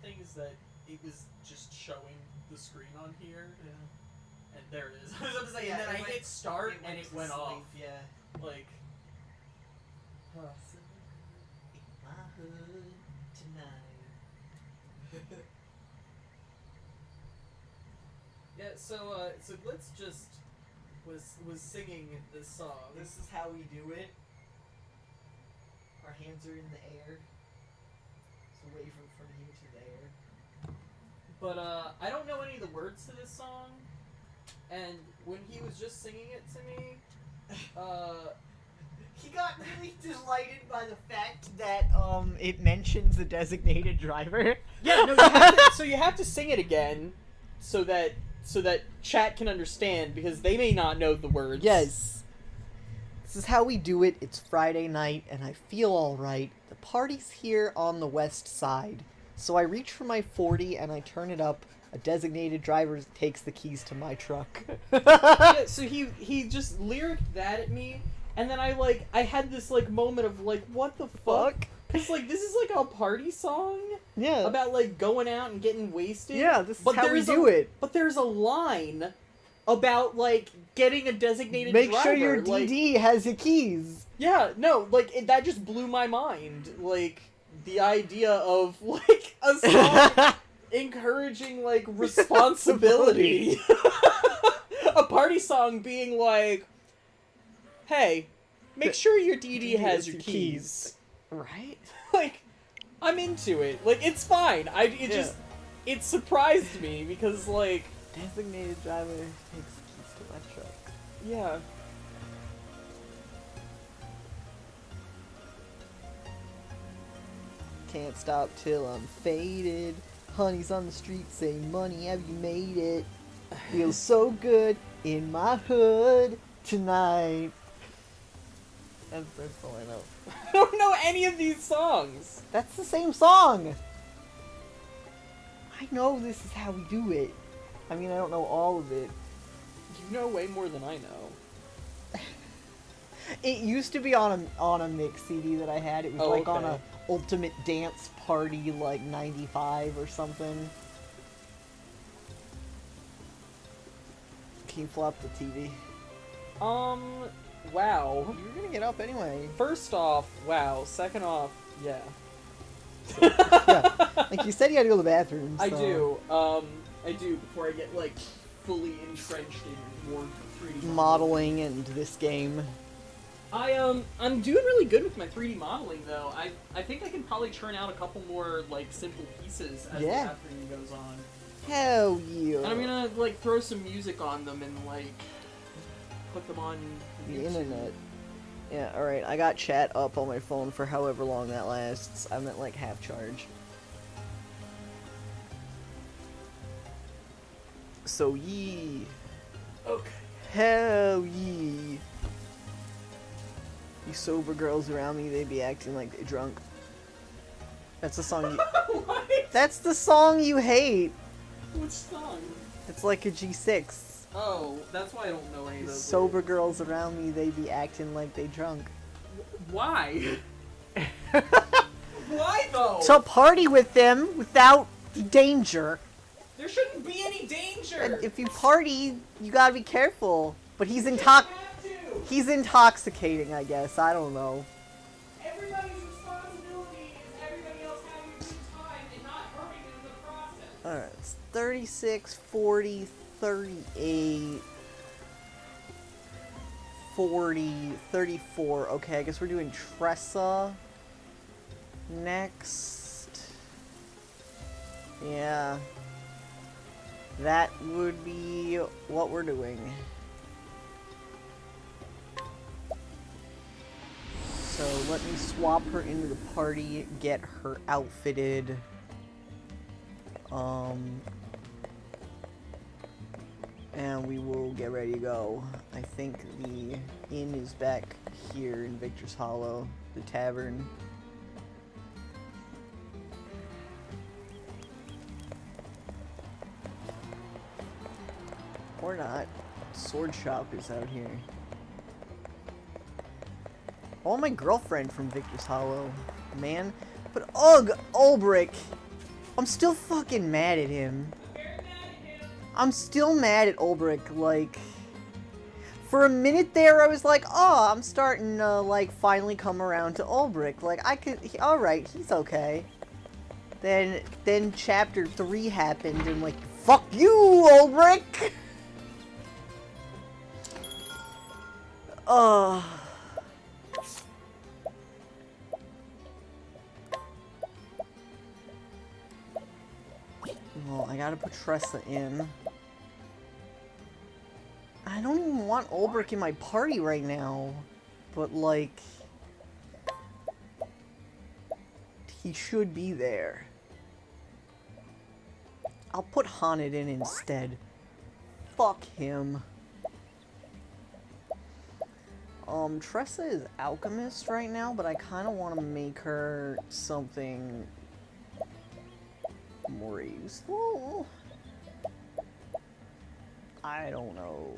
favorite thing is that it was just showing the screen on here. Yeah. And there it is. I was about to say, and then I hit start and it went off. Yeah. Like. In my hood tonight. Yeah, so Glitz just was singing this song. This is how we do it. Our hands are in the air. So wave from front of you to the air. But I don't know any of the words to this song. And when he was just singing it to me, he got really delighted by the fact that it mentions the designated driver. Yeah, no, you have to sing it again so that chat can understand, because they may not know the words. Yes. This is how we do it. It's Friday night, and I feel alright. The party's here on the west side. So I reach for my 40, and I turn it up. A designated driver takes the keys to my truck. Yeah, so he just lyricked that at me, and then I had this, moment of, what the fuck? Because, this is, a party song? Yeah. About, going out and getting wasted? Yeah, this is how we do it. But there's a line about, getting a designated Make driver. sure your DD has your keys. Yeah, no, that just blew my mind. The idea of, a song encouraging, responsibility. A party song being hey, make sure your DD has your keys. Right? I'm into it. It's fine. It surprised me because, Designated driver takes the keys to my truck. Yeah. Can't stop till I'm faded. Honey's on the street saying, money, have you made it? Feels so good in my hood tonight. That's all I know. I don't know any of these songs. That's the same song. I know this is how we do it. I mean, I don't know all of it. You know way more than I know. It used to be on a mix CD that I had. It was on a Ultimate Dance Party 95 or something. Can you flop the TV? Wow. You were gonna get up anyway. First off, wow. Second off, yeah. Yeah. You said you had to go to the bathroom. So. I do before I get fully entrenched in more 3D modeling and this game. I'm doing really good with my 3D modeling though. I think I can probably churn out a couple more simple pieces as the afternoon goes on. Hell yeah. And I'm gonna throw some music on them and put them on the YouTube. internet. Yeah, alright, I got chat up on my phone for however long that lasts. I'm at half charge. So yee. Okay. Hell yee. You sober girls around me, they be acting like they drunk. That's the song you... What? That's the song you hate! Which song? It's a G6. Oh, that's why I don't know any of those Sober lyrics. girls around me, they be acting like they drunk. Why? Why though? To party with them without danger. There shouldn't be any danger. And if you party, you gotta be careful. But he's He's intoxicating, I guess. I don't know. Everybody's responsibility is everybody else having a good time and not hurting in the process. Alright, it's 36, 40, 38, 40, 34. Okay, I guess we're doing Tressa next. Yeah. That would be what we're doing. So let me swap her into the party, get her outfitted. And we will get ready to go. I think the inn is back here in Victor's Hollow, the tavern. Or not. Sword shop is out here. Oh, my girlfriend from Victor's Hollow. Man. But ugh, Ulbrich. I'm still fucking mad at him. I'm still mad at Ulbrich, like... For a minute there, I was like, oh, I'm starting to, like, finally come around to Ulbrich. Like, I could... Alright, he's okay. Then chapter 3 happened, and like, fuck you, Ulbrich! Well, I gotta put Tressa in. I don't even want Ulbrich in my party right now. But, like... he should be there. I'll put Hanit in instead. Fuck him. Tressa is Alchemist right now, but I kind of want to make her something more useful. I don't know.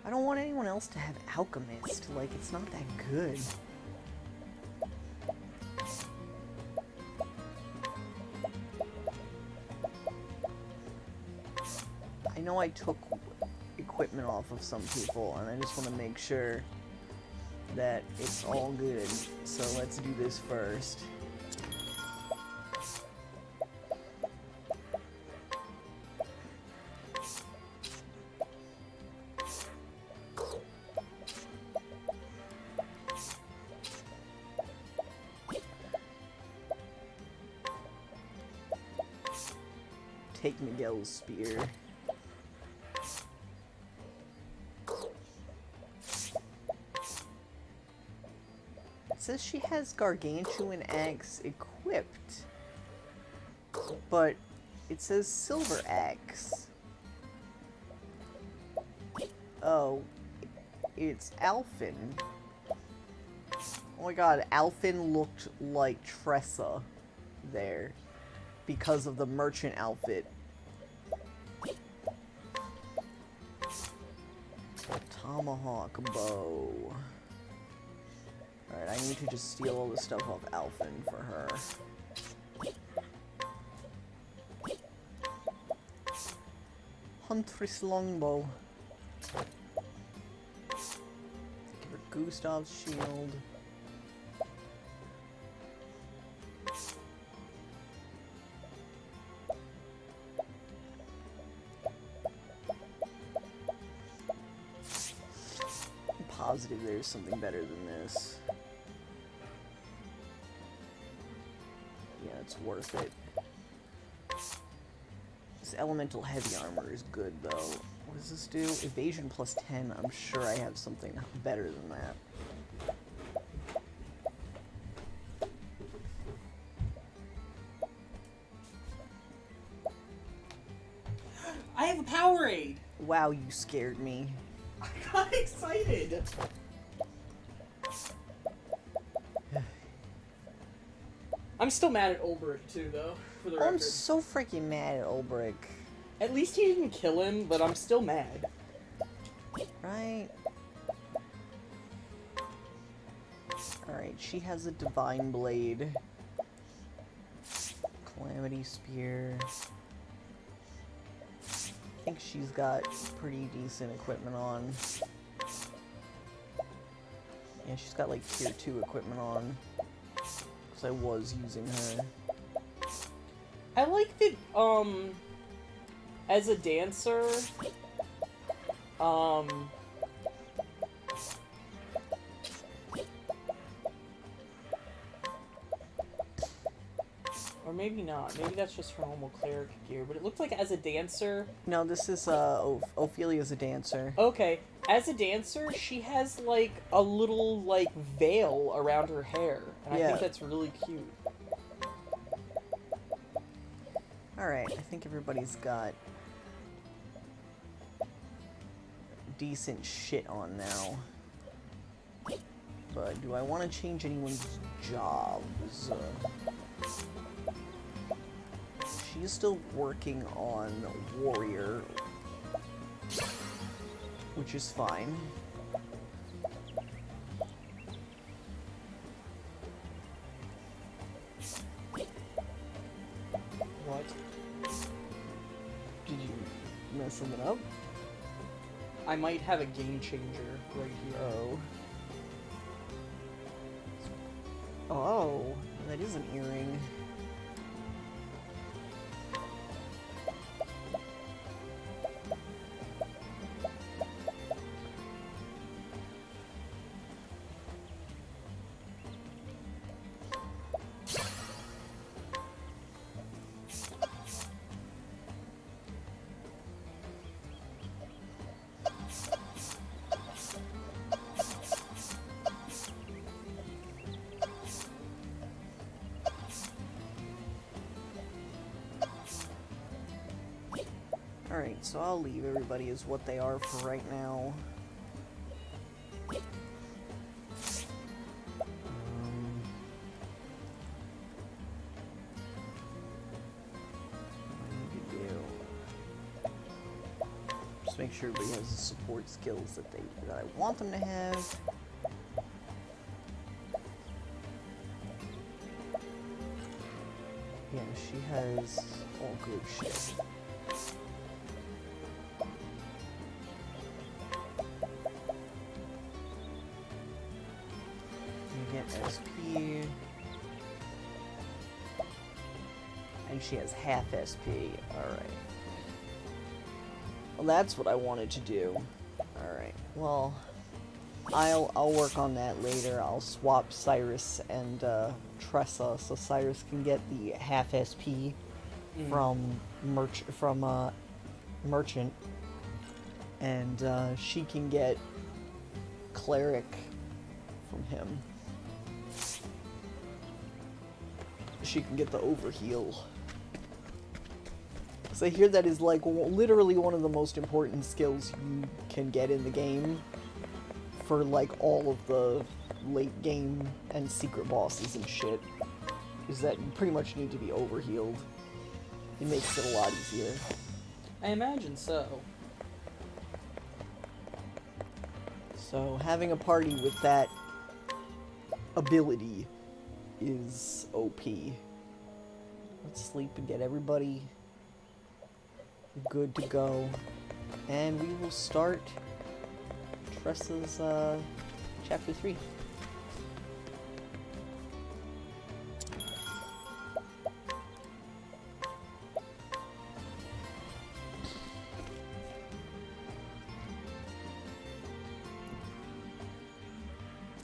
I don't want anyone else to have Alchemist. Like, it's not that good. I know I took equipment off of some people, and I just want to make sure that it's all good. So let's do this first. Take Miguel's spear. It says she has Gargantuan Axe equipped, but it says Silver Axe. Oh, it's Alphen. Oh my god, Alphen looked like Tressa there because of the merchant outfit. Tomahawk bow. Alright, I need to just steal all the stuff off Alphen for her. Huntress longbow. Give her Gustav's shield. Positive there's something better than this. Yeah, it's worth it. This elemental heavy armor is good though. What does this do? Evasion plus 10. I'm sure I have something better than that. I have a Powerade! Wow, you scared me. I got excited! I'm still mad at Ulbrich too, though, for the record. I'm so freaking mad at Ulbrich. At least he didn't kill him, but I'm still mad. Right? Alright, she has a Divine Blade. Calamity Spear. I think she's got pretty decent equipment on. Yeah, she's got like tier 2 equipment on. Because I was using her. I like that, as a dancer, or maybe not. Maybe that's just her normal cleric gear. But it looked like as a dancer... No, this is, Ophelia's a dancer. Okay. As a dancer, she has, like, a little, like, veil around her hair. And I think that's really cute. Alright, I think everybody's got decent shit on now. But do I want to change anyone's jobs? She's still working on Warrior, which is fine. mess something up. I might have a game changer right here. Oh. Oh, that is an earring. Alright, so I'll leave everybody as what they are for right now. What I need to do. Just make sure everybody has the support skills that I want them to have. Yeah, she has all good shit. SP, and she has half SP. Alright. Well, that's what I wanted to do. Alright, well, I'll work on that later. I'll swap Cyrus and Tressa so Cyrus can get the half SP from Merchant, and she can get Cleric from him. She can get the overheal. So I hear that is like literally one of the most important skills you can get in the game for like all of the late game and secret bosses and shit, is that you pretty much need to be overhealed. It makes it a lot easier. I imagine so. So having a party with that ability is OP. Let's sleep and get everybody good to go. And we will start Tressa's chapter 3.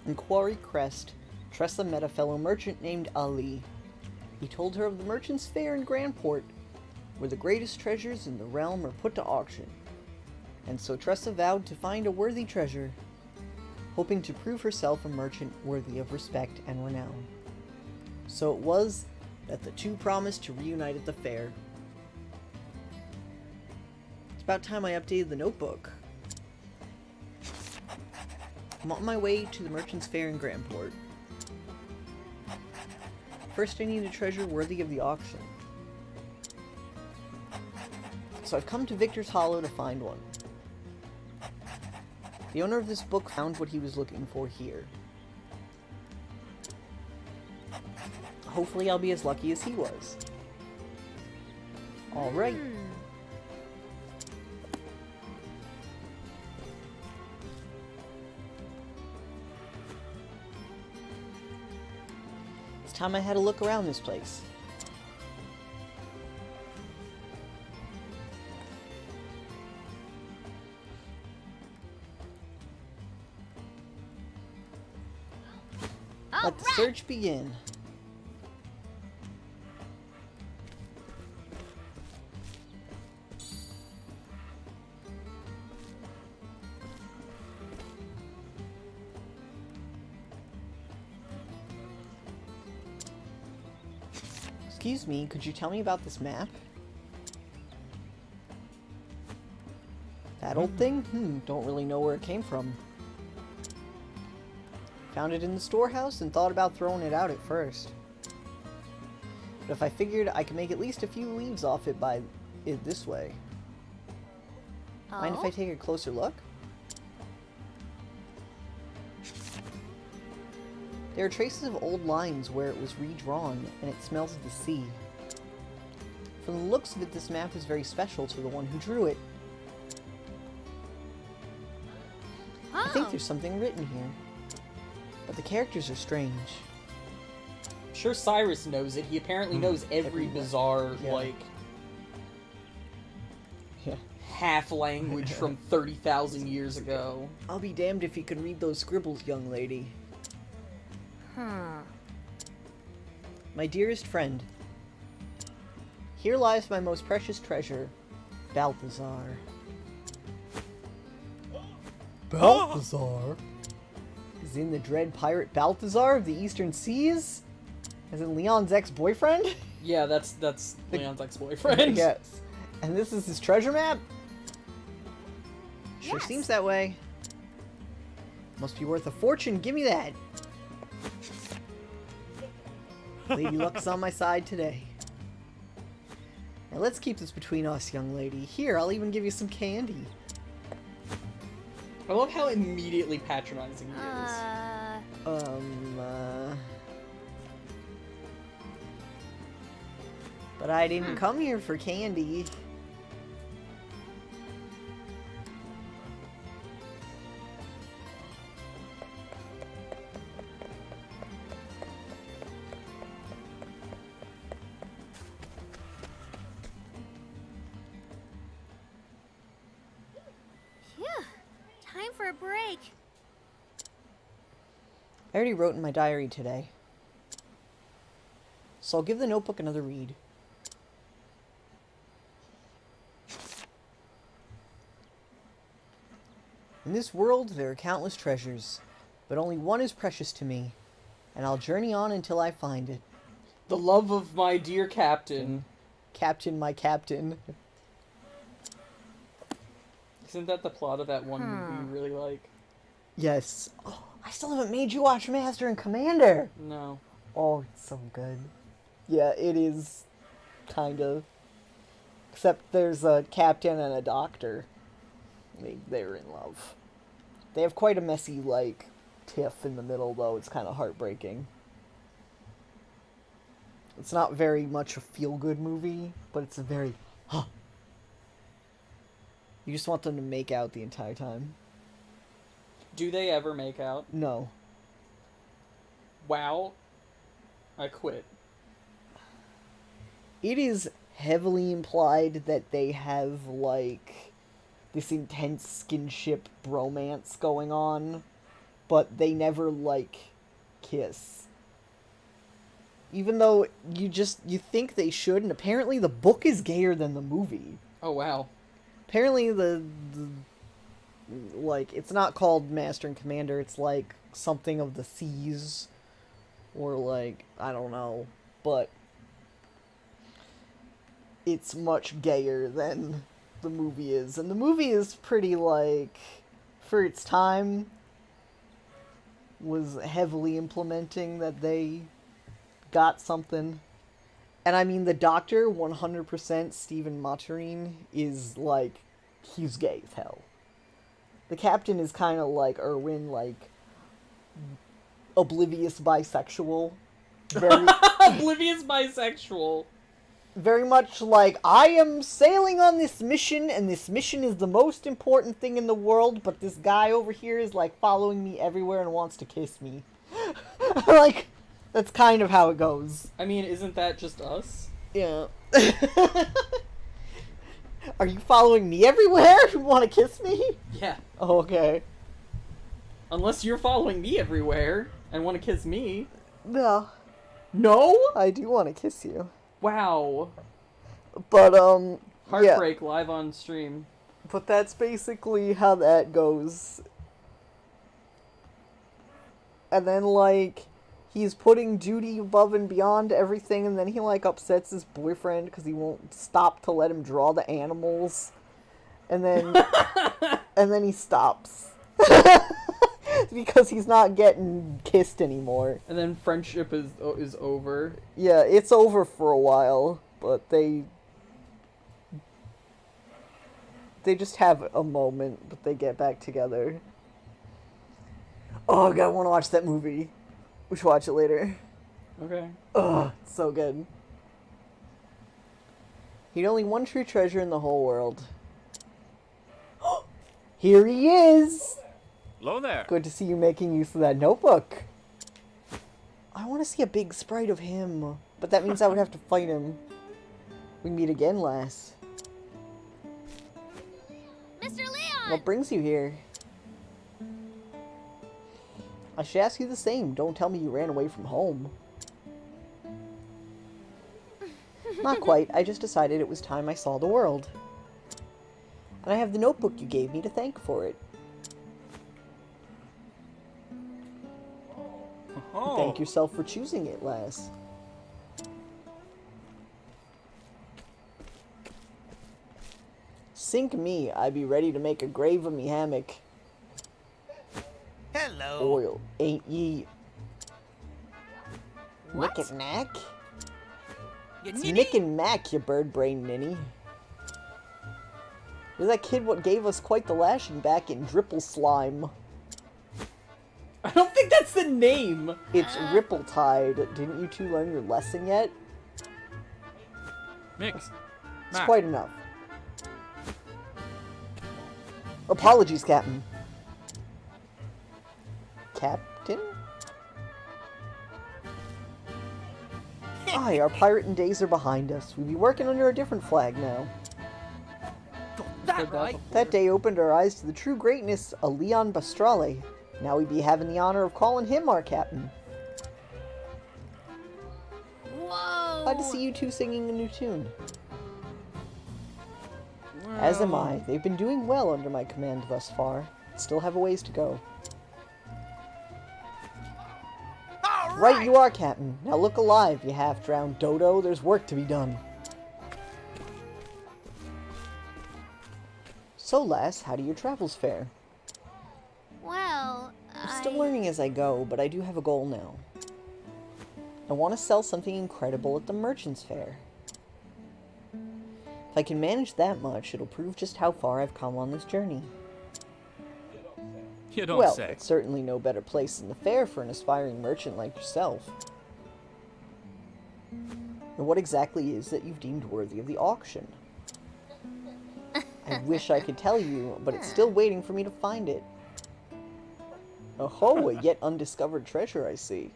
In Quarry Crest, Tressa met a fellow merchant named Ali. He told her of the merchant's fair in Grandport, where the greatest treasures in the realm are put to auction. And so Tressa vowed to find a worthy treasure, hoping to prove herself a merchant worthy of respect and renown. So it was that the two promised to reunite at the fair. It's about time I updated the notebook. I'm on my way to the merchant's fair in Grandport. First, I need a treasure worthy of the auction. So I've come to Victor's Hollow to find one. The owner of this book found what he was looking for here. Hopefully I'll be as lucky as he was. Alright. It's time I had a look around this place. Let the search begin. Excuse me, could you tell me about this map? That old thing? Don't really know where it came from. Found it in the storehouse and thought about throwing it out at first. But if I figured I could make at least a few leaves off it by it this way. Mind if I take a closer look? There are traces of old lines where it was redrawn, and it smells of the sea. From the looks of it, this map is very special to the one who drew it. there's something written here. But the characters are strange. I'm sure Cyrus knows it. He apparently knows every bizarre, like, half language from 30,000 years ago. I'll be damned if you can read those scribbles, young lady. My dearest friend, here lies my most precious treasure, Balthazar. Balthazar? Is in the dread pirate Balthazar of the Eastern Seas? As in Leon's ex-boyfriend? Yeah, that's Leon's ex-boyfriend. Yes. And this is his treasure map? Sure seems that way. Must be worth a fortune, give me that! Lady Luck's on my side today. Now let's keep this between us, young lady. Here, I'll even give you some candy. I love how immediately patronizing he is. But I didn't come here for candy. Time for a break. I already wrote in my diary today. So I'll give the notebook another read. In this world, there are countless treasures, but only one is precious to me, and I'll journey on until I find it. The love of my dear captain. Captain, my captain. Isn't that the plot of that one movie you really like? Yes. Oh, I still haven't made you watch Master and Commander. No. Oh, it's so good. Yeah, it is. Kind of. Except there's a captain and a doctor. They're in love. They have quite a messy, like, tiff in the middle, though. It's kind of heartbreaking. It's not very much a feel-good movie, but it's a very, You just want them to make out the entire time. Do they ever make out? No. Wow. I quit. It is heavily implied that they have, like, this intense skinship bromance going on, but they never, like, kiss. Even though you think they should, and apparently the book is gayer than the movie. Oh, wow. Apparently like, it's not called Master and Commander, it's like something of the seas, or like, I don't know, but it's much gayer than the movie is. And the movie is pretty, like, for its time, was heavily implementing that they got something. And I mean, the Doctor, 100%, Stephen Maturin, is, like, he's gay as hell. The Captain is kind of like Irwin, like, oblivious bisexual. Very, Oblivious bisexual. very much like, I am sailing on this mission, and this mission is the most important thing in the world, but this guy over here is, like, following me everywhere and wants to kiss me. Like, that's kind of how it goes. I mean, isn't that just us? Yeah. Are you following me everywhere? You want to kiss me? Yeah. Oh, okay. Unless you're following me everywhere and want to kiss me. No. No? I do want to kiss you. Wow. But, Heartbreak live on stream. But that's basically how that goes. And then, like, he's putting duty above and beyond everything, and then he, like, upsets his boyfriend because he won't stop to let him draw the animals. And then, and then he stops. Because he's not getting kissed anymore. And then friendship is over. Yeah, it's over for a while, but they just have a moment, but they get back together. Oh, God, I want to watch that movie. We should watch it later. Okay. Ugh, it's so good. He'd only one true treasure in the whole world. Here he is! Hello there. Good to see you making use of that notebook. I want to see a big sprite of him, but that means I would have to fight him. We meet again, lass. Mr. Leon! What brings you here? I should ask you the same. Don't tell me you ran away from home. Not quite. I just decided it was time I saw the world. And I have the notebook you gave me to thank for it. Oh. Thank yourself for choosing it, lass. Sink me, I be ready to make a grave of me hammock. Hello. Oil, ain't ye? What? Nick and Knack? You It's ninny? Nick and Mac, you bird-brained ninny. You're that kid what gave us quite the lashing back in Dripple Slime. I don't think that's the name. It's Ripple Tide. Didn't you two learn your lesson yet? Mix. It's quite enough. Apologies, Captain. Captain? Aye, our pirating days are behind us. We be working under a different flag now. Got that right. That day opened our eyes to the true greatness of Leon Bastrale. Now we be having the honor of calling him our captain. Whoa! Glad to see you two singing a new tune. As am I. They've been doing well under my command thus far. Still have a ways to go. All Right you are, Captain. Now look alive, you half-drowned dodo. There's work to be done. So, lass, how do your travels fare? Well, I'm still learning as I go, but I do have a goal now. I want to sell something incredible at the Merchant's Fair. If I can manage that much, it'll prove just how far I've come on this journey. You don't Well, say. it's certainly no better place than the fair for an aspiring merchant like yourself. And what exactly is that you've deemed worthy of the auction? I wish I could tell you, but it's still waiting for me to find it. Oh, a yet undiscovered treasure, I see.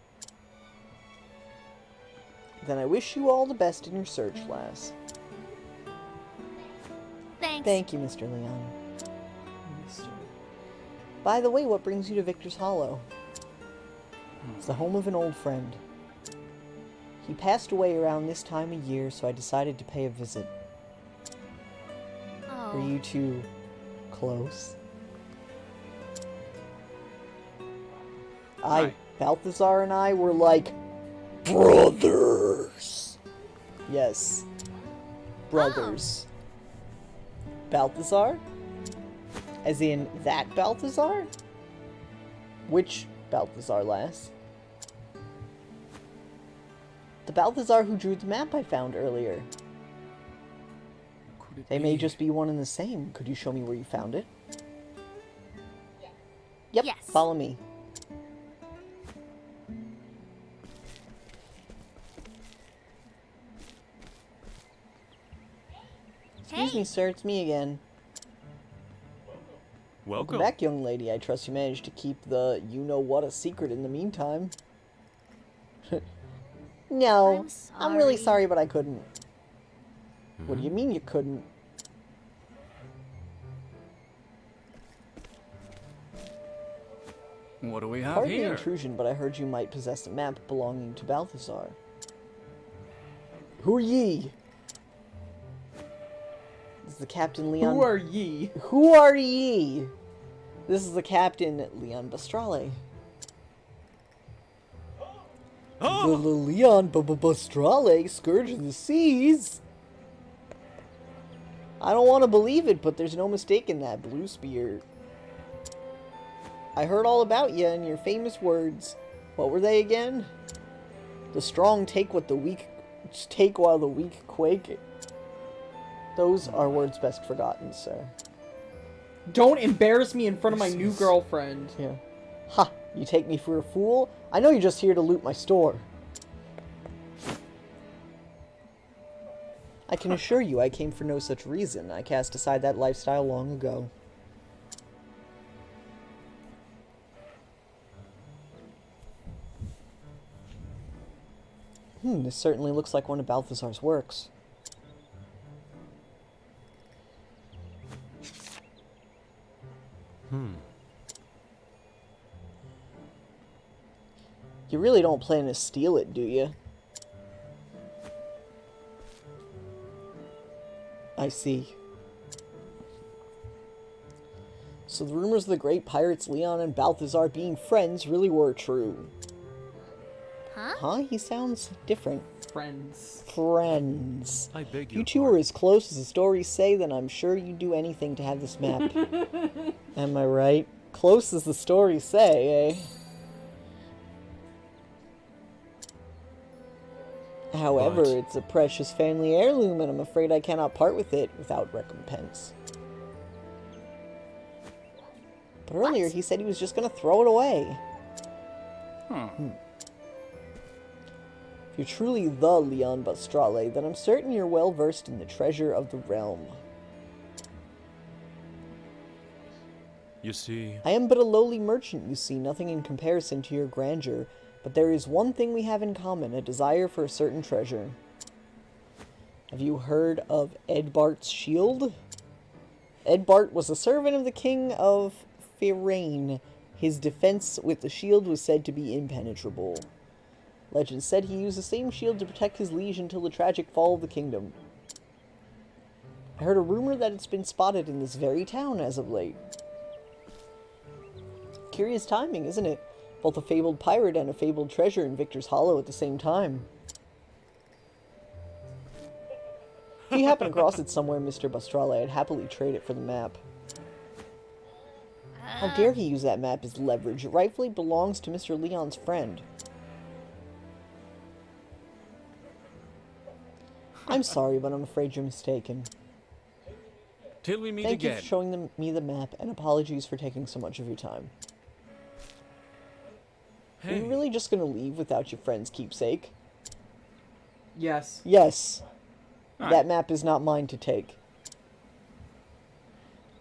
Then I wish you all the best in your search, lass. Thanks. Thank you, Mr. Leon. By the way, what brings you to Victor's Hollow? It's the home of an old friend. He passed away around this time of year, so I decided to pay a visit. Oh. Were you two close? Right. Balthazar and I were like brothers. Yes. Brothers. Balthazar? As in that Balthazar? Which Balthazar, lass? The Balthazar who drew the map I found earlier. Could it They may be? just be one and the same. Could you show me where you found it? Yep, Yes. follow me. Excuse Hey. me, sir, it's me again. Welcome. Welcome back, young lady. I trust you managed to keep the you-know-what a secret in the meantime. No, I'm really sorry. sorry, but I couldn't. What do you mean you couldn't? What do we have Pardon the here? intrusion, but I heard you might possess a map belonging to Balthazar. Who are ye? This is the Captain Leon. Who are ye? Who are ye? This is the Captain Leon Bastrale. The Oh! Leon Bastrale, Scourge of the Seas. I don't want to believe it, but there's no mistaking that blue spear. I heard all about you and your famous words. What were they again? The strong take what the weak take while the weak quake. Those are words best forgotten, sir. Don't embarrass me in front of my new girlfriend. Yeah. Ha! You take me for a fool? I know you're just here to loot my store. I can assure you I came for no such reason. I cast aside that lifestyle long ago. This certainly looks like one of Balthazar's works. You really don't plan to steal it, do you? I see. So the rumors of the great pirates Leon and Balthazar being friends really were true. Huh? He sounds different. Friends. Friends. I beg You your two are as close as the stories say, then I'm sure you'd do anything to have this map. Am I right? Close as the stories say, eh? However, But- it's a precious family heirloom, and I'm afraid I cannot part with it without recompense. But earlier he said he was just gonna throw it away. If you're truly the Leon Bastrale, then I'm certain you're well versed in the treasure of the realm. You see, I am but a lowly merchant, you see, nothing in comparison to your grandeur, but there is one thing we have in common, a desire for a certain treasure. Have you heard of Edbart's shield? Edbart was a servant of the king of Therion. His defense with the shield was said to be impenetrable. Legend said he used the same shield to protect his liege until the tragic fall of the kingdom. I heard a rumor that it's been spotted in this very town as of late. Curious timing, isn't it? Both a fabled pirate and a fabled treasure in Victor's Hollow at the same time. If you happen across it somewhere, Mr. Bastrale, I'd happily trade it for the map. How dare he use that map as leverage? It rightfully belongs to Mr. Leon's friend. I'm sorry, but I'm afraid you're mistaken. till we meet Thank you again. for showing me the map, and apologies for taking so much of your time. Are Hey, you really just gonna leave without your friend's keepsake? Yes. Yes. Aye. That map is not mine to take.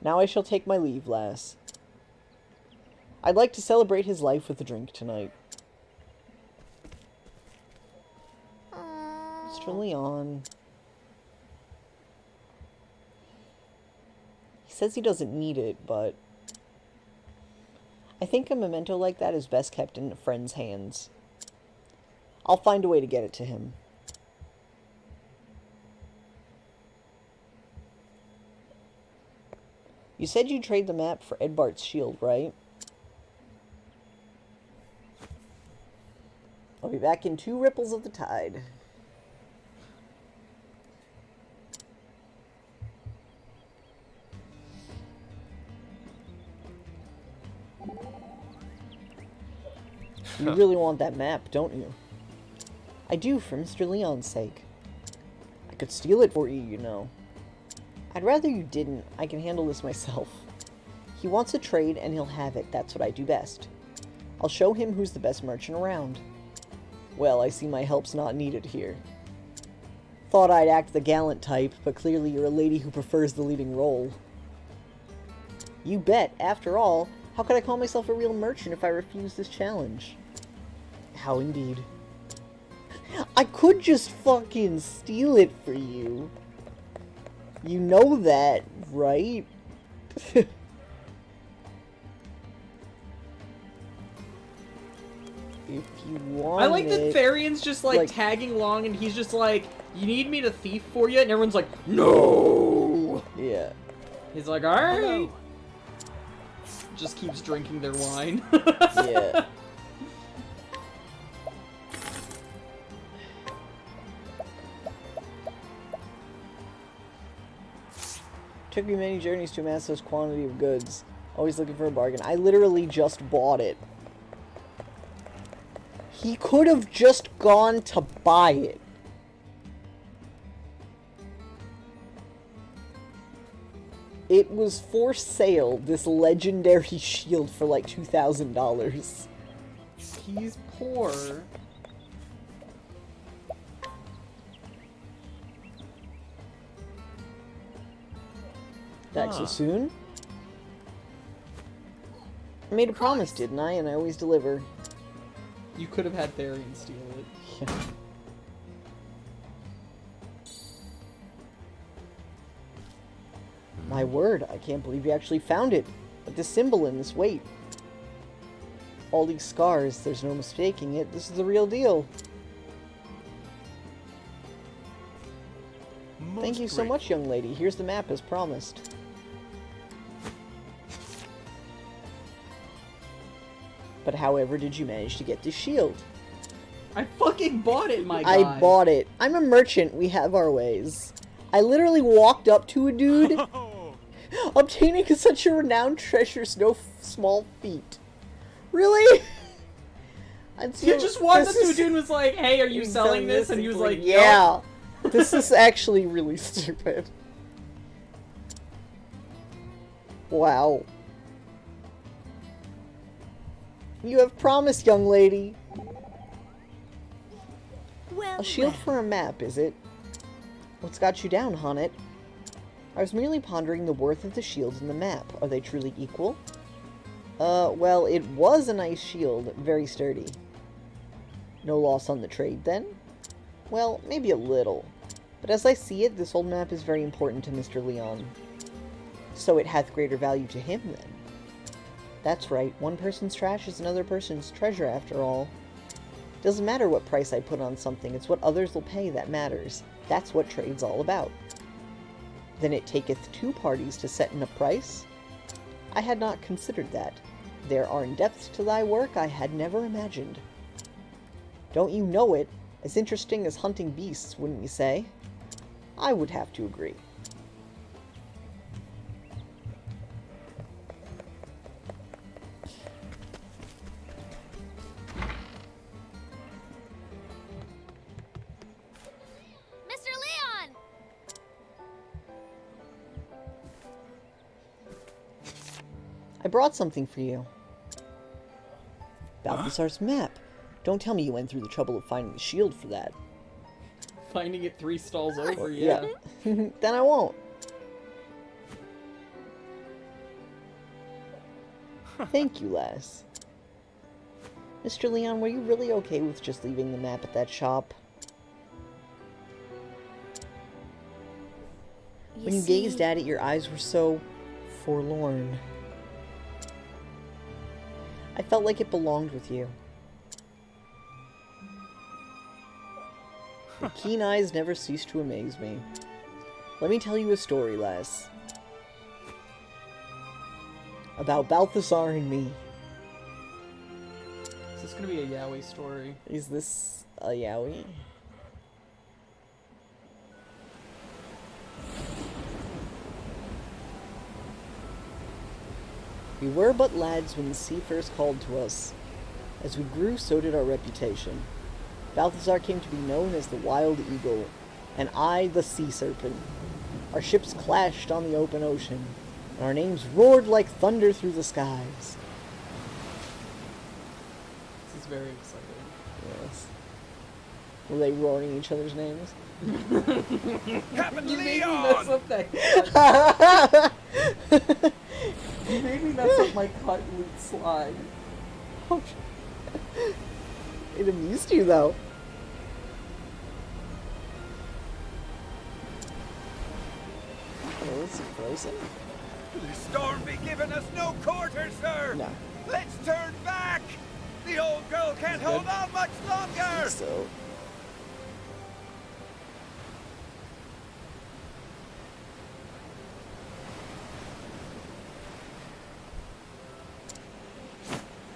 Now I shall take my leave, lass. I'd like to celebrate his life with a drink tonight. Mr. Leon. He says he doesn't need it, but I think a memento like that is best kept in a friend's hands. I'll find a way to get it to him. You said you'd trade the map for Edbart's shield, right? I'll be back in 2 ripples of the tide. You really want that map, don't you? I do, for Mr. Leon's sake. I could steal it for you, you know. I'd rather you didn't. I can handle this myself. He wants a trade, and he'll have it. That's what I do best. I'll show him who's the best merchant around. Well, I see my help's not needed here. Thought I'd act the gallant type, but clearly you're a lady who prefers the leading role. You bet. After all, how could I call myself a real merchant if I refuse this challenge? How indeed. I could just fucking steal it for you. You know that, right? If you want I like that it, Therion's just like, like- tagging along and he's just like, you need me to thief for you? And everyone's like, no! Yeah. He's like, alright. Hello. Just keeps drinking their wine. Yeah. Took me many journeys to amass this quantity of goods. Always looking for a bargain. I literally just bought it. He could have just gone to buy it. It was for sale, this legendary shield, for like $2,000. He's poor. Back so Ah. soon? I made a promise, didn't I? And I always deliver. You could have had Therion steal it. Yeah. My word, I can't believe you actually found it. Like this symbol in this weight. All these scars, there's no mistaking it. This is the real deal. Thank you so much, young lady. Here's the map as promised. But however did you manage to get this shield? I fucking bought it, my guy. I bought it. I'm a merchant. We have our ways. I literally walked up to a dude. Obtaining such a renowned treasure is no small feat. Really? You just walked up to a dude and was like, hey, are you selling this? And he was like, yeah. This is actually really stupid. Wow. You have promised, young lady. Well, A shield for a map, is it? What's got you down, Honnet? I was merely pondering the worth of the shields and the map. Are they truly equal? Well, it was a nice shield. Very sturdy. No loss on the trade, then? Well, maybe a little. But as I see it, this old map is very important to Mr. Leon. So it hath greater value to him, then. That's right. One person's trash is another person's treasure, after all. Doesn't matter what price I put on something, it's what others will pay that matters. That's what trade's all about. Then it taketh two parties to set in a price? I had not considered that. There are depths to thy work I had never imagined. Don't you know it? As interesting as hunting beasts, wouldn't you say? I would have to agree. Mr. Leon! I brought something for you. Balthazar's map. Don't tell me you went through the trouble of finding the shield for that. Finding it 3 stalls over, yeah. Then I won't. Thank you, lass. Mr. Leon, were you really okay with just leaving the map at that shop? When you gazed at it, your eyes were so forlorn. I felt like it belonged with you. Your keen eyes never cease to amaze me. Let me tell you a story, lass. About Balthazar and me. Is this gonna be a yaoi story? Is this a yaoi? We were but lads when the sea first called to us. As we grew, so did our reputation. Balthazar came to be known as the Wild Eagle, and I the Sea Serpent. Our ships clashed on the open ocean, and our names roared like thunder through the skies. This is very exciting. Yes. Were they roaring each other's names? Captain You made me Leon! mess up that. You made me mess up my cut loot slide. It amused you, though. Oh, is it frozen? The storm be giving us no quarter, sir! No. Let's turn back! The old girl can't hold on much longer! So.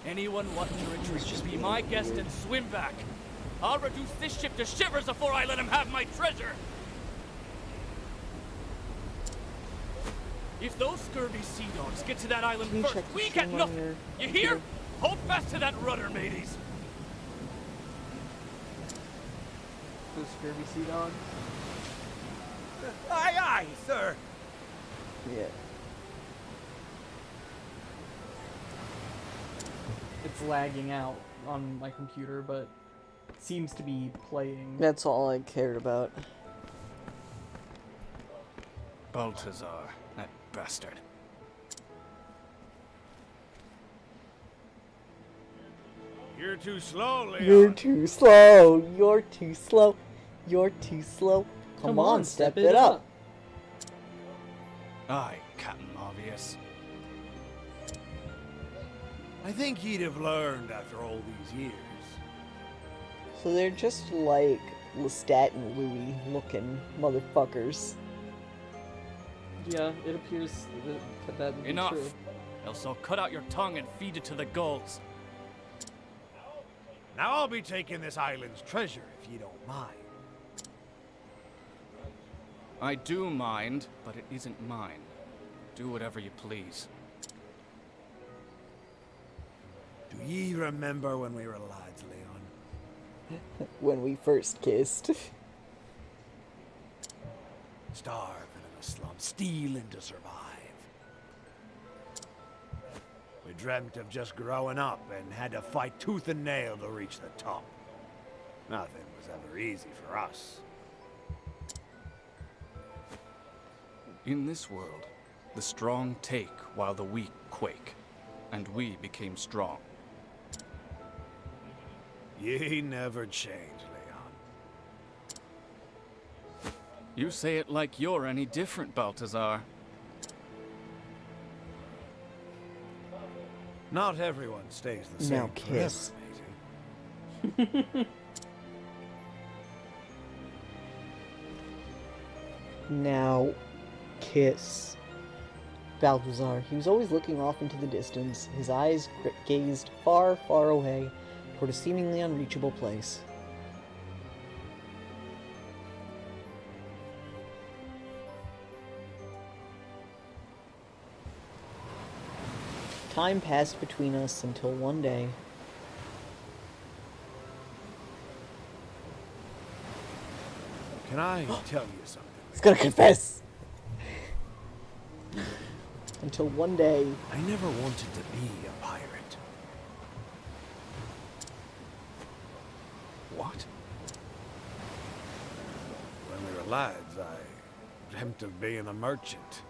Anyone wanting to retreat should be my guest and swim back. I'll reduce this ship to shivers before I let him have my treasure. If those scurvy sea dogs get to that island Can you first, check the we stream get on nothing. your You hear? computer? Hold fast to that rudder, mateys. Those scurvy sea dogs. Aye, aye, sir! Yeah. It's lagging out on my computer, but it seems to be playing. That's all I cared about. Balthazar, that bastard. You're too slow, Leon. You're too slow. You're too slow. You're too slow. Come on, step it up. Aye, Captain Obvious. I think he'd have learned after all these years. So they're just like Lestat and Louis looking motherfuckers. Yeah, it appears that would be Enough. true. Else I'll cut out your tongue and feed it to the gulls. Now I'll be taking this island's treasure, if you don't mind. I do mind, but it isn't mine. Do whatever you please. Do ye remember when we were lads, Leon? When we first kissed. Starving in a slum, stealing to survive. We dreamt of just growing up and had to fight tooth and nail to reach the top. Nothing was ever easy for us. In this world, the strong take while the weak quake, and we became strong. Ye never change, Leon. You say it like you're any different, Balthazar. Not everyone stays the same. Now kiss. forever, matey. Now kiss. Balthazar. He was always looking off into the distance. His eyes gazed far, far away toward a seemingly unreachable place. Time passed between us until one day. Can I tell you something? He's gonna confess! Until one day, I never wanted to be a pirate. What? When we were lads, I dreamt of being a merchant.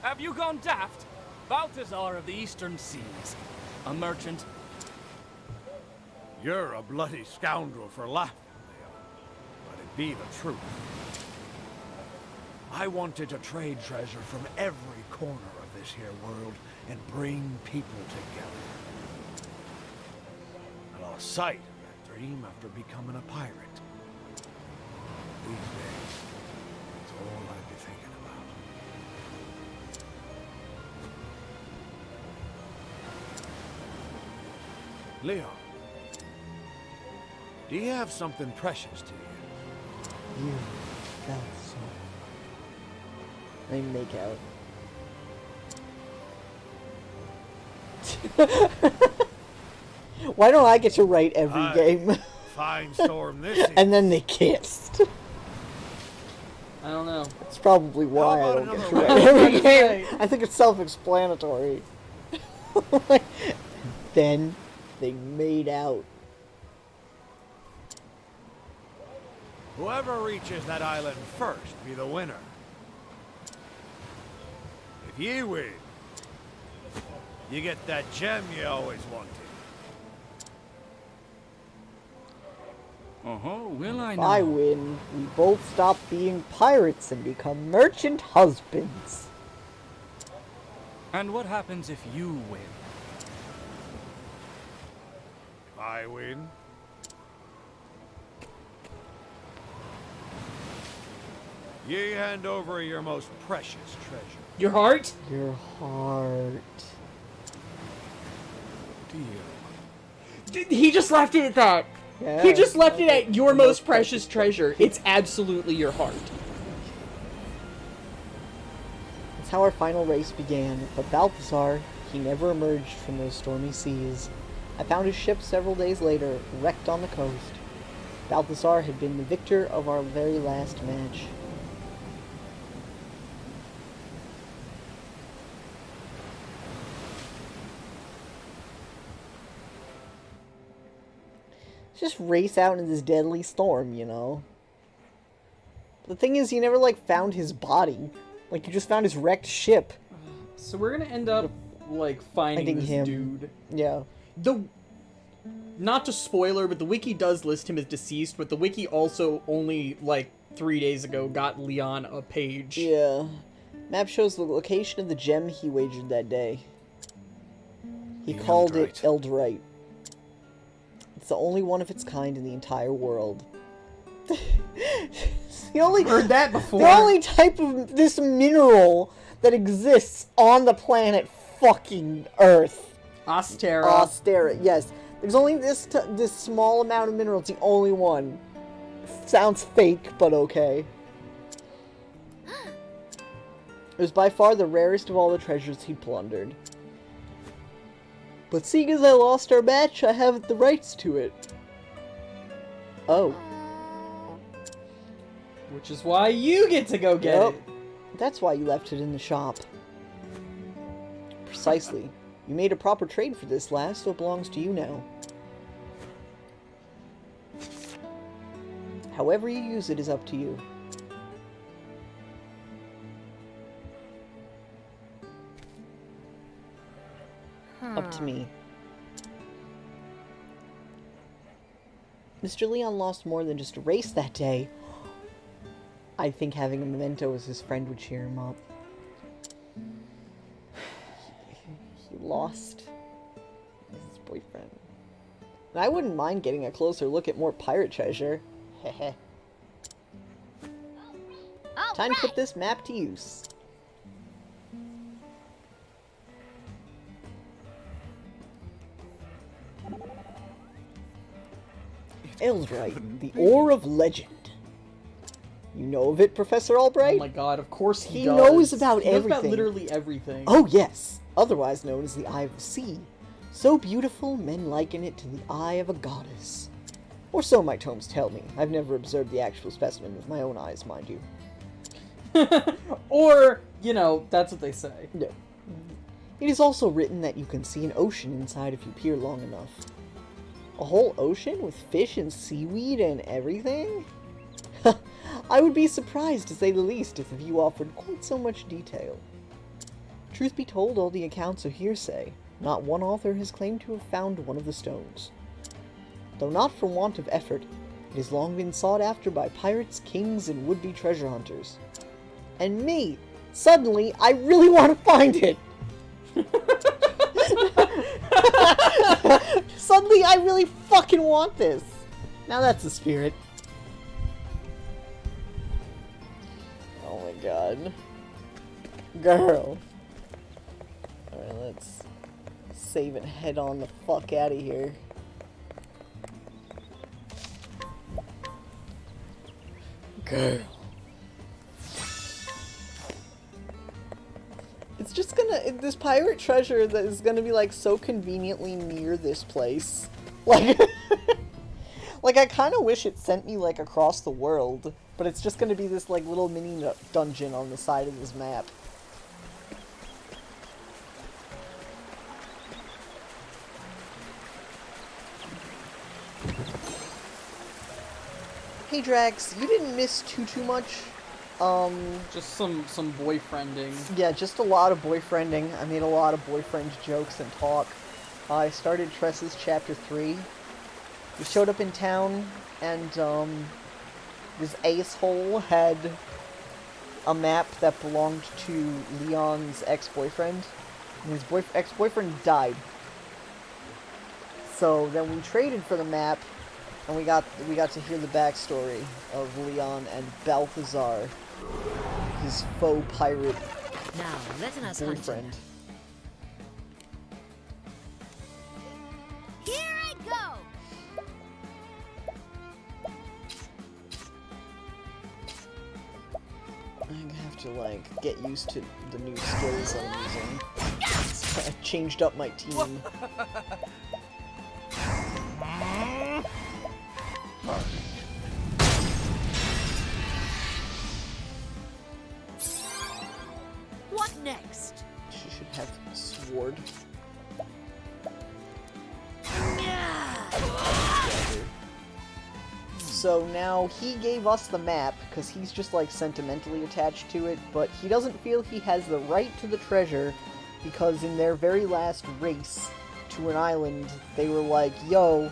Have you gone daft? Balthazar of the Eastern Seas. A merchant. You're a bloody scoundrel for laughing, Leo. But it be the truth. I wanted to trade treasure from every corner of this here world and bring people together. I lost sight of that dream after becoming a pirate. These days, it's all I'd be thinking about. Leon, do you have something precious to you? you, Balthazar. They make out. Why don't I get to write every game? Fine storm this is. And then they kissed. I don't know. That's probably why I about don't get another to write round? every game. I think it's self-explanatory. Then they made out. Whoever reaches that island first be the winner. If you win, you get that gem you always wanted. Will I If know? I win, we both stop being pirates and become merchant husbands. And what happens if you win? If I win, you hand over your most precious treasure. Your heart? Your heart. Deal. He just left it at that. Yeah, He just left it okay. at your most precious treasure. It's absolutely your heart. That's how our final race began, but Balthazar, he never emerged from those stormy seas. I found his ship several days later, wrecked on the coast. Balthazar had been the victor of our very last match. Just race out in this deadly storm, you know? The thing is, you never, like, found his body. Like, you just found his wrecked ship. So we're gonna end up like finding Finding this him. dude. Yeah. not to spoiler, but the wiki does list him as deceased, but the wiki also only, like, 3 days ago got Leon a page. Yeah. Map shows the location of the gem he wagered that day. He The called it Eldrite. Eldrite. It's the only one of its kind in the entire world. It's the only... Heard that before. The only type of this mineral that exists on the planet fucking Earth. Astera. Astera, yes. There's only this small amount of mineral. It's the only one. Sounds fake, but okay. It was by far the rarest of all the treasures he plundered. But seeing as I lost our match, I haven't the rights to it. Oh. Which is why you get to go get Yep. it. That's why you left it in the shop. Precisely. You made a proper trade for this last, so it belongs to you now. However you use it is up to you. Up to me. Mr. Leon lost more than just a race that day. I think having a memento as his friend would cheer him up. He lost his boyfriend. And I wouldn't mind getting a closer look at more pirate treasure. Heh. All Time to right. put this map to use. Eldrite, the Ore of Legend. You know of it, Professor Albright? Oh my god, of course he does. knows about He knows about everything. literally everything. Oh yes, otherwise known as the Eye of the Sea. So beautiful, men liken it to the eye of a goddess. Or so my tomes tell me. I've never observed the actual specimen with my own eyes, mind you. Or, you know, that's what they say. No. It is also written that you can see an ocean inside if you peer long enough. A whole ocean with fish and seaweed and everything? I would be surprised, to say the least, if you offered quite so much detail. Truth be told, all the accounts are hearsay. Not one author has claimed to have found one of the stones. Though not for want of effort, it has long been sought after by pirates, kings, and would-be treasure hunters. And me, suddenly, I really want to find it! Suddenly, I really fucking want this! Now that's the spirit. Oh my god. Girl. Alright, let's save and head on the fuck out of here. Girl. It's just gonna, this pirate treasure that is gonna be like so conveniently near this place. Like, like I kind of wish it sent me like across the world, but it's just gonna be this like little mini dungeon on the side of this map. Hey Drax, you didn't miss too much. Just some boyfriending. Yeah, just a lot of boyfriending. I made a lot of boyfriend jokes and talk. I started Tressa's Chapter 3. We showed up in town, and, this asshole had a map that belonged to Leon's ex-boyfriend. And his ex-boyfriend died. So then we traded for the map, and we got to hear the backstory of Leon and Balthazar, his faux pirate Now, let us hunt him. boyfriend. Here I go. I have to, like, get used to the new skills I'm using. I changed up my team. What next? She should have sword. So now he gave us the map because he's just like sentimentally attached to it, but he doesn't feel he has the right to the treasure because in their very last race to an island, they were like, yo,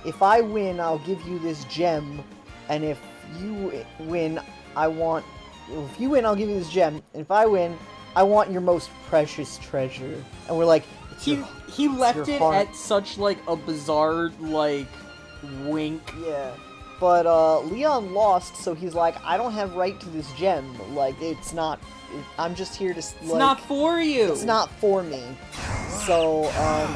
if I win, I'll give you this gem, and if you win, if you win, I'll give you this gem, and if I win, I want your most precious treasure. And we're like, He left it heart. at such, like, a bizarre, like, wink. yeah. But, Leon lost, so he's like, I don't have right to this gem. Like, I'm just here to, like... It's not for you! It's not for me. So,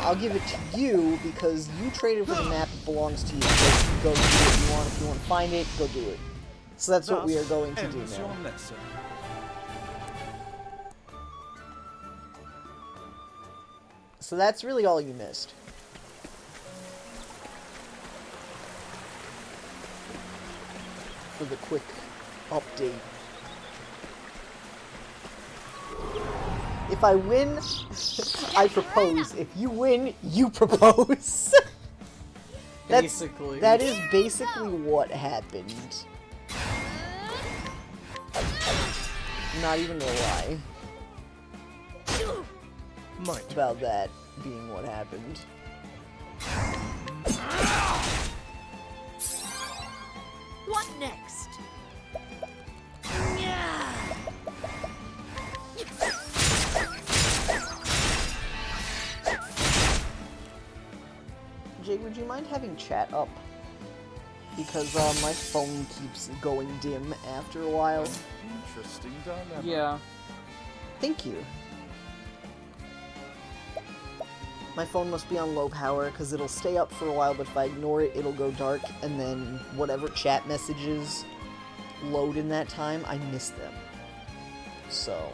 I'll give it to you, because you traded for the map, it belongs to you. So go do what you want. If you want to find it, go do it. So that's what we are going to do now. So that's really all you missed. For the quick update. If I win, I propose. If you win, you propose. Basically. That is basically what happened. Not even gonna lie. About that being what happened. What next? Jake, would you mind having chat up? Because my phone keeps going dim after a while. Interesting dilemma. Yeah. Thank you. My phone must be on low power because it'll stay up for a while, but if I ignore it, it'll go dark, and then whatever chat messages load in that time, I miss them. So...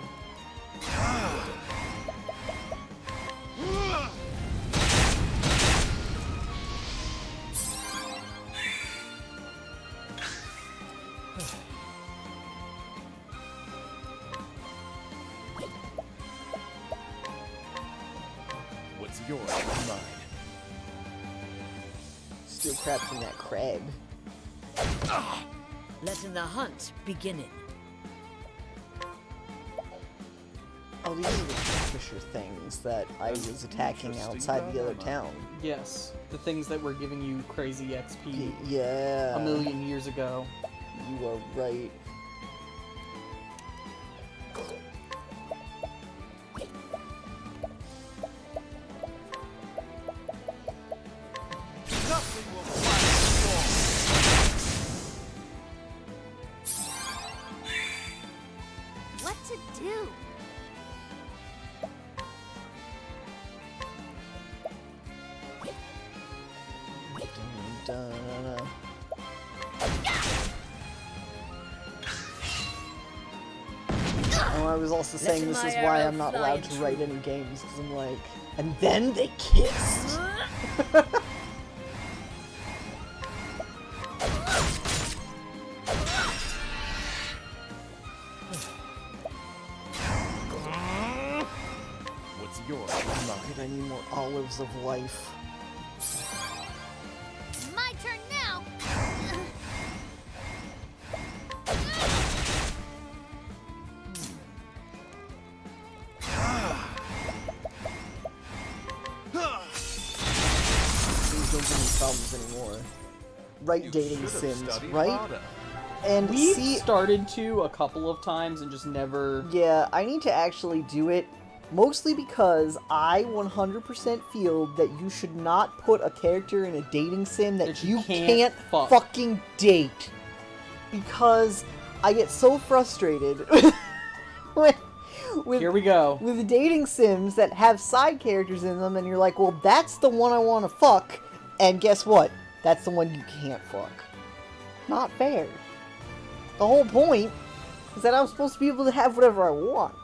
What's yours is mine. Steal crap from that crab. Letting the hunt beginning. Oh, these are the Fisher things that I was attacking outside the other town. Yes. The things that were giving you crazy XP Yeah. a million years ago. You are right. What to do? Dun-dun-dun. Oh, I was also saying this is why I'm not allowed to write any games, because I'm like, and then they kissed! What's yours is mine. I need more olives of life. My turn now. These don't give me problems anymore. Right, dating sims, right? And We've see, started to a couple of times and just never... yeah, I need to actually do it, mostly because I 100% feel that you should not put a character in a dating sim that That you you can't, can't fuck. fucking date. Because I get so frustrated with Here we go. with dating sims that have side characters in them, and you're like, well, that's the one I want to fuck, and guess what? That's the one you can't fuck. Not fair. The whole point is that I'm supposed to be able to have whatever I want.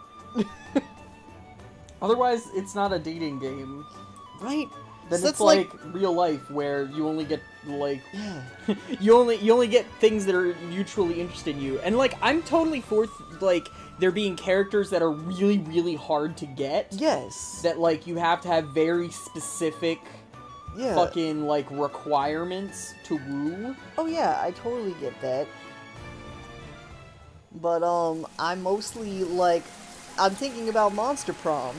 Otherwise, it's not a dating game. Right? Then So it's like real life, where you only get, like... yeah. you only get things that are mutually interested in you. And, like, I'm totally for, like, there being characters that are really, really hard to get. Yes. That, like, you have to have very specific... Yeah. fucking, like, requirements to woo. Oh yeah, I totally get that. But, I'm mostly, like, I'm thinking about Monster Prom.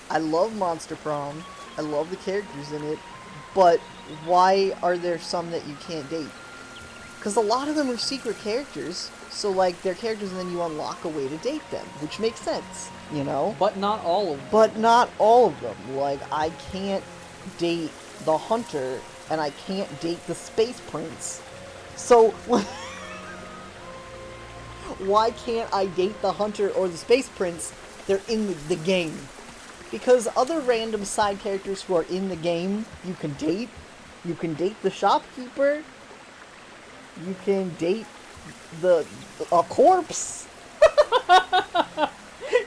I love Monster Prom. I love the characters in it. but why are there some that you can't date? Because a lot of them are secret characters, so like they're characters and then you unlock a way to date them, which makes sense, you know? But not all of them. But not all of them. Like, I can't date the Hunter, and I can't date the Space Prince. So, why can't I date the Hunter or the Space Prince? They're in the game. Because other random side characters who are in the game, you can date. You can date the shopkeeper. You can date a corpse.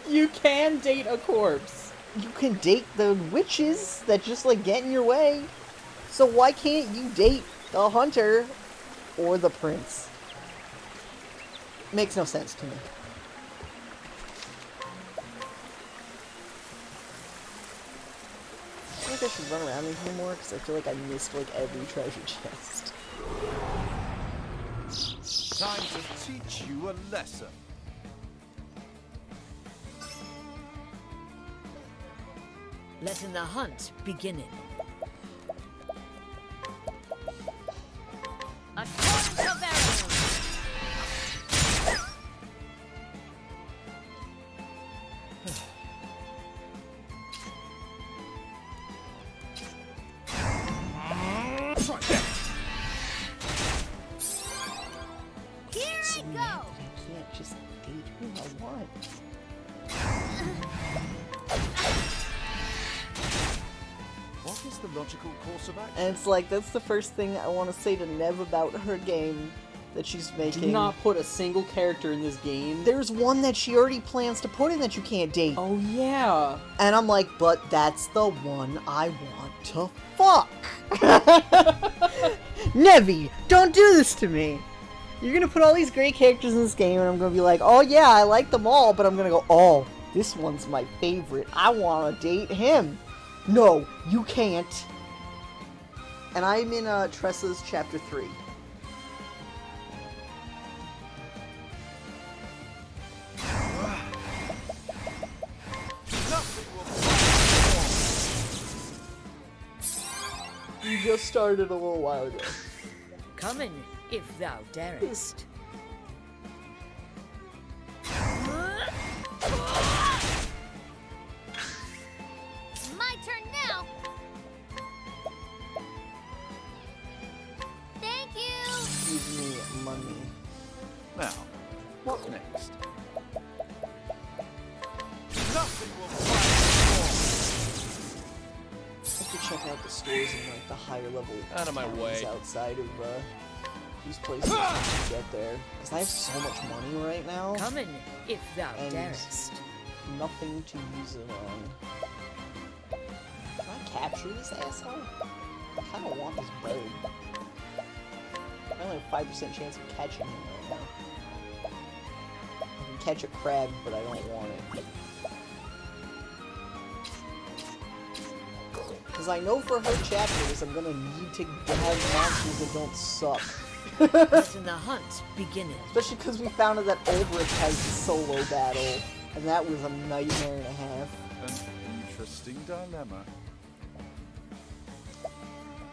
You can date a corpse. You can date the witches that just like get in your way. So why can't you date the Hunter or the Prince? Makes no sense to me. I feel like I should run around in here more because I feel like I missed like every treasure chest. Time to teach you a lesson. Letting the hunt begin. According to therion. Here So I mad go. that I can't just date who I want. What is the logical course of action? And it's like, that's the first thing I want to say to Nev about her game that she's making. Do not put a single character in this game. There's one that she already plans to put in that you can't date. Oh yeah. And I'm like, but that's the one I want to fuck. Nevi, don't do this to me. You're gonna put all these great characters in this game and I'm gonna be like, oh yeah, I like them all, but I'm gonna go, oh, this one's my favorite. I wanna date him. No, you can't. And I'm in Tressa's chapter 3. You just started a little while ago. Coming, if thou darest. My turn now. Thank you. Give me money. Now, what next? Nothing will I have to check out the stores in like the higher level Out of my towns way. outside of these places to get there. Because I have so much money right now. Coming, if thou And- darest. Nothing to use it on. Can I capture this asshole? I kind of want this bird. I only have 5% chance of catching him right now. I can catch a crab, but I don't want it. Because I know for her chapters, I'm gonna need to have monsters that don't suck. Letting the hunt begin. Especially because we found out that Ulbrich has a solo battle, and that was a nightmare and a half. An interesting dilemma.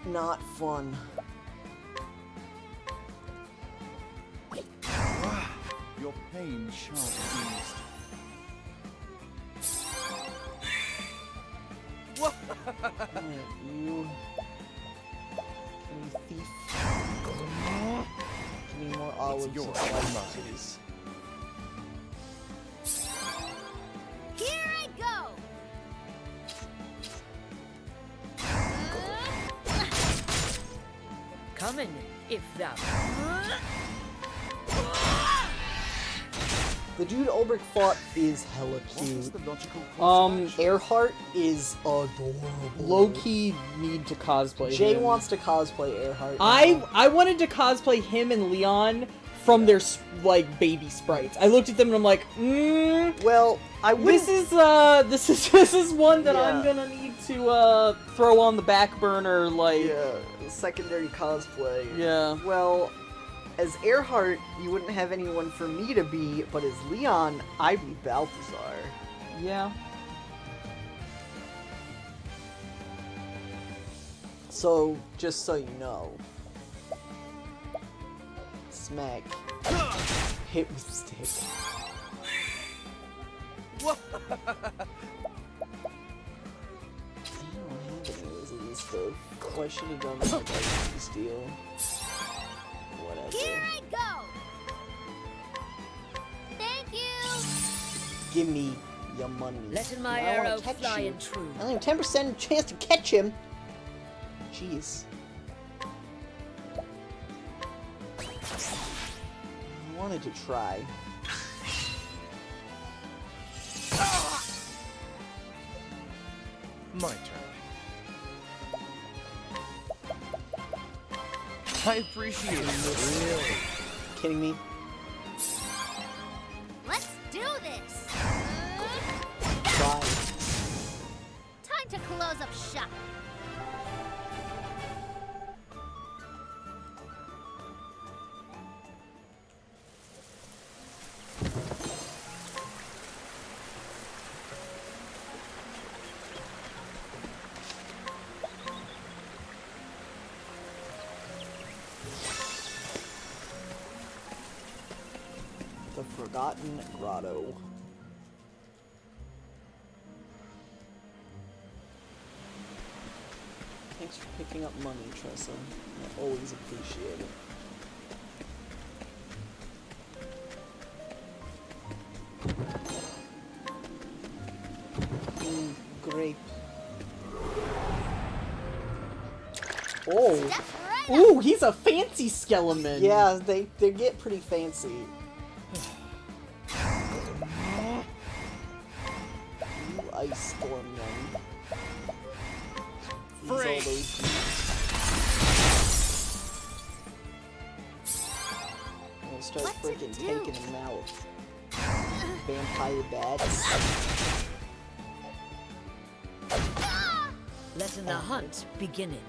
Not fun. Your pain shan't be eased. You. Can you thief? Give me more olives yours? and spices. Here I go. Coming, if thou. The dude Ulbrich fought is hella What is cute. the logical course of action? Earhart is adorable. Low key need to cosplay. Jay him. wants to cosplay Earhart. now. I wanted to cosplay him and Leon from their like baby sprites. I looked at them and I'm like, Well, I wouldn't. this is one that I'm Yeah. gonna need to throw on the back burner. Like, Yeah, secondary cosplay. yeah. Well, as Earhart, you wouldn't have anyone for me to be, but as Leon, I'd be Balthazar. Yeah. So, just so you know, smack, hit with stick. What? I don't have any of this stuff. Oh, I should have done that this deal. Whatever. Here I go. Thank you. Give me your money. Letting my I wanna arrow catch fly you. and true. I only have 10% chance to catch him. Jeez. I wanted to try. My turn. I appreciate it. Really? Kidding me? Let's do this. Try. Time to close up shop. The Forgotten Grotto. Thanks for picking up money, Tressa. I always appreciate it. Grape. Oh! Step right up. Ooh, he's a fancy skeleton. Yeah, they get pretty fancy. You ice storm them. Freeze all Free. those beats. I'm gonna start What's it freaking do? taking them out. Vampire bats. Ah! Letting the hunt beginning.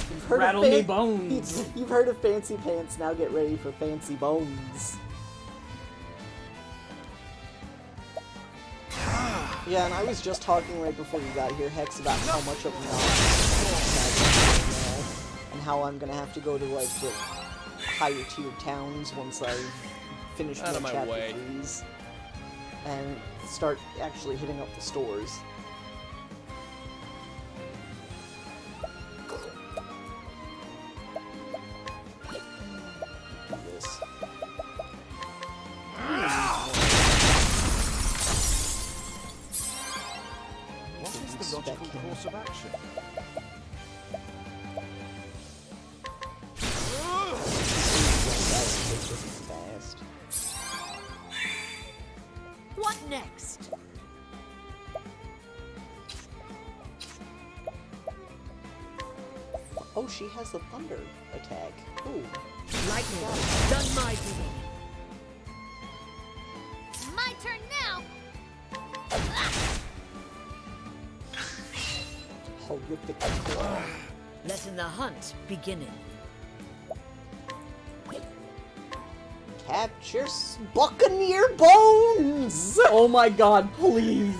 You've heard Rattle of me bones. You've heard of fancy pants, now get ready for fancy bones. Yeah, and I was just talking right before you got here, Hex, about how much of an and how I'm gonna have to go to like the higher tier towns once I finish Out of my my chapter way. 3s and start actually hitting up the stores. Do this. What is the logical course of action? It's just fast. What next? Oh, she has the thunder attack. Ooh. Lightning, done my bidding. My turn now. Horrific claw. Letting the hunt beginning. Capture Buccaneer Bones! Oh my god, please.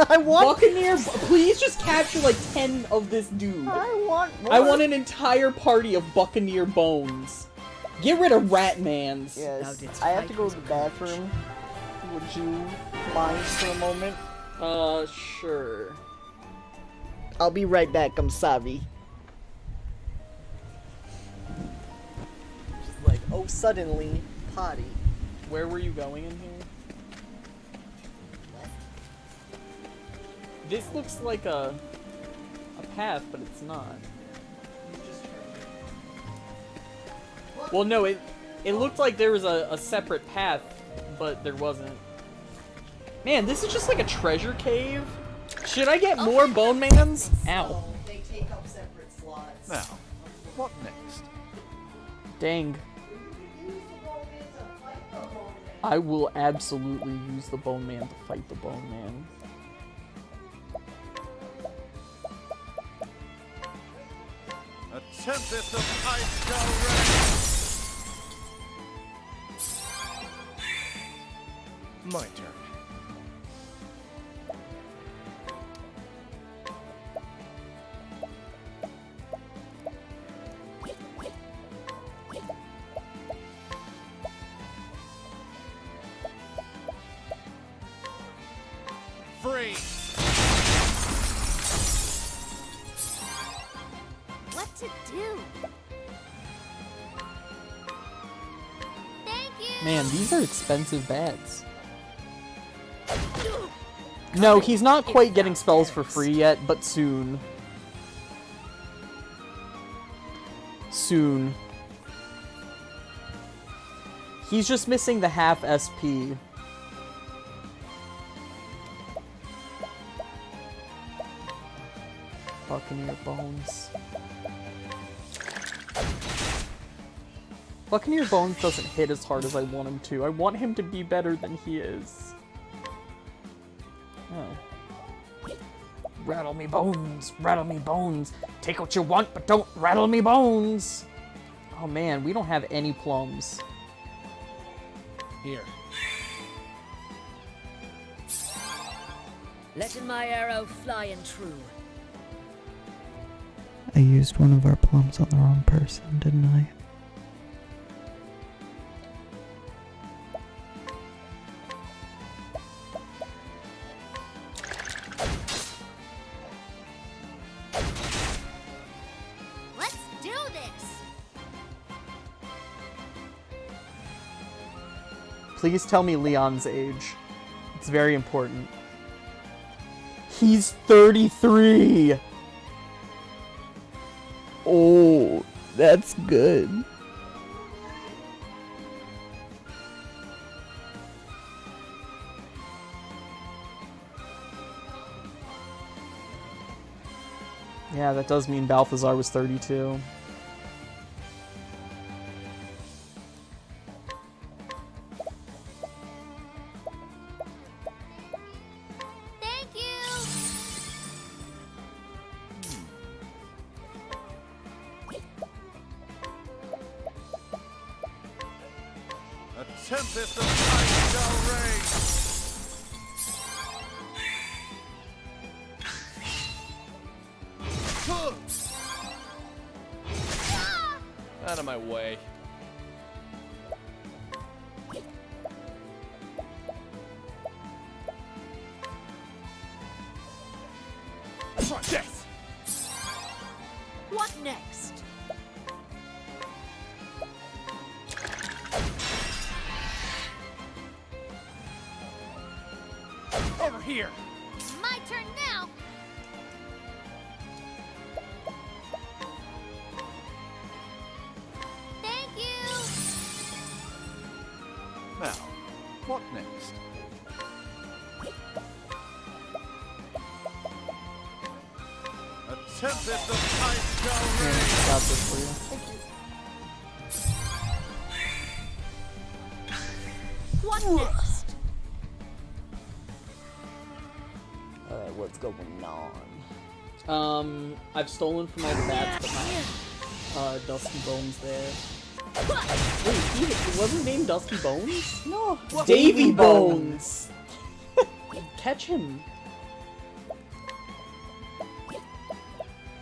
I want Buccaneer, please just capture like 10 of this dude. I want more. I want an entire party of Buccaneer bones. Get rid of Ratmans. Thou Yes, didst I have fight to go with to the courage. bathroom. Would you mind for a moment? Sure. I'll be right back, I'm sorry. Just like, oh, suddenly, potty. Where were you going in here? This looks like a path, but it's not. Well, no, it looked like there was a separate path, but there wasn't. Man, this is just like a treasure cave. Should I get more bone mans? Ow. They take up separate slots. Now, what next? Dang. I will absolutely use the bone man to fight the bone man. A tempest of ice shall rage. My turn. Man, these are expensive bats. No, he's not quite getting spells for free yet, but soon. Soon. He's just missing the half SP. Buccaneer Bones. Buccaneer Bones doesn't hit as hard as I want him to. I want him to be better than he is. Oh. Rattle me bones, rattle me bones. Take what you want, but don't rattle me bones. Oh man, we don't have any plums. Here. Letting my arrow fly and true. I used one of our plums on the wrong person, didn't I? Let's do this. Please tell me Leon's age. It's very important. He's 33! Oh, that's good. Yeah, that does mean Balthazar was 32. Thank you. A tempest of ice shall reign. Out of my way. Try this. What next? Over here. My turn now. Thank you. Now, what next? A tempest of ice shall reign. Got this for you. What next? Alright, what's going on? I've stolen from all the bats, but not Dusty Bones there. Wait, he wasn't named Dusty Bones? No, Davy Bones! Catch him!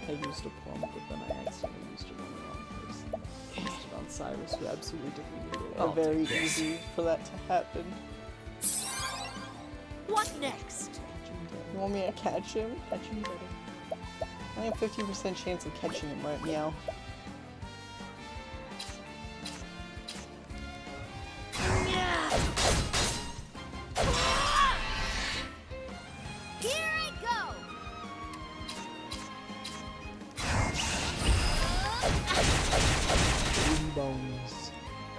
I used a plum, but then I accidentally used it on the wrong person. I used it on Cyrus, who absolutely defeated it. Oh, very easy for that to happen. What next? You want me to catch him? Catch him better. I have 50% chance of catching him, right, Meow? Here I go. Davy Bones.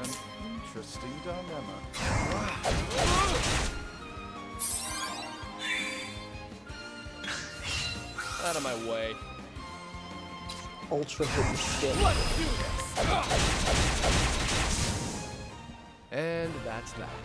An interesting dilemma. Out of my way. Ultra hidden skill. Let's do this. And that's that.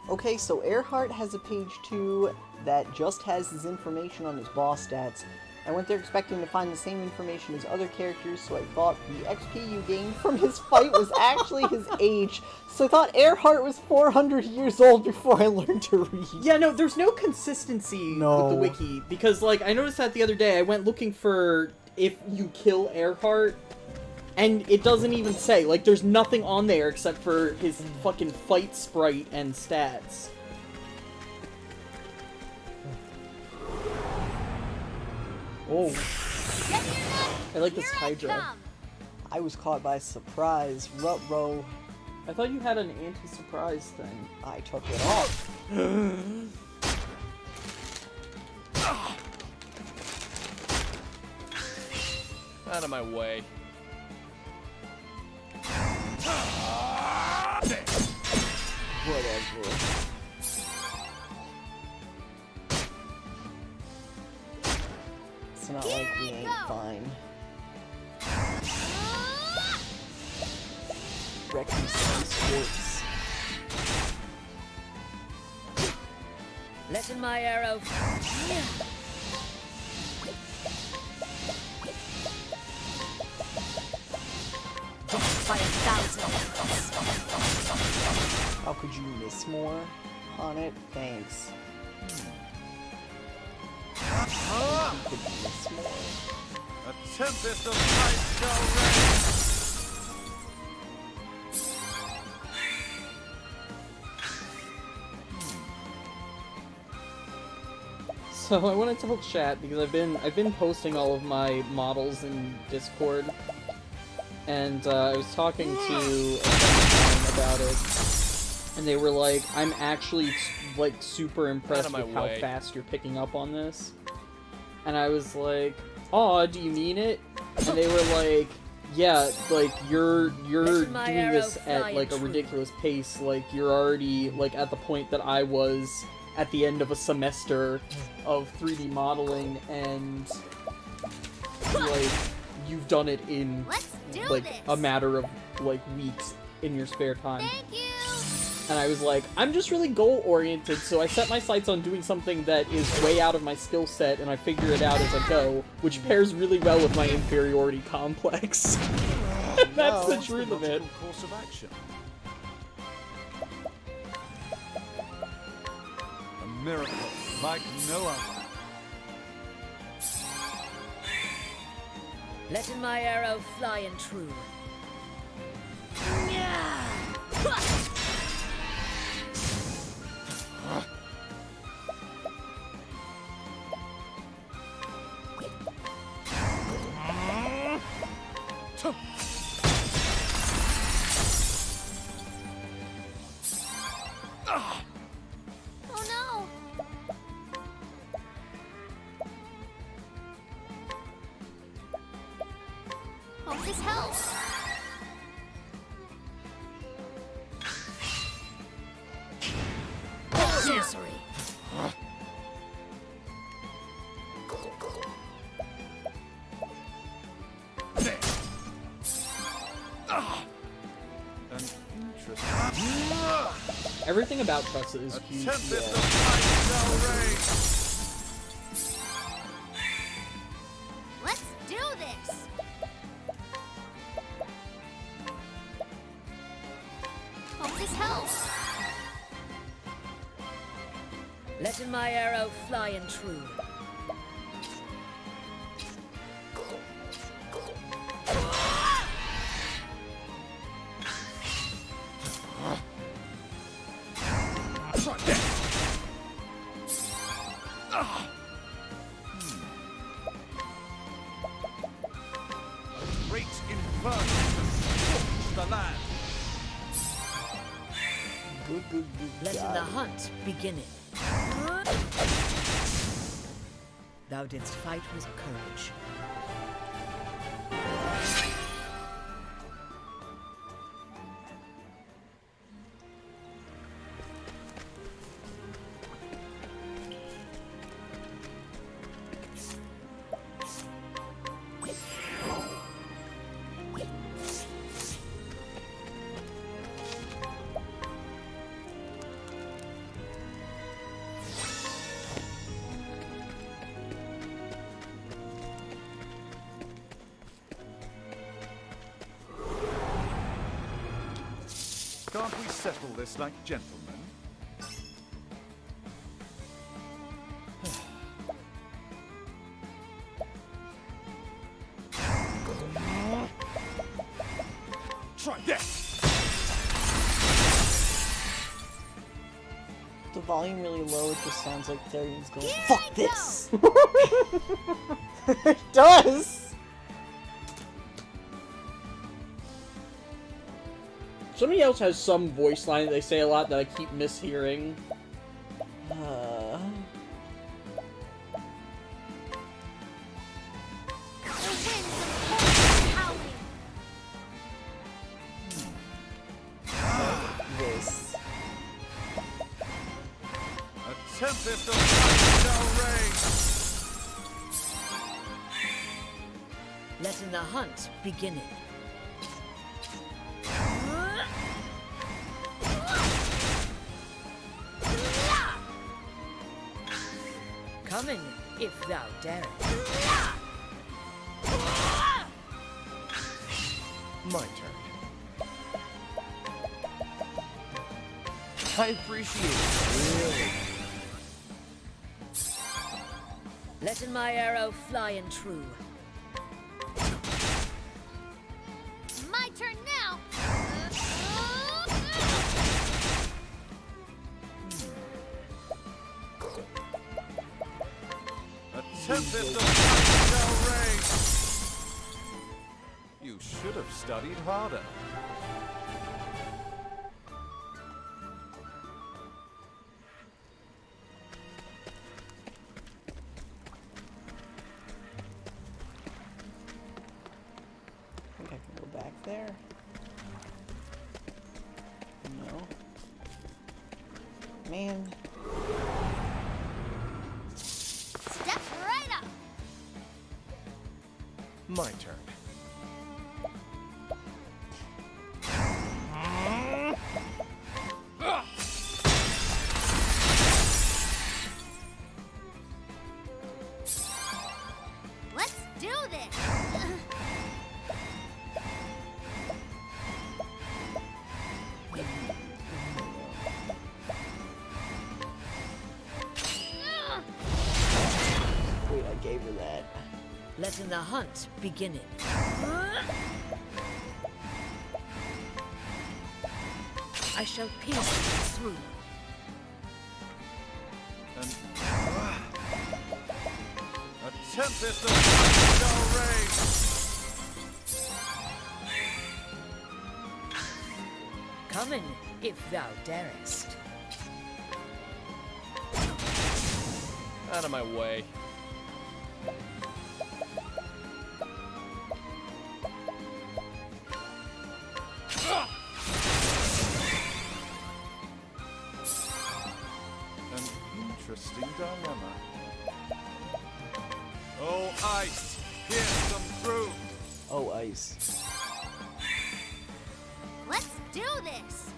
Okay, so Earhart has a page 2 that just has his information on his boss stats. I went there expecting to find the same information as other characters, so I thought the XP you gained from his fight was actually his age. So I thought Earhart was 400 years old before I learned to read. Yeah, no, there's no consistency No. with the wiki, because, like, I noticed that the other day. I went looking for if you kill Earhart, and it doesn't even say. Like, there's nothing on there except for his fucking fight sprite and stats. Oh. Get I like this Here Hydra. I come. I was caught by surprise. Ruh-roh. I thought you had an anti-surprise thing. I took it off. Out of my way. Whatever. It's not like we ain't fine. Wrecking sports. Letting my arrow. Death by 1,000. How could you miss more on it? Thanks. You could miss more. A tempest of light shall reign. So I want to tell chat because I've been posting all of my models in Discord, and I was talking to a friend of mine about it, and they were like, "I'm actually like super impressed with how fast you're picking up on this," and I was like, "Aw, do you mean it?" And they were like, "Yeah, like you're doing this at like a ridiculous pace. Like you're already like at the point that I was at the end of a semester of 3D modeling, and like you've done it in like a matter of like weeks in your spare time." Thank you. And I was like, I'm just really goal oriented, so I set my sights on doing something that is way out of my skill set, and I figure it out as I go, which pairs really well with my inferiority complex. That's the truth of it. Course of action. A miracle like no other. Letting my arrow fly and true. Oh no. Hope this helps. Sorcery. An interesting. Everything about Tressa is A huge. tempest of light shall reign. Let's do this. Hope this helps. Letting my arrow fly and true. Great inferno to scorch the land. Good Letting job. the hunt beginning. Thou didst fight with courage. Can't we settle this like gentlemen? Try this! The volume really low, it just sounds like Therion's going, Here "Fuck I this!" It does! Somebody else has some voice line that they say a lot that I keep mishearing. The winds of cold are howling. This. A tempest of light shall rage. Letting the hunt begin. Coming, if thou darest. My turn. I appreciate it. Really. Letting my arrow fly and true. My turn now. A tempest of light shall rage. You should have studied harder. I think I can go back there. No. Man. Step right up. My turn. Let's do this. Wait, I gave her that. Letting the hunt begin. I shall pierce it through. And a tempest of light shall rage. Coming, if thou darest. Out of my way. An interesting dilemma. Oh, ice, pierce them through. Oh, ice. Let's do this.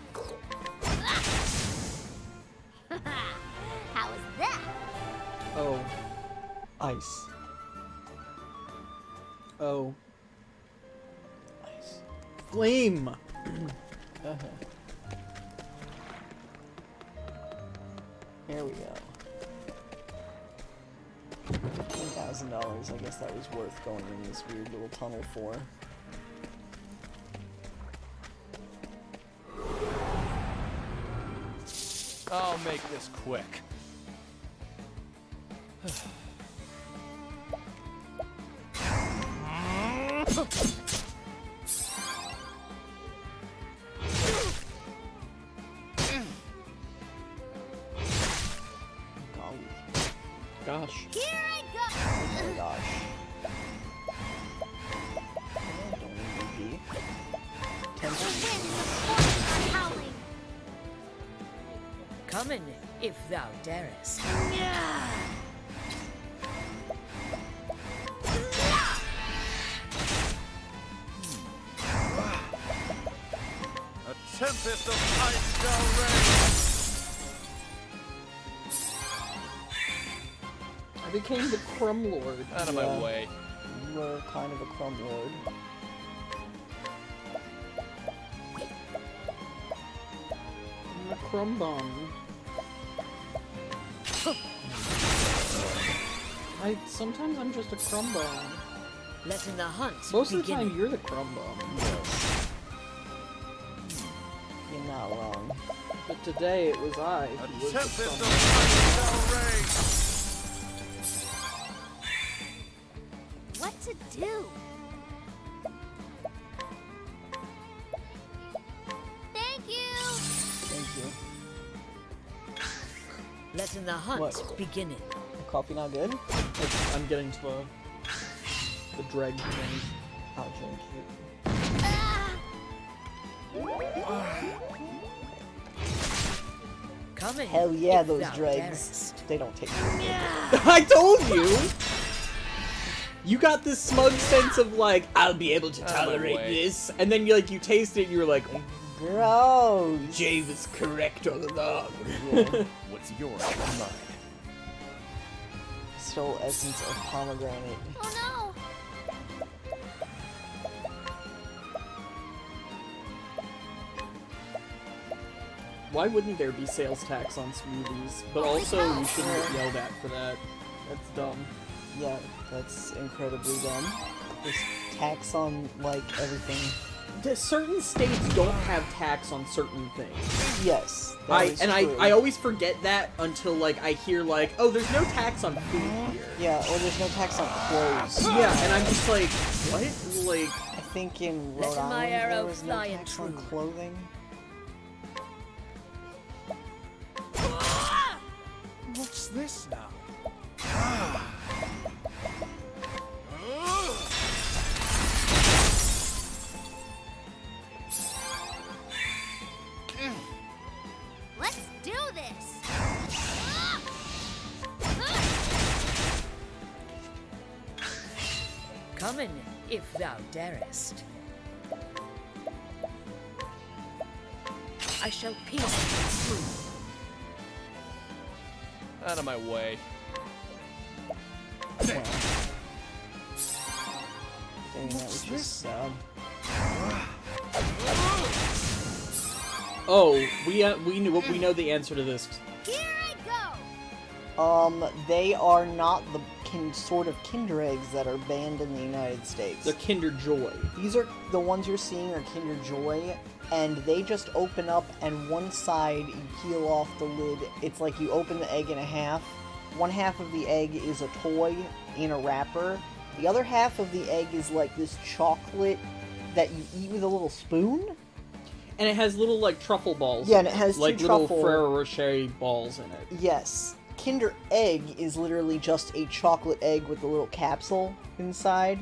How is that? Oh. Ice. Oh. Ice. Flame! Here we go. $10,000. I guess that was worth going in this weird little tunnel for. I'll make this quick. Golly. Gosh. Here I go. Oh my gosh. Don't leave me be. The winds of cold are howling. Coming, if thou darest. A tempest of ice shall rage. I became the Crumb Lord. Out of my Yeah. way. You are kind of a crumb lord. I'm a Crumb Bum. Sometimes I'm just a Crumb Bum. Letting the hunt Most of the begin. time, you're the Crumb Bum. Yes. You're not wrong. But today it was I A who was the tempest Crumb of Bum. ice shall rage. What to do? Letting the hunt What? begin. Coffee not good? I'm getting to the dreg thing. I'll drink it. Coming. Hell yeah, if those thou dregs. darest. They don't take I told you! You got this smug sense of like, I'll be able to Out of my tolerate way. this, and then you taste it and you're like, Gross. Jay was correct all along. What's yours is mine. Stole essence of pomegranate. Oh Why wouldn't there be sales tax on smoothies? But also, you shouldn't get yelled at for that. That's dumb. Yeah, that's incredibly dumb. There's tax on, like, everything. Certain states don't have tax on certain things. Yes. that is true. I always forget that until like I hear like, oh, there's no tax on food here. Yeah, or there's no tax on clothes. Yeah, and I'm just like, what? Like, I think in Rhode Letting my Island there arrow was no fly and tax on true. clothing. What's this now? Let's do this. Coming, if thou darest. I shall pierce thee through. Out of my way. Dang, that was just sad. oh, we know the answer to this. Here I go. They are not the sort of Kinder eggs that are banned in the United States. They're Kinder Joy. These are the ones you're seeing are Kinder Joy, and they just open up, and one side you peel off the lid. It's like you open the egg in half. One half of the egg is a toy in a wrapper. The other half of the egg is like this chocolate that you eat with a little spoon. And it has little like truffle balls. Yeah, in and it has like two little truffle- Ferrero Rocher balls in it. Yes. Kinder Egg is literally just a chocolate egg with a little capsule inside.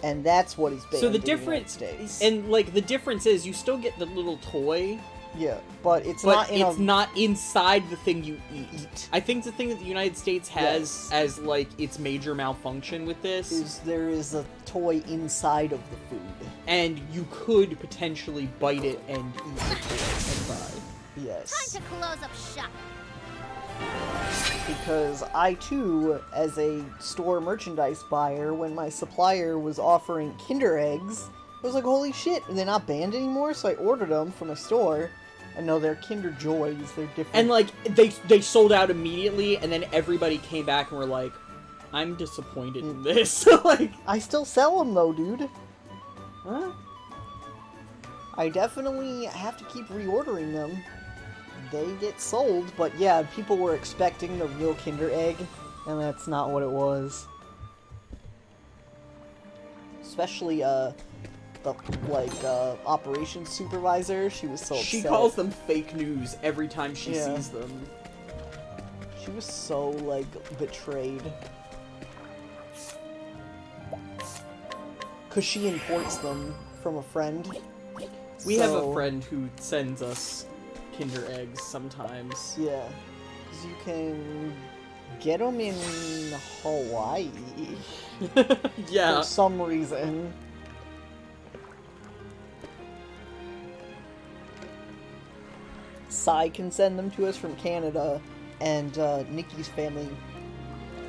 And that's what is banned So the in the United difference, States. and like the difference is, you still get the little toy, yeah, but it's but not in it's not inside the thing you eat. eat. I think the thing that the United States has Yes. as like its major malfunction with this, Is there is a toy inside of the food. and you could potentially bite it and eat the toy inside. Yes. Time to close up shop. Because I too, as a store merchandise buyer, when my supplier was offering Kinder eggs, I was like, holy shit, are they not banned anymore? So I ordered them from a store, and no, they're Kinder Joys, they're different. And like they sold out immediately, and then everybody came back and were like, "I'm disappointed in this." Like, I still sell them though, dude. huh? I definitely have to keep reordering them. They get sold, but yeah, people were expecting the real Kinder Egg, and that's not what it was. Especially, the, operations supervisor, she was so upset. She calls them fake news every time she Yeah. sees them. She was so, like, betrayed. Because she imports them from a friend. We have a So- friend who sends us Kinder eggs sometimes. Yeah. Because you can get them in Hawaii. Yeah. For some reason. Sai can send them to us from Canada, and Nikki's family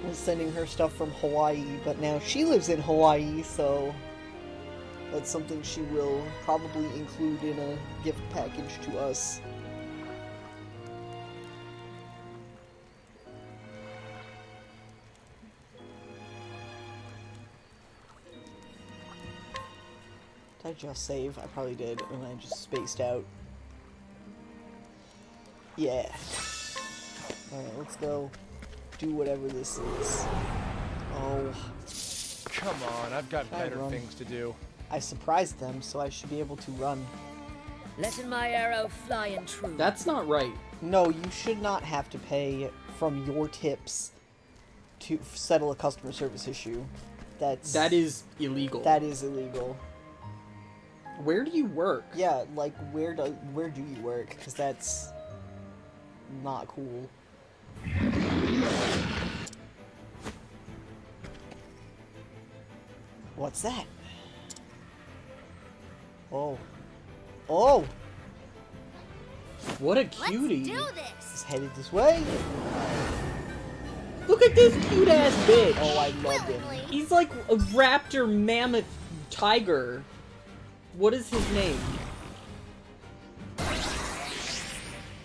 was sending her stuff from Hawaii, but now she lives in Hawaii, so that's something she will probably include in a gift package to us. Did I just save? I probably did, and I just spaced out. Yeah. Alright, let's go do whatever this is. Oh, Come on, I've got Try better run. things to do. I surprised them, so I should be able to run. Letting my arrow fly and true. That's not right. No, you should not have to pay from your tips to settle a customer service issue. That is illegal. That is illegal. Where do you work? Yeah, like where do you work? Because that's not cool. What's that? Oh. Oh! What a Let's cutie. do It's this. headed this way. Look at this cute ass bitch. Oh, I love him. Willingly. He's like a raptor, mammoth, tiger. What is his name?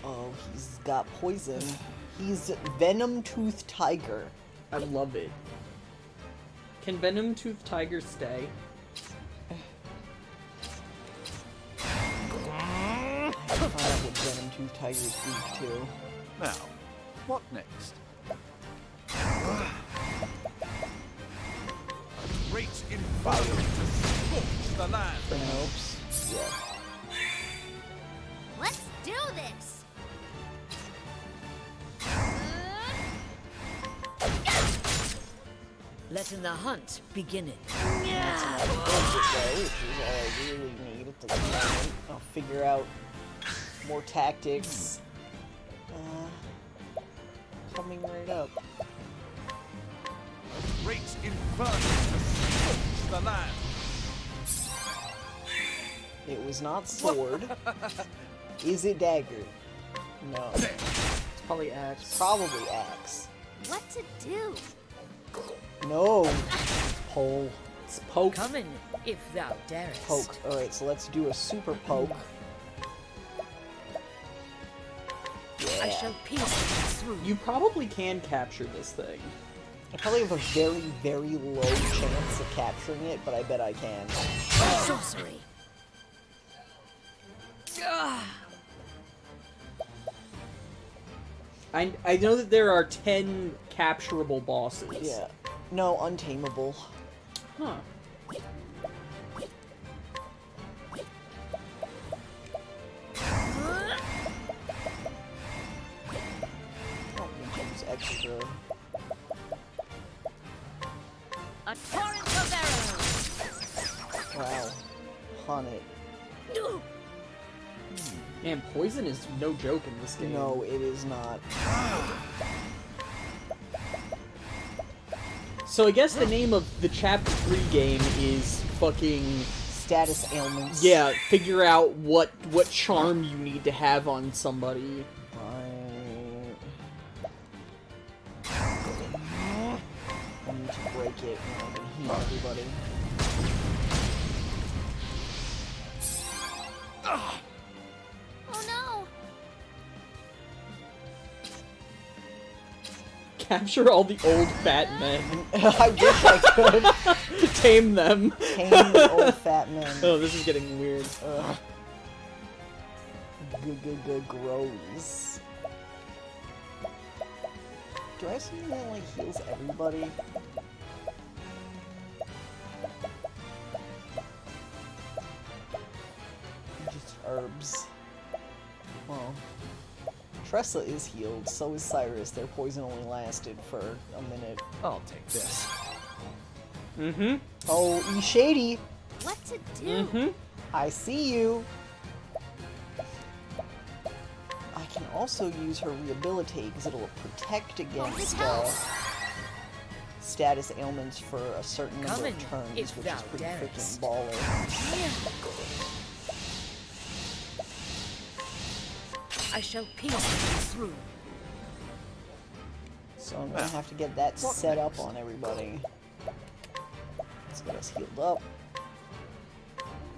Oh, he's got poison. He's Venom Tooth Tiger. I love it. Can Venom Tooth Tiger stay? I have to find out what Venom Tooth Tiger is weak to. Now, what next? Great inferno to scorch the land. Hopes. Yeah. Let's do this. Letting the hunt begin it. That's not the budget though, which is all I really need at the moment. I'll figure out more tactics. Coming right up. Great inferno to scorch the land. It was not sword. Is it dagger? No. It's probably axe. Probably axe. What to do? No. Pole. It's poke. Coming, if thou darest. Poke. Alright, so let's do a super poke. I Yeah. shall pierce it through. You probably can capture this thing. I probably have a very, very low chance of capturing it, but I bet I can. Sorcery. I know that there are 10 capturable bosses. Yeah. No, untamable. Huh. I don't need to use extra. A torrent of arrows. Wow. Hunt it. Man, poison is no joke in this game. No, it is not. So I guess the name of the Chapter 3 game is fucking... Status ailments. Yeah, figure out what charm you need to have on somebody. I need to break it and I can heal everybody. Oh no. Capture all the old fat men. I wish I could Tame them. tame the old fat men. Oh, this is getting weird. Good grows. Do I have something that like heals everybody? Just herbs. Well, Tressa is healed, so is Cyrus. Their poison only lasted for a minute. I'll take this. Mm-hmm. Oh, E Shady! What to do? Mm-hmm. I see you! I can also use her rehabilitate because it'll protect against status ailments for a certain number Coming, of turns, if which is thou pretty freaking darest. baller. I shall pierce it through. So I'm gonna have to get that set up on everybody. Let's get us healed up.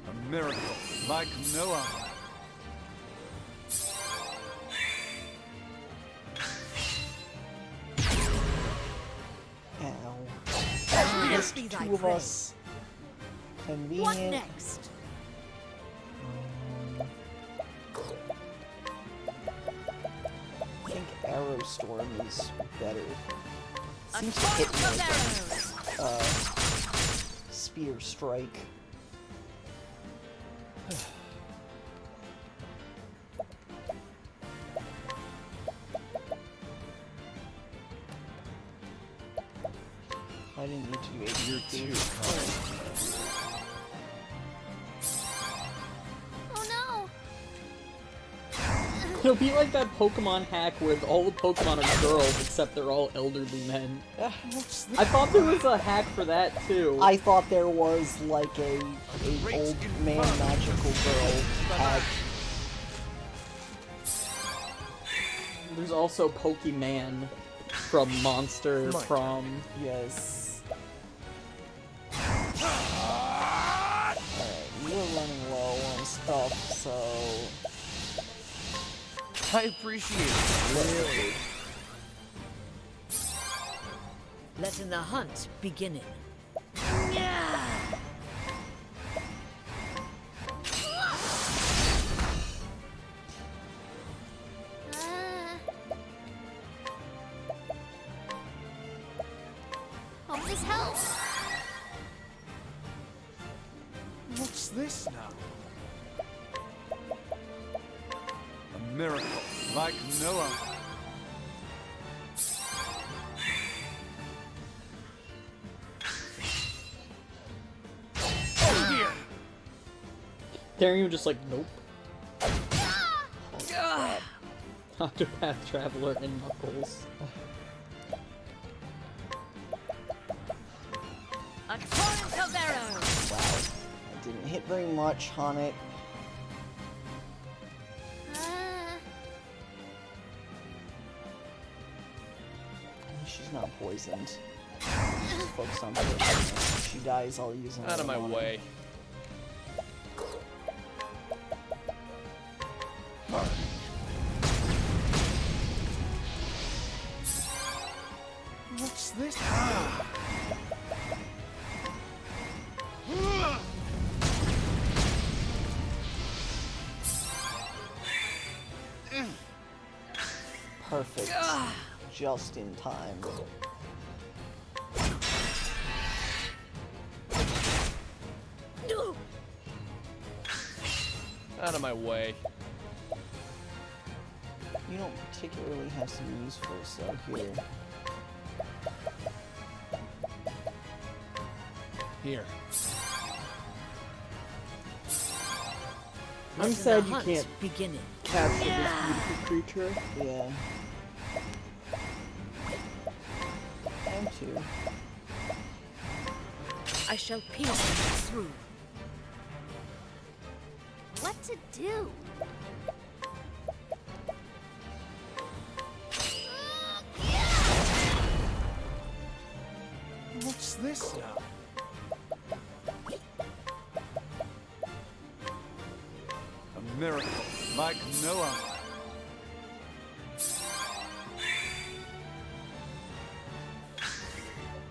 A miracle like no other. Ow. Blessed be thy Two of prey. us. What Convenient. next? I think Arrow Storm is better. A Seems to hit torrent more of than arrows. Spear Strike. I didn't need to do 80. You're too Oh no! It'll be like that Pokemon hack where all the Pokemon are girls except they're all elderly men. I thought there was a hack for that too. I thought there was like a old man magical girl hack. There's also Pokemon from Monster from... Yes. Alright, you're running low on stuff, so... I appreciate it. Really? Letting the hunt beginning. Hope this helps. What's this now? A miracle like no other. Therion just like, nope. Octopath Traveler and Knuckles. A torrent of arrows. Wow. I didn't hit very much on it. She's not poisoned. Just focus on poison. If she dies, I'll use another Out of my one. way. What's this? Perfect. Just in time. Out of my way. You don't particularly have some useful, so here. Here. I'm sad you Hunt can't beginning. capture this beautiful creature. Yeah. I'm too. I shall pierce them through. What to do? What's this now? A miracle like no other.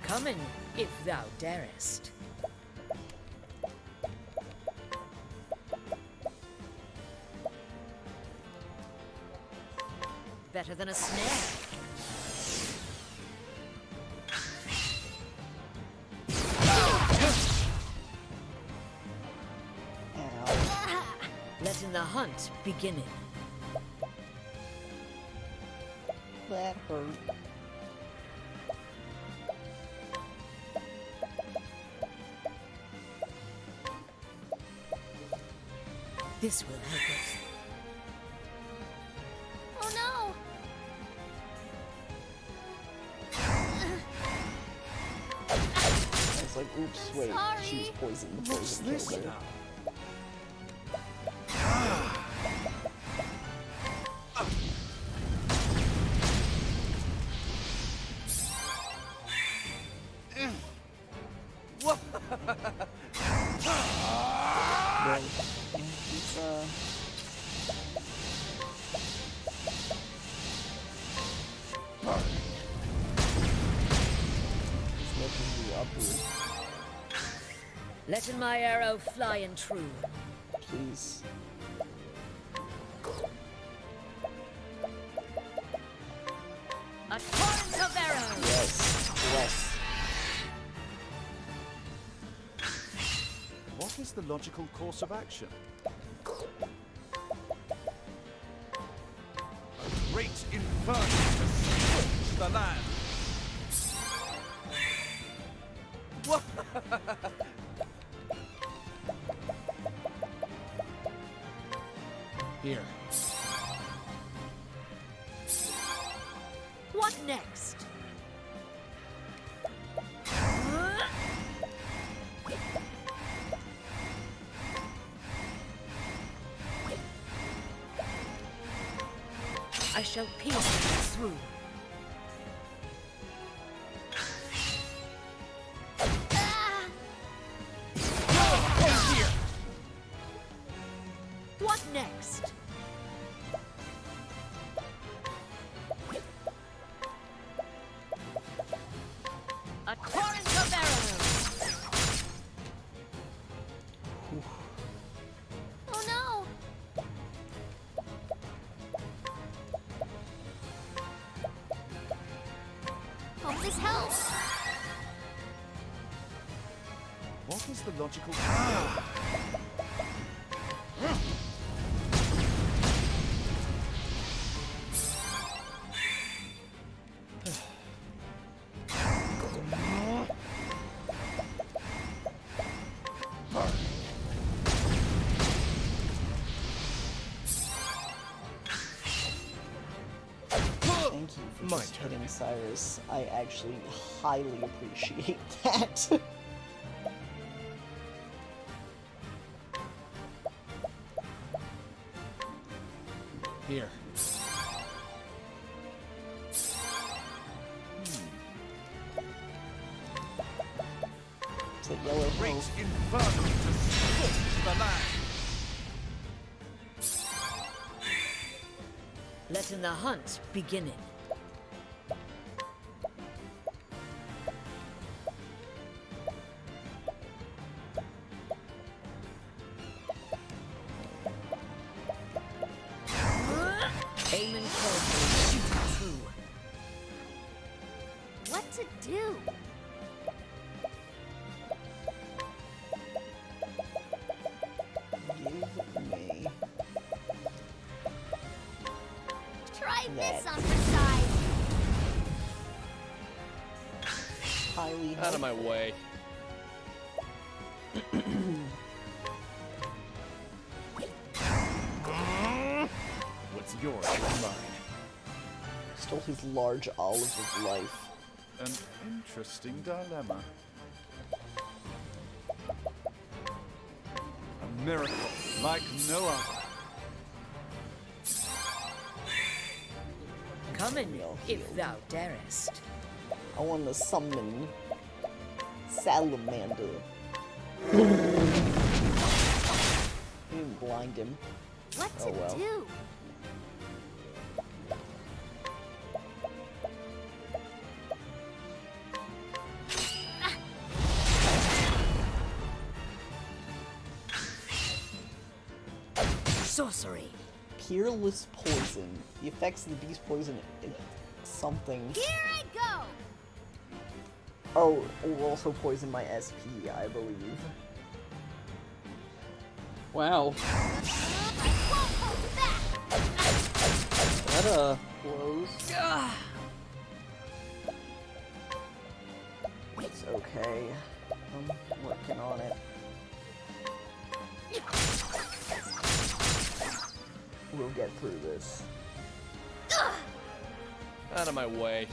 Coming, if thou darest. Better than a snare. Ow. Letting the hunt beginning. That hurt. This will help us. Oh no! I was like, oops, wait, she was Sorry. poisoned. The poison This killed her. now. Well, it's, it's looking the upper, Letting my arrow fly and true. please. A torrent of arrows. Yes, bless. What is the logical course of action? A great inferno to scorch the land. Here. What next? I shall pierce you through. What next? A torrent of arrows! Oh no! Hope this helps. What was the logical... Thank you for just hitting Cyrus. I actually highly appreciate that. Here. It's a yellow Great hope. inferno to scorch the land! Letting the hunt begin. Aiming carefully, shooting true. What to do? Give me Try this That. on her side. highly Out of my way. What's yours is mine. stole his large olive of life. An interesting dilemma. A miracle like no other. Come in, if thou darest. I want to summon Salamander. You didn't blind him. What to Oh, well. do? Sorcery. Peerless poison. The effects of the beast poison is something. Here I go! Oh, it will also poison my SP, I believe. Wow. I won't hold back! That, Blows. It's okay. I'm working on it. We'll get through this. Out of my way.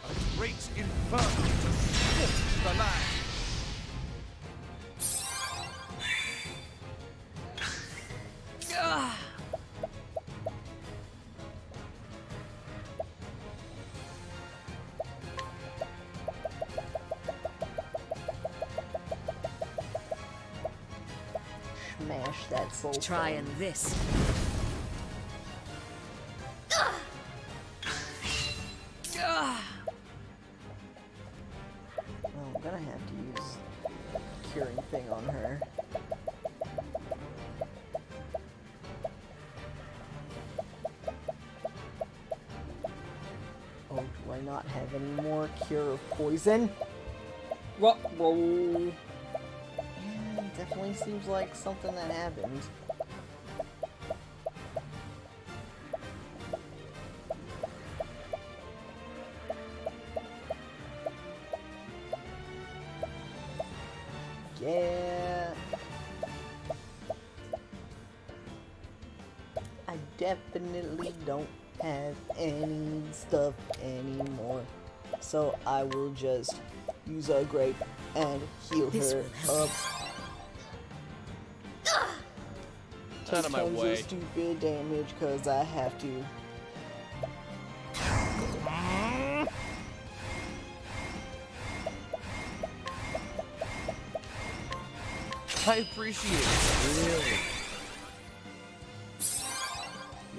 A great inferno to scorch the land. Smash that soul Trying stone. this. Oh, I'm gonna have to use curing thing on her. Oh, do I not have any more cure of poison? Roll. Yeah, it definitely seems like something that happened. Yeah. I definitely don't have any stuff anymore. So I will just use a grape and heal This her will up. Out of my Tons way. of stupid damage because I have to. I appreciate it. Really.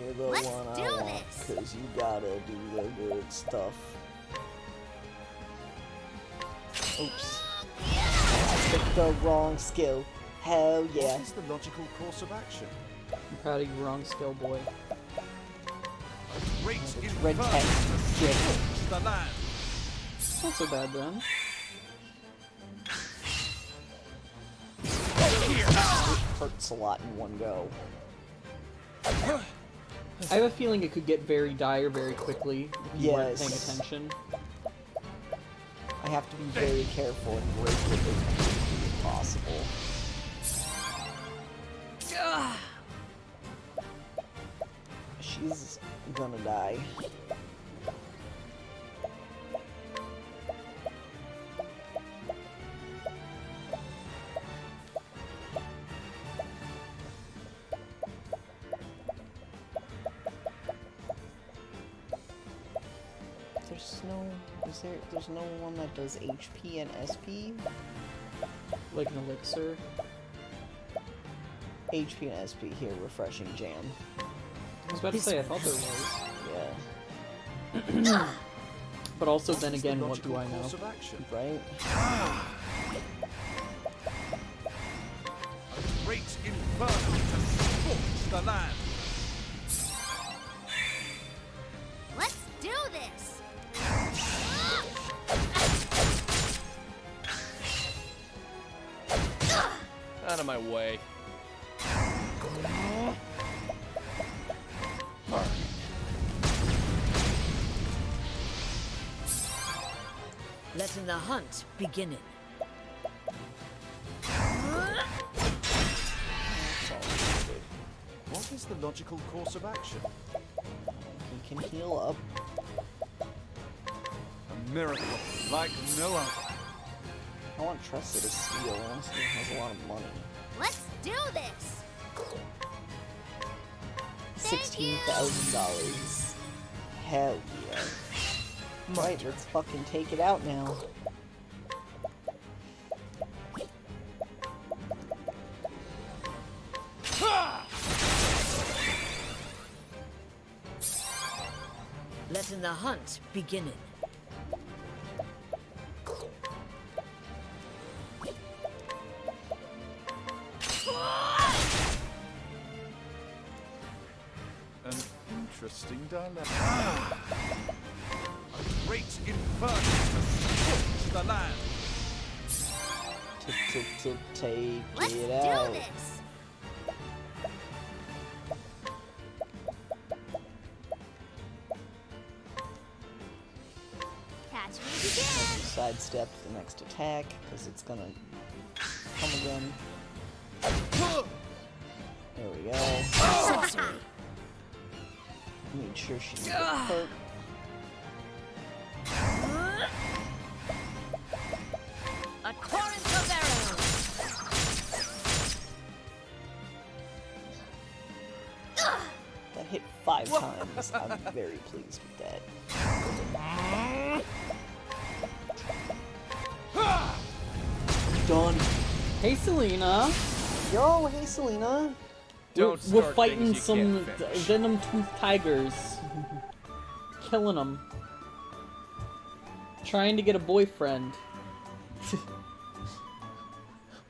You're the Let's one do I want this. because you gotta do the good stuff. Oops. I picked the wrong skill. Hell yeah. What is the logical course of action? I'm proud of you, wrong skill, boy. Great Red inferno text. to Shit. scorch the land. Not so bad then. Hurts a lot in one go. I have a feeling it could get very dire very quickly if you weren't paying Yes. attention. I have to be very careful and break it as quickly as possible. She's gonna die. There's no one that does HP and SP? Like an elixir. HP and SP here, refreshing jam. I was about to say, I thought there was. Yeah, But also, then What is the again, what do logical I know? course of action? right? Great inferno to scorch the land. Let's do this. Out of my way. Letting the hunt begin. What is the logical course of action? He can heal up. A miracle like no other. I want Tressa to steal. Honestly, he has a lot of money. Let's do this. $16,000. Hell yeah. Right, let's fucking take it out now. Letting the hunt begin. An interesting dilemma. A great inferno to scorch the land. Take Let's it do out. this. Catch me if you can. Sidestep the next attack, because it's gonna come again. There we go. Sorcery. Made sure she didn't get hurt. A torrent of arrows. That hit 5 times. I'm very pleased with that. Done. Hey, Selena! Yo, hey Selena. Don't We're start fighting things you some can't finish. venom-toothed tigers. Killing them. Trying to get a boyfriend.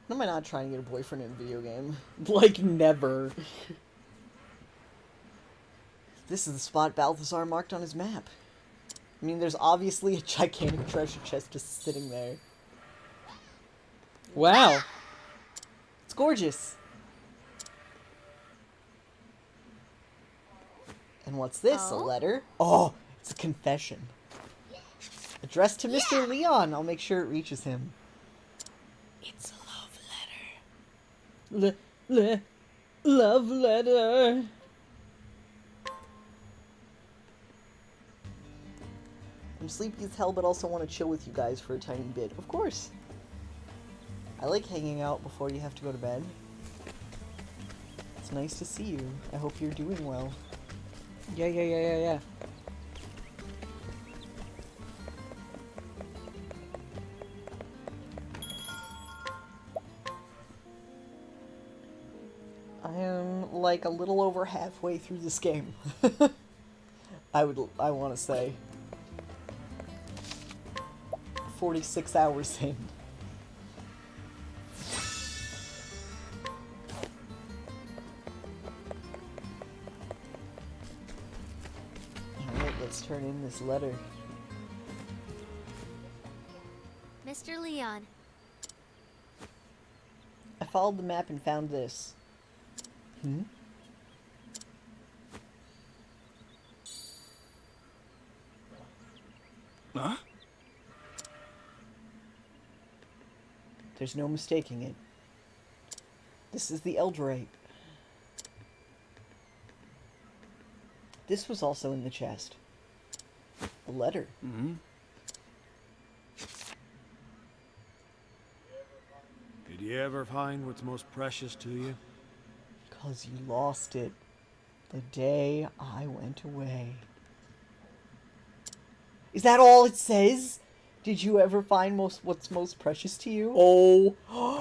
When am I not trying to get a boyfriend in a video game? Like, never. This is the spot Balthazar marked on his map. I mean, there's obviously a gigantic treasure chest just sitting there. Wow. It's gorgeous. And what's this? A Oh? letter? Oh, it's a confession. Addressed to Mr. Leon. I'll make sure it reaches him. It's a love letter. Love letter. I'm sleepy as hell, but also want to chill with you guys for a tiny bit. Of course. I like hanging out before you have to go to bed. It's nice to see you. I hope you're doing well. Yeah. I am like a little over halfway through this game. I want to say 46 hours in. Alright, let's turn in this letter. Mr. Leon, I followed the map and found this. Huh? There's no mistaking it. This is the Eldorite. This was also in the chest. A letter. Mm-hmm. Did you ever find what's most precious to you? 'Cause you lost it the day I went away. Is that all it says? Did you ever find what's most precious to you? Oh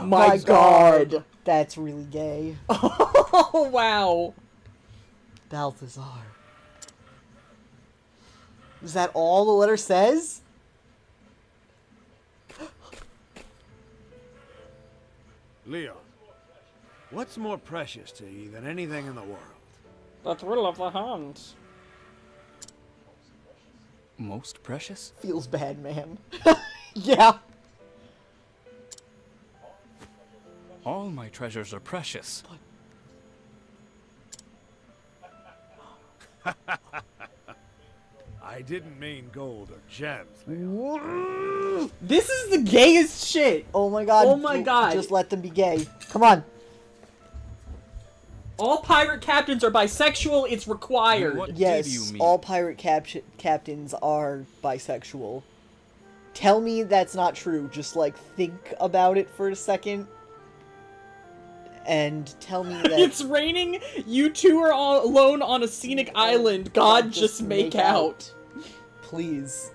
My God. That's really gay. Oh wow. Balthazar. Is that all the letter says? Leon, what's more precious to you than anything in the world? The thrill of the hunt. Most precious? Feels bad, man. Yeah. All my treasures are precious. I didn't mean gold or gems, Leon. This is the gayest shit. Oh my God. Oh my God. Just let them be gay. Come on. All pirate captains are bisexual. It's required. What did Yes, you mean? all pirate captains are bisexual. Tell me that's not true. Just, like, think about it for a second. And tell me that... It's raining. You two are all alone on a scenic island. God, just make out. Please.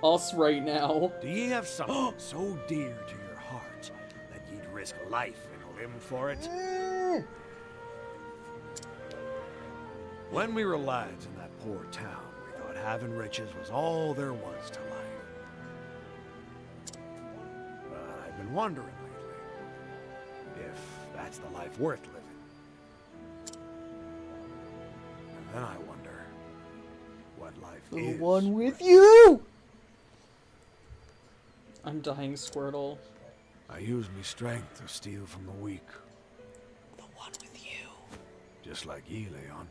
Us right now. Do you have something so dear to your heart that you'd risk life and limb for it? When we were lads in that poor town, we thought having riches was all there was to life. But I've been wondering lately if that's the life worth living. And then I wonder what life The is. one with you! I'm dying, Squirtle. I use me strength to steal from the weak, The one with you. just like ye, Leon.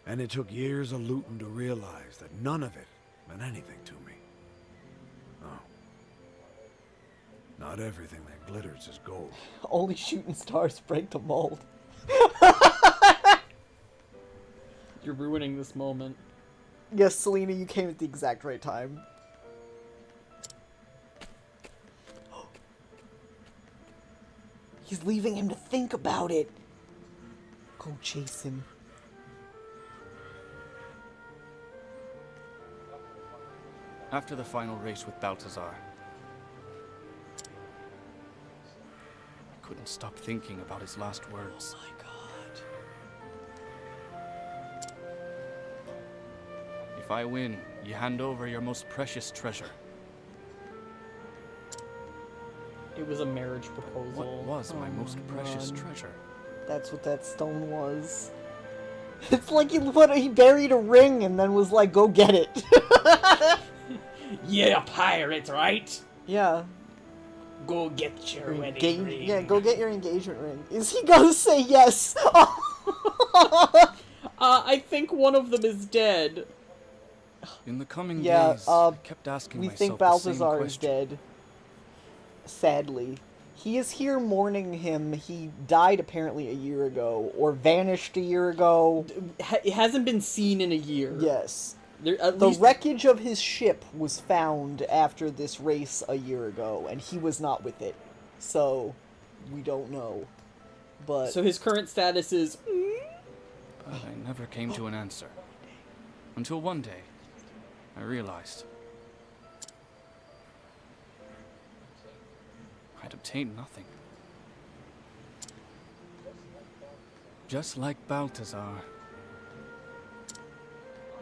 And it took years of looting to realize that none of it meant anything to me. No. Not everything that glitters is gold. Only shooting stars break the mold. You're ruining this moment. Yes, Selena, you came at the exact right time. He's leaving him to think about it. Go chase him. After the final race with Balthazar, I couldn't stop thinking about his last words. My God. If I win, you hand over your most precious treasure. It was a marriage proposal. What was my most precious God. treasure? That's what that stone was. It's like he buried a ring and then was like, go get it. Yeah, pirate, right? Yeah. Go get your wedding ring. Yeah, go get your engagement ring. Is he gonna say yes? I think one of them is dead. In the coming Yeah, days, I kept asking we myself think the same Balthazar is question. dead. Sadly. He is here mourning him. He died apparently a year ago, or vanished a year ago. It hasn't been seen in a year. Yes. The The wreckage of his ship was found after this race a year ago, and he was not with it. So, we don't know. But So his current status is... But I never came to an answer. Until one day, I realized I'd obtained nothing. Just like Balthazar,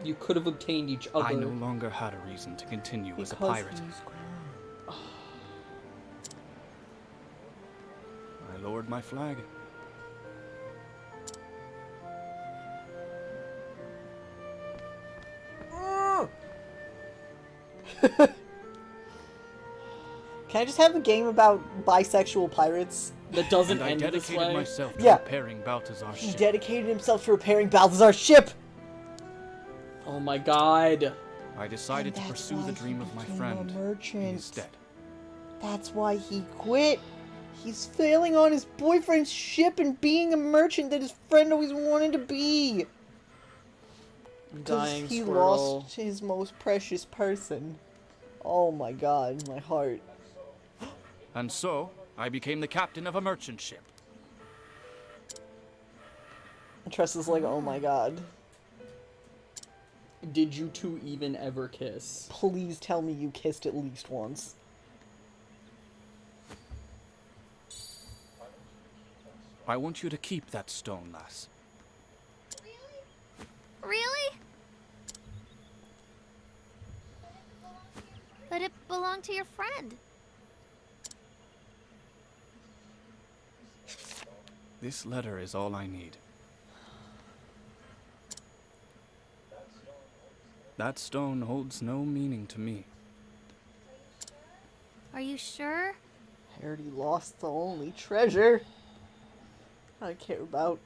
You could have obtained each other. I no longer had a reason to continue as a pirate. I lowered my flag. Can I just have a game about bisexual pirates? That doesn't And I end this dedicated way. myself to Yeah. repairing Balthazar's He ship. dedicated himself to repairing Balthazar's ship! Oh my god. I decided to And pursue that's the why dream he of my became a friend merchant. instead. That's why he quit. He's failing on his boyfriend's ship and being a merchant that his friend always wanted to be. I'm 'Cause dying, he Squirrel. lost his most precious person. Oh my god, my heart. And so, I became the captain of a merchant ship. Tressa's like, oh my god. Did you two even ever kiss? Please tell me you kissed at least once. I want you to keep that stone, lass. Really? But it belonged to your friend. This letter is all I need. That stone holds no meaning to me. Are you sure? I already lost the only treasure I care about.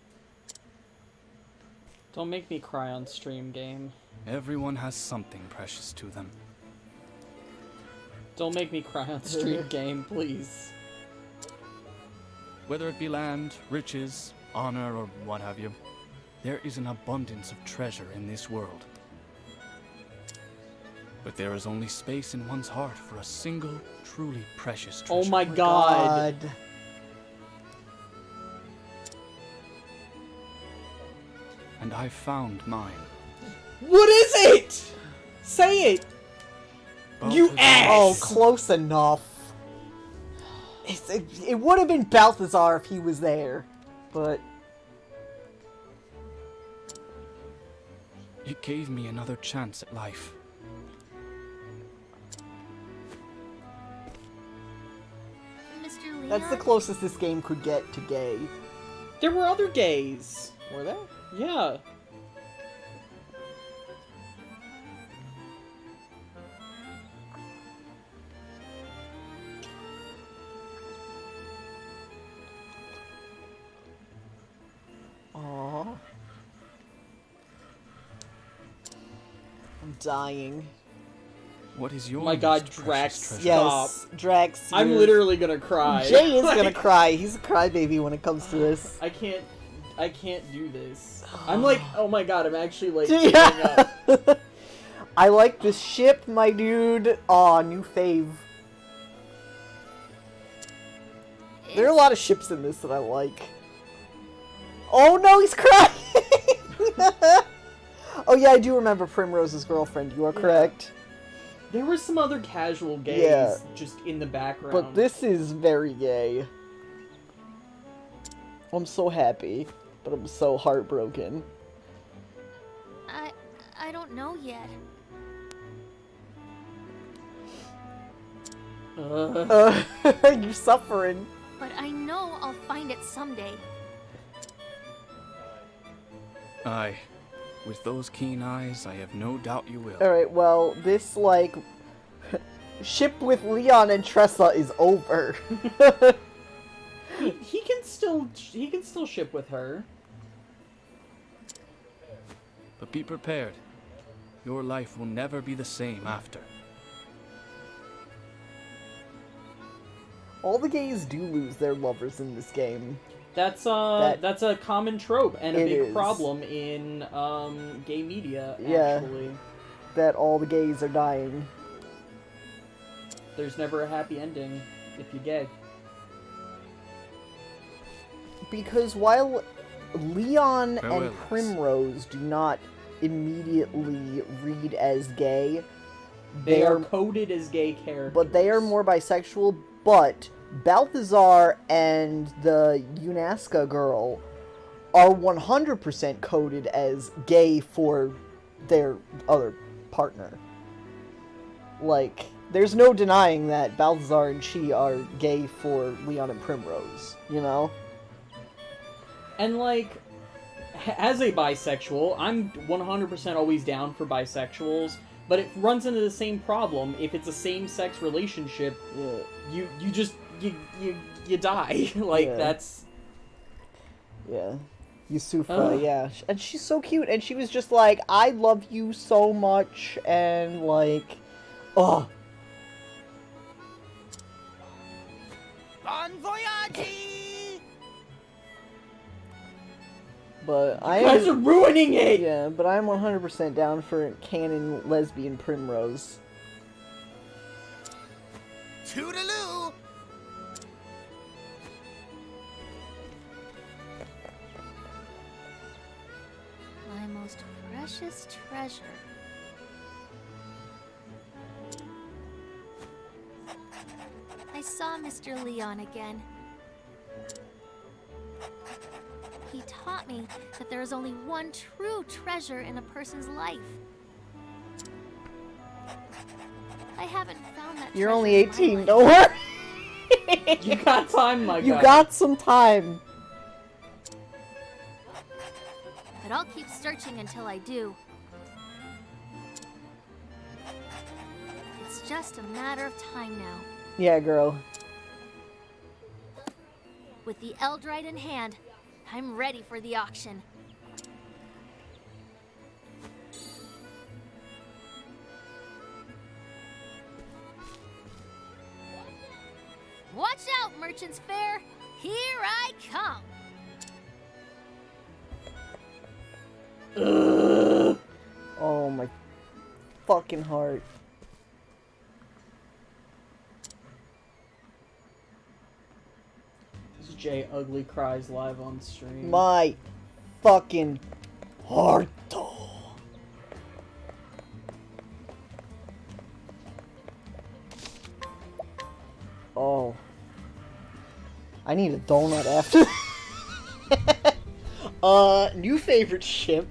Don't make me cry on stream, game. Everyone has something precious to them. Don't make me cry on stream, game, please. Whether it be land, riches, honor, or what have you, there is an abundance of treasure in this world. But there is only space in one's heart for a single, truly precious treasure. Oh my god. And I found mine. What is it? Say it! You Balthazar. ass! Oh, close enough. It would have been Balthazar if he was there, but It gave me another chance at life. Mr. Leon? that's the closest this game could get to gay. There were other gays. Were there? Yeah. Aww. I'm dying. What is your My god, most Drax. precious treasure? Yes, Drax. I'm you're- literally gonna cry. Jay is Like, gonna cry. He's a crybaby when it comes to this. I can't do this. I'm like, oh my god, I'm actually like Yeah. tearing up. I like this ship, my dude. Aw, new fave. There are a lot of ships in this that I like. Oh no, he's crying! Oh yeah, I do remember Primrose's girlfriend. You are correct. There were some other casual gays Yeah. just in the background. But this is very gay. I'm so happy, but I'm so heartbroken. I don't know yet. You're suffering. But I know I'll find it someday. Aye. With those keen eyes, I have no doubt you will. Alright, well, this, like, ship with Leon and Tressa is over. He can still ship with her. But be prepared. Your life will never be the same after. All the gays do lose their lovers in this game. That's a common trope and a It big is. problem in gay media. Yeah. Actually, That all the gays are dying. there's never a happy ending if you're gay. Because while Leon Farewell, and lass. Primrose do not immediately read as gay, They are coded as gay characters. but they are more bisexual. But Balthazar and the Unaska girl are 100% coded as gay for their other partner. Like, there's no denying that Balthazar and she are gay for Leon and Primrose, you know? And, like, as a bisexual, I'm 100% always down for bisexuals, but it runs into the same problem. If it's a same-sex relationship, Yeah. you die. Like, Yeah. that's... Yeah. Yusufa, Ugh. yeah. And she's so cute, and she was just like, I love you so much, and like, oh. Bon voyage! But I You guys are am, ruining it! yeah, but I'm 100% down for canon lesbian Primrose. Toodaloo! My most precious treasure. I saw Mr. Leon again. He taught me that there is only one true treasure in a person's life. I haven't found that You're treasure only in my 18, life. don't worry! You got time, my guy. You got some time! But I'll keep searching until I do. It's just a matter of time now. Yeah, girl. With the Eldrite in hand, I'm ready for the auction. Watch out, Merchant's Fair! Here I come! Oh my fucking heart. This is Jay Ugly Cries live on stream. My fucking heart. Oh. I need a donut after. New favorite ship.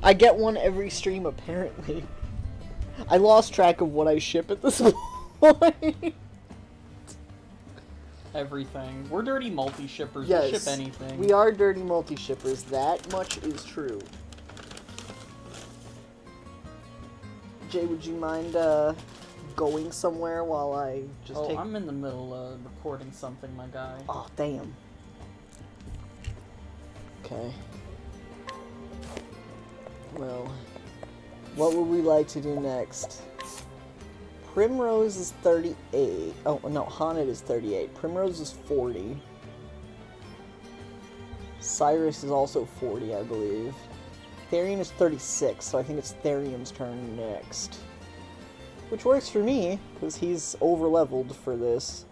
I get one every stream apparently. I lost track of what I ship at this point. Everything. We're dirty multi-shippers. Yes, We ship anything. we are dirty multi-shippers. That much is true. Jay, would you mind going somewhere while I just Oh, take... I'm in the middle of recording something, my guy. Oh, damn. Okay. Well, what would we like to do next? Primrose is 38. Oh, no, Haunted is 38. Primrose is 40. Cyrus is also 40, I believe. Therion is 36, so I think it's Therion's turn next. Which works for me, because he's over-leveled for this.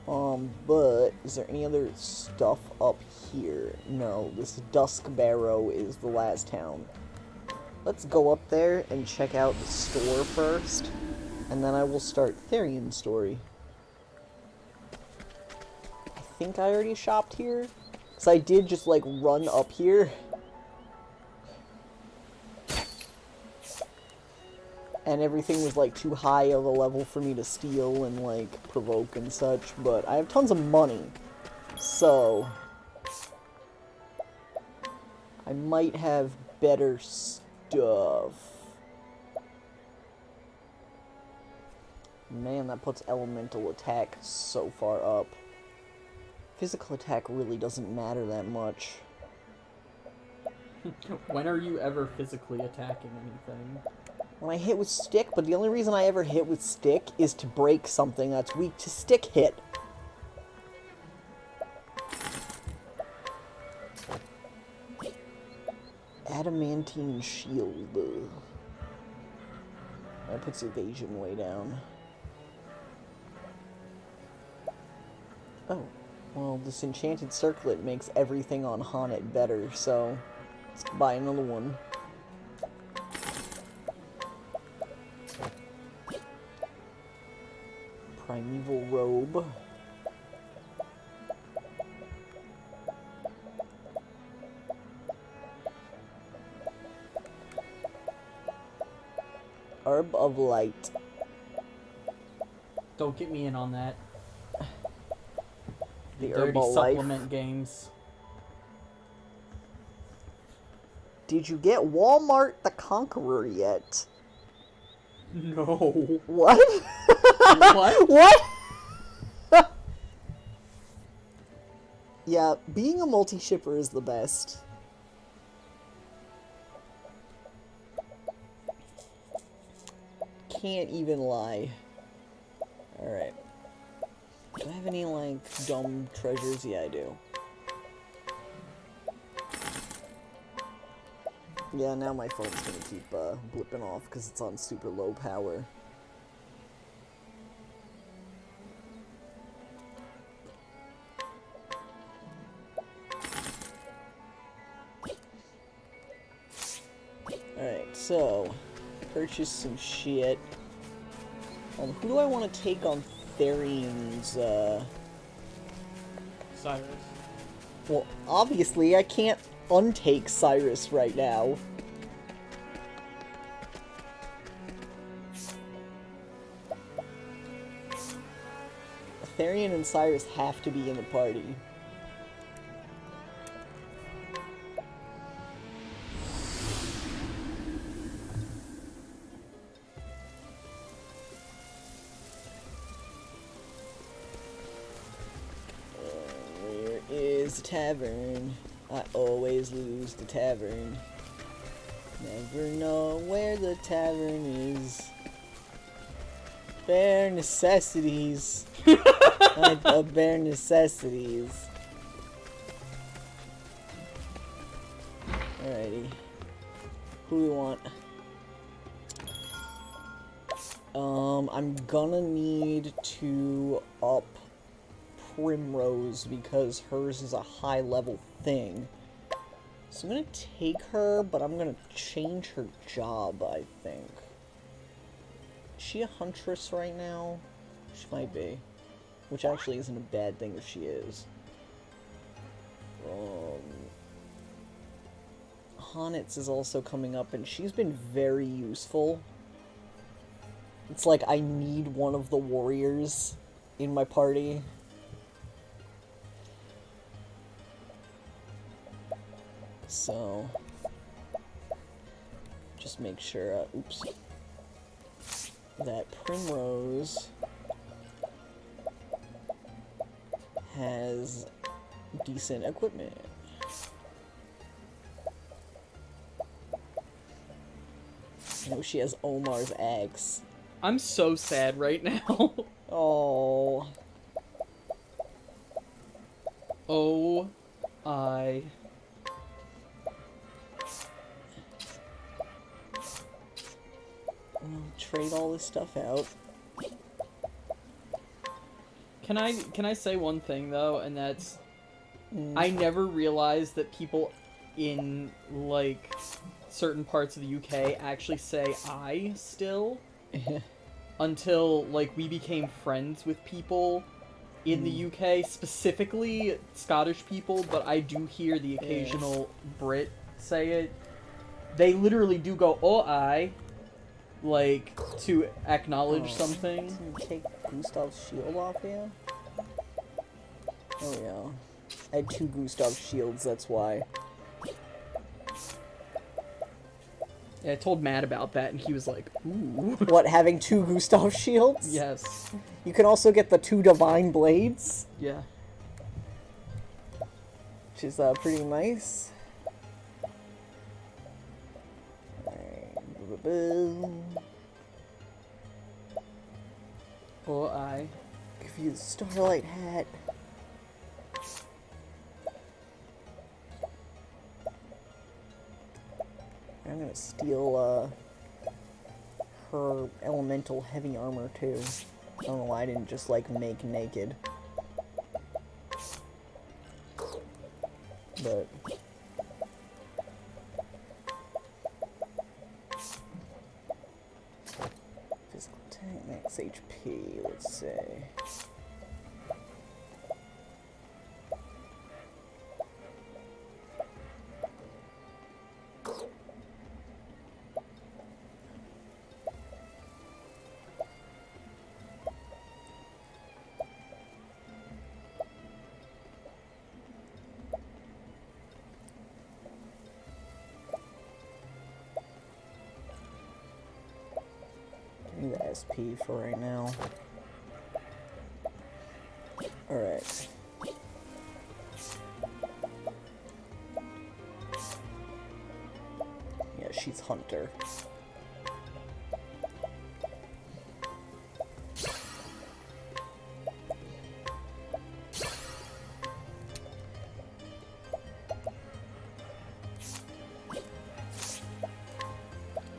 But is there any other stuff up here? No, this Dusk Barrow is the last town. Let's go up there and check out the store first, and then I will start Therion's story. I think I already shopped here, because I did just, like, run up here. And everything was, like, too high of a level for me to steal and, like, provoke and such. But I have tons of money. So I might have better stuff. Man, that puts elemental attack so far up. Physical attack really doesn't matter that much. When are you ever physically attacking anything? When I hit with stick, but the only reason I ever hit with stick is to break something that's weak to stick hit. Adamantine shield. That puts evasion way down. Oh, well, this enchanted circlet makes everything on Haunted better, so let's buy another one. Primeval robe. Herb of Light. Don't get me in on that. The Dirty Herbal Life. supplement games. Did you get Walmart the Conqueror yet? No. What? What? What? Yeah, being a multi-shipper is the best. Can't even lie. Alright. Do I have any, like, dumb treasures? Yeah, I do. Yeah, now my phone's gonna keep blipping off because it's on super low power. Alright, so, purchase some shit. Who do I want to take on Therion's, Cyrus. Well, obviously, I can't untake Cyrus right now. Therion and Cyrus have to be in the party. Where is the tavern? I always lose the tavern. Never know where the tavern is. Bare necessities. Bare necessities. Alrighty. Who do we want? I'm gonna need to up Primrose because hers is a high level thing. So I'm gonna take her, but I'm gonna change her job, I think. Is she a huntress right now? She might be. Which actually isn't a bad thing if she is. Honitz is also coming up, and she's been very useful. It's like I need one of the warriors in my party. So, just make sure, oops, that Primrose has decent equipment. I know she has Omar's axe. I'm so sad right now. Oh. Oh, I... Trade all this stuff out. Can I say one thing though, and that's I never realized that people in like certain parts of the UK actually say I still until like we became friends with people in the UK, specifically Scottish people, but I do hear the occasional Brit say it. They literally do go oh I like to acknowledge something. Can you take Gustav's shield off here? Oh yeah. I had 2 Gustav shields, that's why. Yeah, I told Matt about that, and he was like, ooh. What, having 2 Gustav shields? Yes. You can also get the 2 Divine Blades, Yeah. which is pretty nice. Alright. Oh, I. Give you the Starlight Hat. I'm gonna steal her elemental heavy armor too. I don't know why I didn't just like make naked. But physical attack, max HP, let's say. Give me the SP for right now. Alright. Yeah, she's Hunter.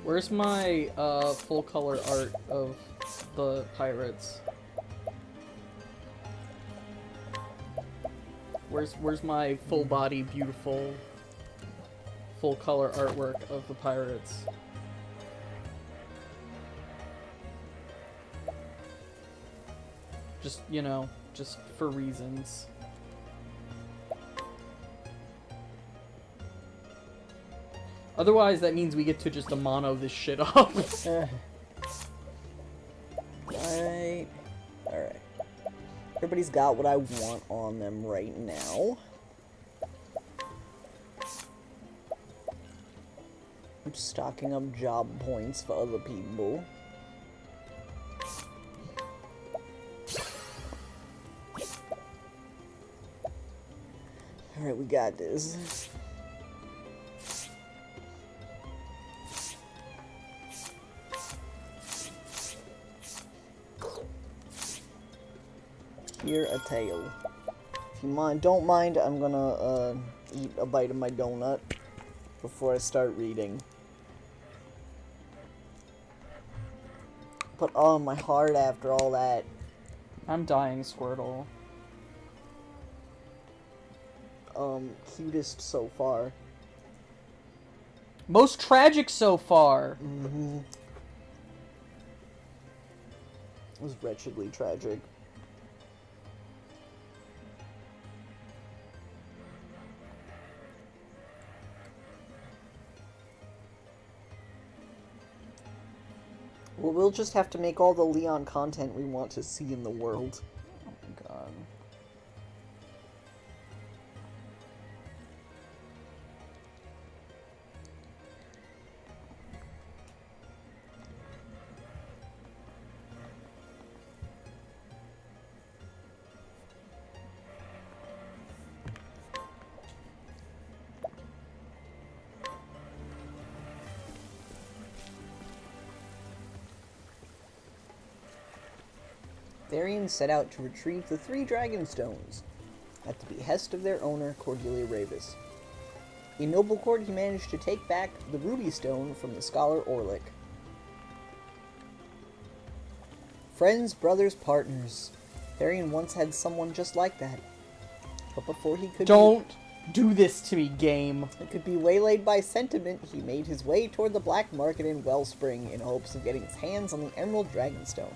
Where's my full color art of the pirates? Where's my full body beautiful full color artwork of the pirates? Just, you know, just for reasons. Otherwise, that means we get to just mono this shit up. Right. Alright. Everybody's got what I want on them right now. I'm stocking up job points for other people. Alright, we got this. Here a tail. If you don't mind, I'm gonna eat a bite of my donut before I start reading. But oh, my heart after all that. I'm dying, Squirtle. Cutest so far. Most tragic so far. Mm-hmm. It was wretchedly tragic. Well, we'll just have to make all the Leon content we want to see in the world. Oh my god. Therion set out to retrieve the 3 dragon stones, at the behest of their owner, Cordelia Ravis. In Noble Court, he managed to take back the ruby stone from the scholar Orlick. Friends, brothers, partners. Therion once had someone just like that. But before he could Don't do this to me, game. could be waylaid by sentiment, he made his way toward the black market in Wellspring in hopes of getting his hands on the Emerald Dragonstone.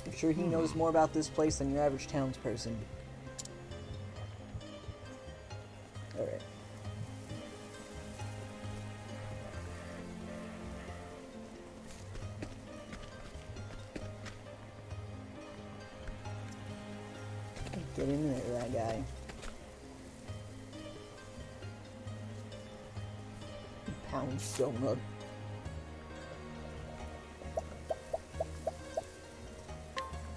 I'm sure he knows more about this place than your average townsperson. Get in there, that guy. Pound donut.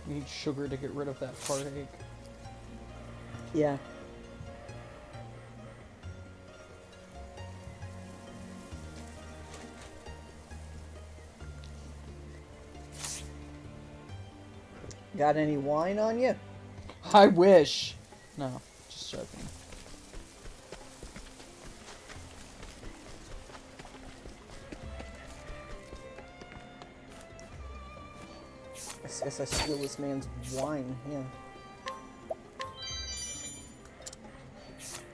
You need sugar to get rid of that heartache. Yeah. Got any wine on you? I wish. No, just joking. I guess I steal this man's wine, yeah.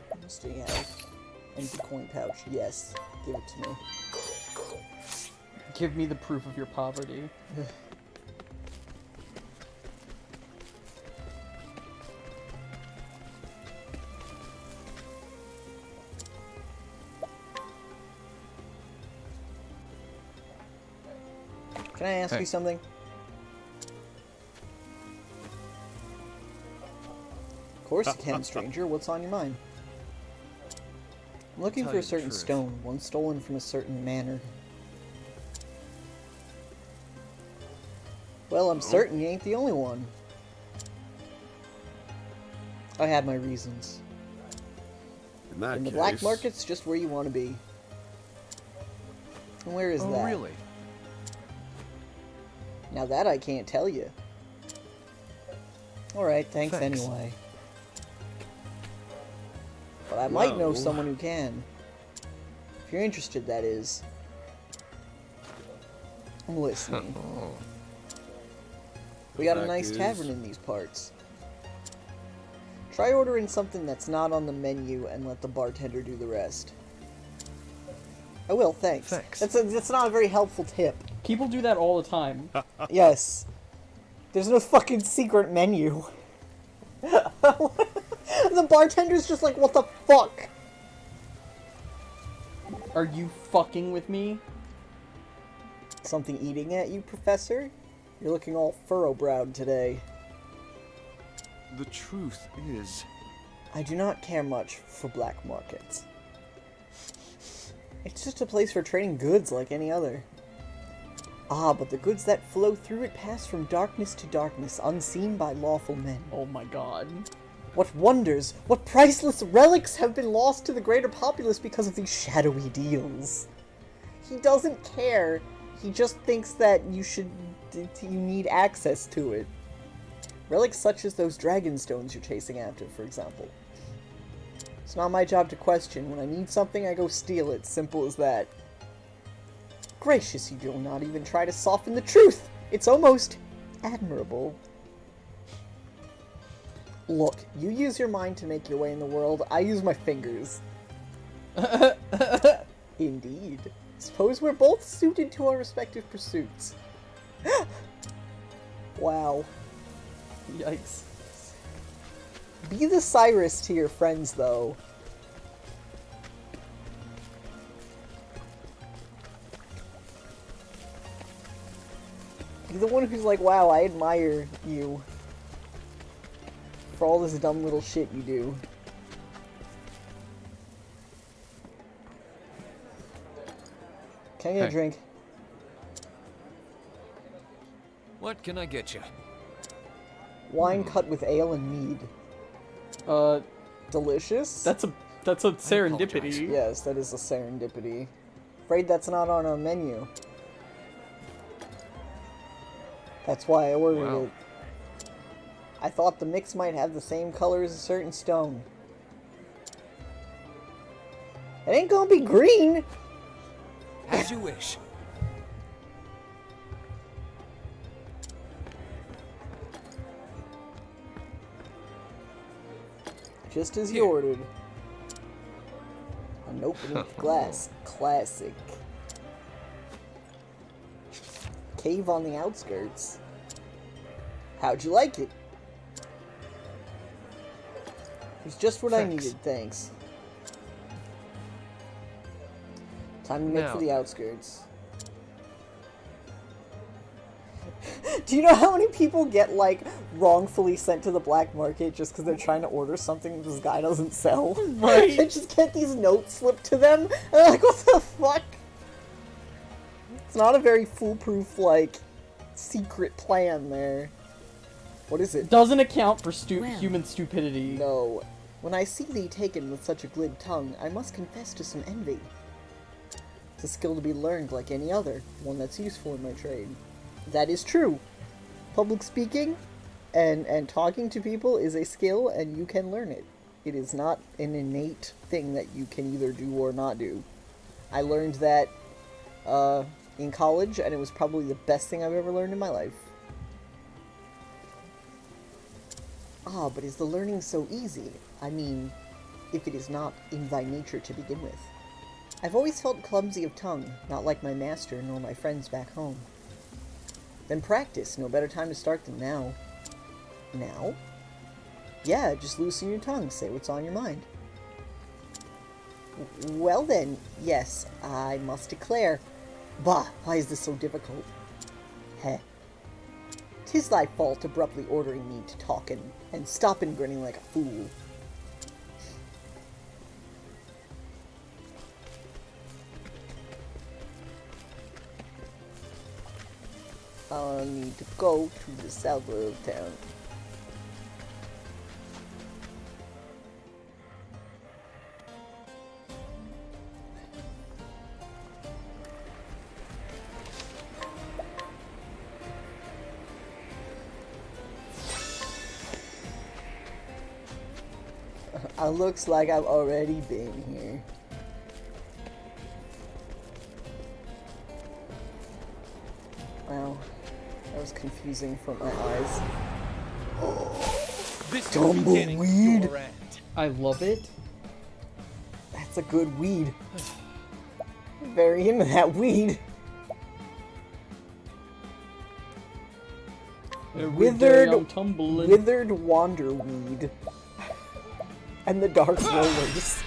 What do you have? Empty coin pouch, yes. Give it to me. Give me the proof of your poverty. Can I ask you something? Of course you can, stranger. What's on your mind? I'm looking Tell for a you the certain truth. stone, one stolen from a certain manor. Well, I'm certain you ain't the only one. I had my reasons. In that And the case... black market's just where you want to be. And where is Oh, that? really? Now that I can't tell you. Alright, thanks Thanks. anyway. But I might know Whoa. someone who can. If you're interested, that is. I'm listening. We got a Fact nice is- tavern in these parts. Try ordering something that's not on the menu and let the bartender do the rest. I will, thanks. Thanks. That's not a very helpful tip. People do that all the time. Yes. There's no fucking secret menu. The bartender's just like, what the fuck? Are you fucking with me? Something eating at you, Professor? You're looking all furrow-browed today. The truth is... I do not care much for black markets. It's just a place for trading goods like any other. Ah, but the goods that flow through it pass from darkness to darkness, unseen by lawful men. Oh my god. What wonders, what priceless relics have been lost to the greater populace because of these shadowy deals? He doesn't care. He just thinks that you need access to it. Relics such as those dragon stones you're chasing after, for example. It's not my job to question. When I need something, I go steal it. Simple as that. Gracious, you do not even try to soften the truth! It's almost admirable. Look, you use your mind to make your way in the world, I use my fingers. Indeed. Suppose we're both suited to our respective pursuits. Wow. Yikes. Be the Cyrus to your friends, though. Be the one who's like, wow, I admire you for all this dumb little shit you do. Can I get a Hey. drink? What can I get you? Wine cut with ale and mead. Delicious? That's a serendipity. apologize. Yes, that is a serendipity. Afraid that's not on our menu. That's why I ordered Wow. it. I thought the mix might have the same color as a certain stone. It ain't gonna be green! As you wish. Just as you Here. ordered. An open glass. Classic. Cave on the outskirts. How'd you like it? It's just what I Thanks. needed, thanks. Time to make for Now. the outskirts. Do you know how many people get, like, wrongfully sent to the black market just because they're trying to order something this guy doesn't sell? Right. They just get these notes slipped to them, and they're like, what the fuck? It's not a very foolproof, like, secret plan there. What is it? Doesn't account for Well. human stupidity. No. When I see thee taken with such a glib tongue, I must confess to some envy. It's a skill to be learned like any other, one that's useful in my trade. That is true. Public speaking and talking to people is a skill, and you can learn it. It is not an innate thing that you can either do or not do. I learned that in college, and it was probably the best thing I've ever learned in my life. Ah, but is the learning so easy? I mean, if it is not in thy nature to begin with. I've always felt clumsy of tongue, not like my master nor my friends back home. Then practice, no better time to start than now. Now? Yeah, just loosen your tongue, say what's on your mind. Well then, yes, I must declare. Bah, why is this so difficult? Heh. 'Tis thy fault abruptly ordering me to talk and stoppin' grinning like a fool. I need to go to the south of town. Looks like I've already been here. Wow, that was confusing for my eyes. This is the beginning of Tumbleweed. your end. I love it. That's a good weed. Very into that weed. Every day I'm Withered, tumbling. withered wanderweed. And the dark rollers.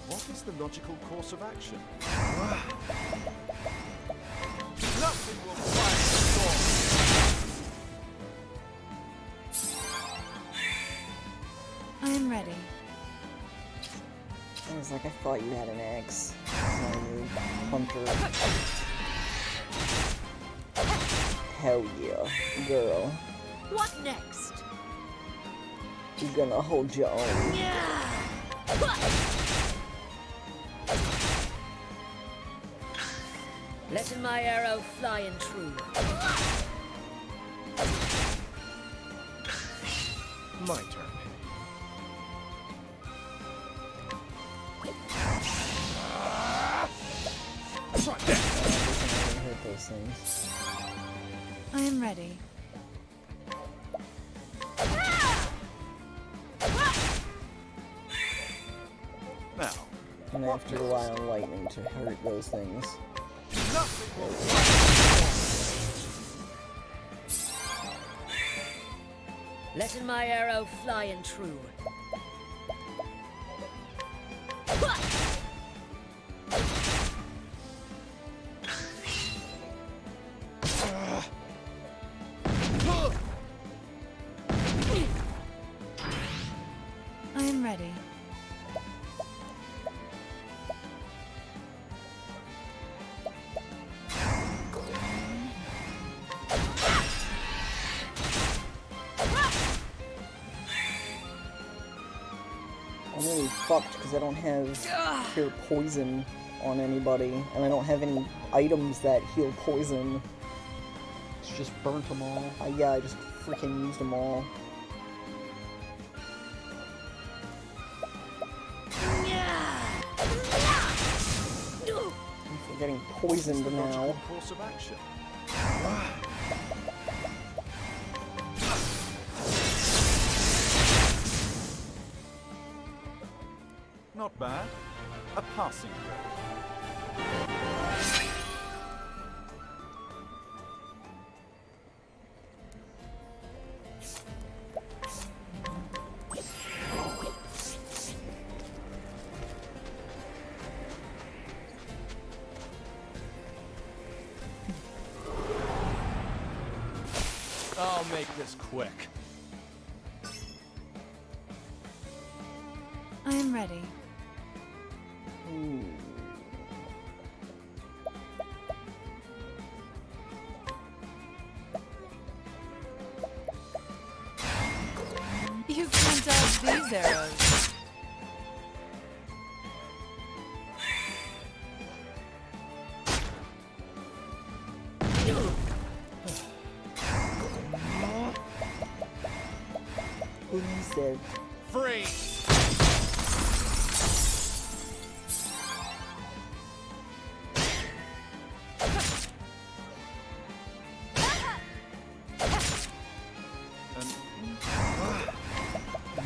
What is the logical course of action? Nothing will quiet the storm. I am ready. I was like, I thought you had an axe. Sorry, hunter. Hell yeah, girl. What next? You're gonna hold your own. Letting my arrow fly and true. My turn. Try that. Hurt those things. I am ready. Now, I'm gonna have to rely on lightning to hurt those things. nothing will Letting my arrow fly and true. I am ready. I'm really fucked because I don't have cure poison on anybody, and I don't have any items that heal poison. It's just burnt them all. Yeah, I just freaking used them all. I'm getting poisoned now. logical course of action. Not bad. A passing grade. I'll make this quick. I am ready. You can't dodge these arrows. Elusive. Free!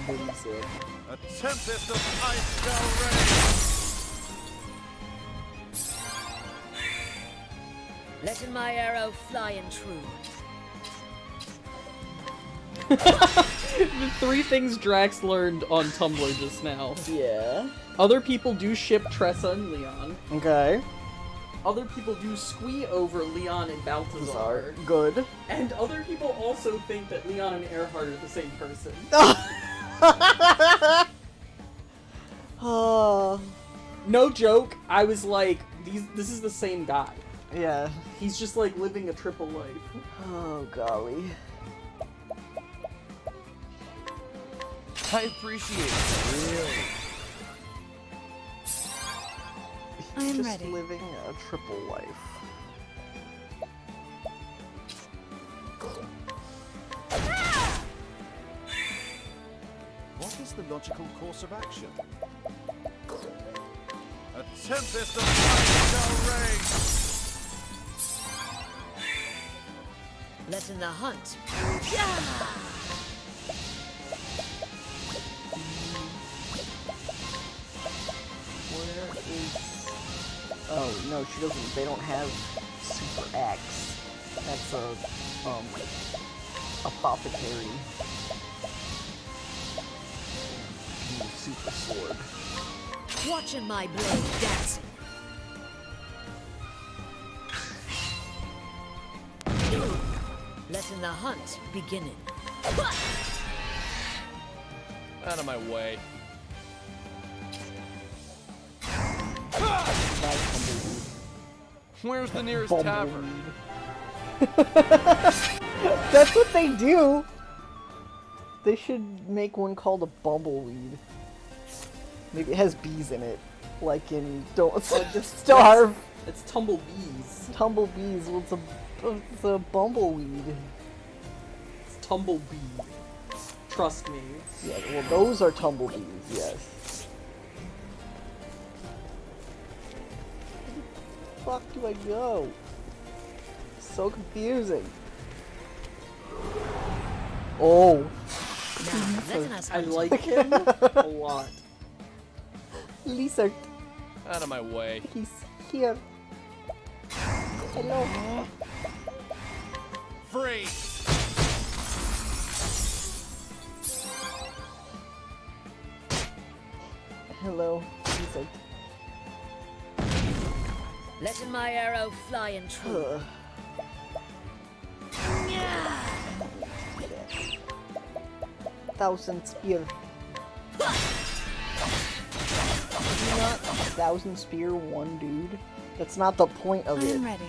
Elusive. A tempest of ice shall reign! Letting my arrow fly and true. The 3 things Drax learned on Tumblr just now. Yeah. Other people do ship Tressa and Leon. Okay. Other people do squee over Leon and Balthazar. Good. And other people also think that Leon and Earhart are the same person. Oh. No joke, I was like, this is the same guy. Yeah. He's just like living a triple life. Oh, golly. I appreciate it, really. I am Just ready. living a triple life. What is the logical course of action? A tempest of ice shall reign! Letting the hunt. Where is... Oh, no, she doesn't... They don't have Super Axe. That's a, apothecary. Ooh, Super Sword. Watching my blade dancing. Letting the hunt beginning. Out of my way. Where's the nearest tavern? That's what they do! They should make one called a bumbleweed. Maybe it has bees in it. Like in Don't Starve. It's tumblebees. Tumblebees, well, it's a bumbleweed. It's tumblebee. Trust me. Yeah, well, those are tumblebees, yes. Where the fuck do I go? So confusing. Oh. Now, letting us I hunt. like him a lot. Lizard, Out of my way. he's here. Hello. Free! Hello, lizard. Letting my arrow fly and true. Ugh. Thousand spear. Not thousand spear one dude. That's not the point of I it. am ready.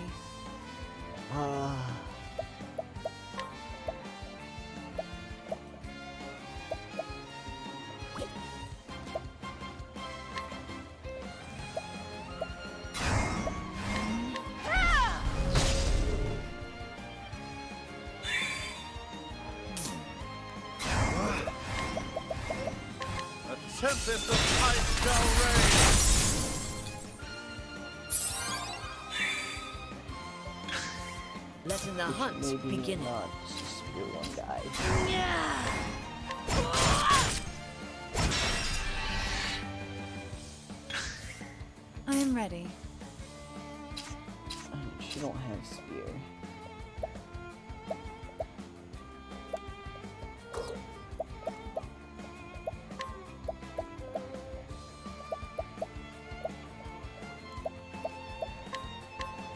A tempest of ice shall reign! Letting the hunt Maybe beginning. not spear one guy. I am ready. She don't have spear.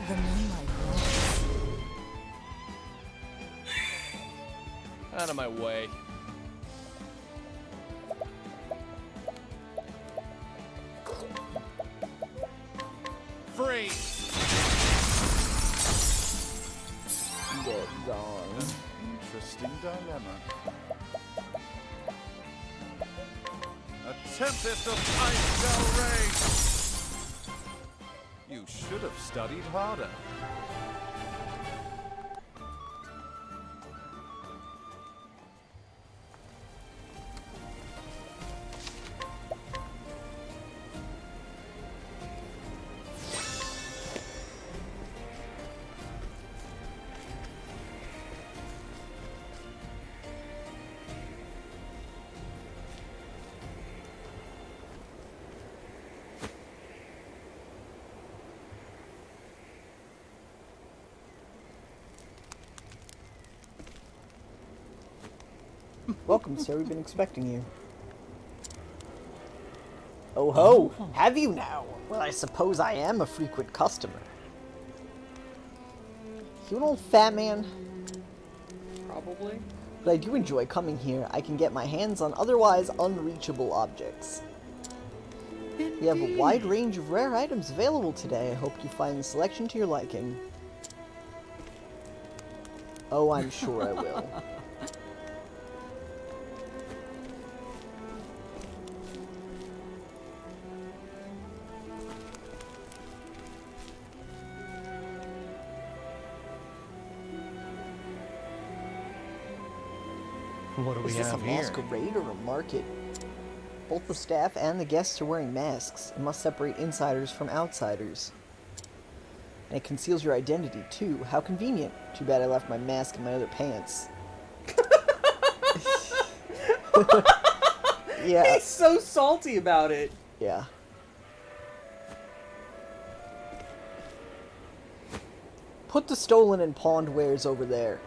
The moonlight glows. Out of my way. Freeze! Get gone. Interesting dilemma. A tempest of ice shall rage! You should have studied harder. Welcome, sir. We've been expecting you. Oh ho! Have you now? Well, I suppose I am a frequent customer. You an old fat man? Probably. But I do enjoy coming here. I can get my hands on otherwise unreachable objects. We have a wide range of rare items available today. I hope you find the selection to your liking. Oh, I'm sure I will. What do we Is this a have here? masquerade or a market? Both the staff and the guests are wearing masks. It must separate insiders from outsiders. And it conceals your identity, too. How convenient. Too bad I left my mask in my other pants. Yeah. He's so salty about it. Yeah. Put the stolen and pawned wares over there.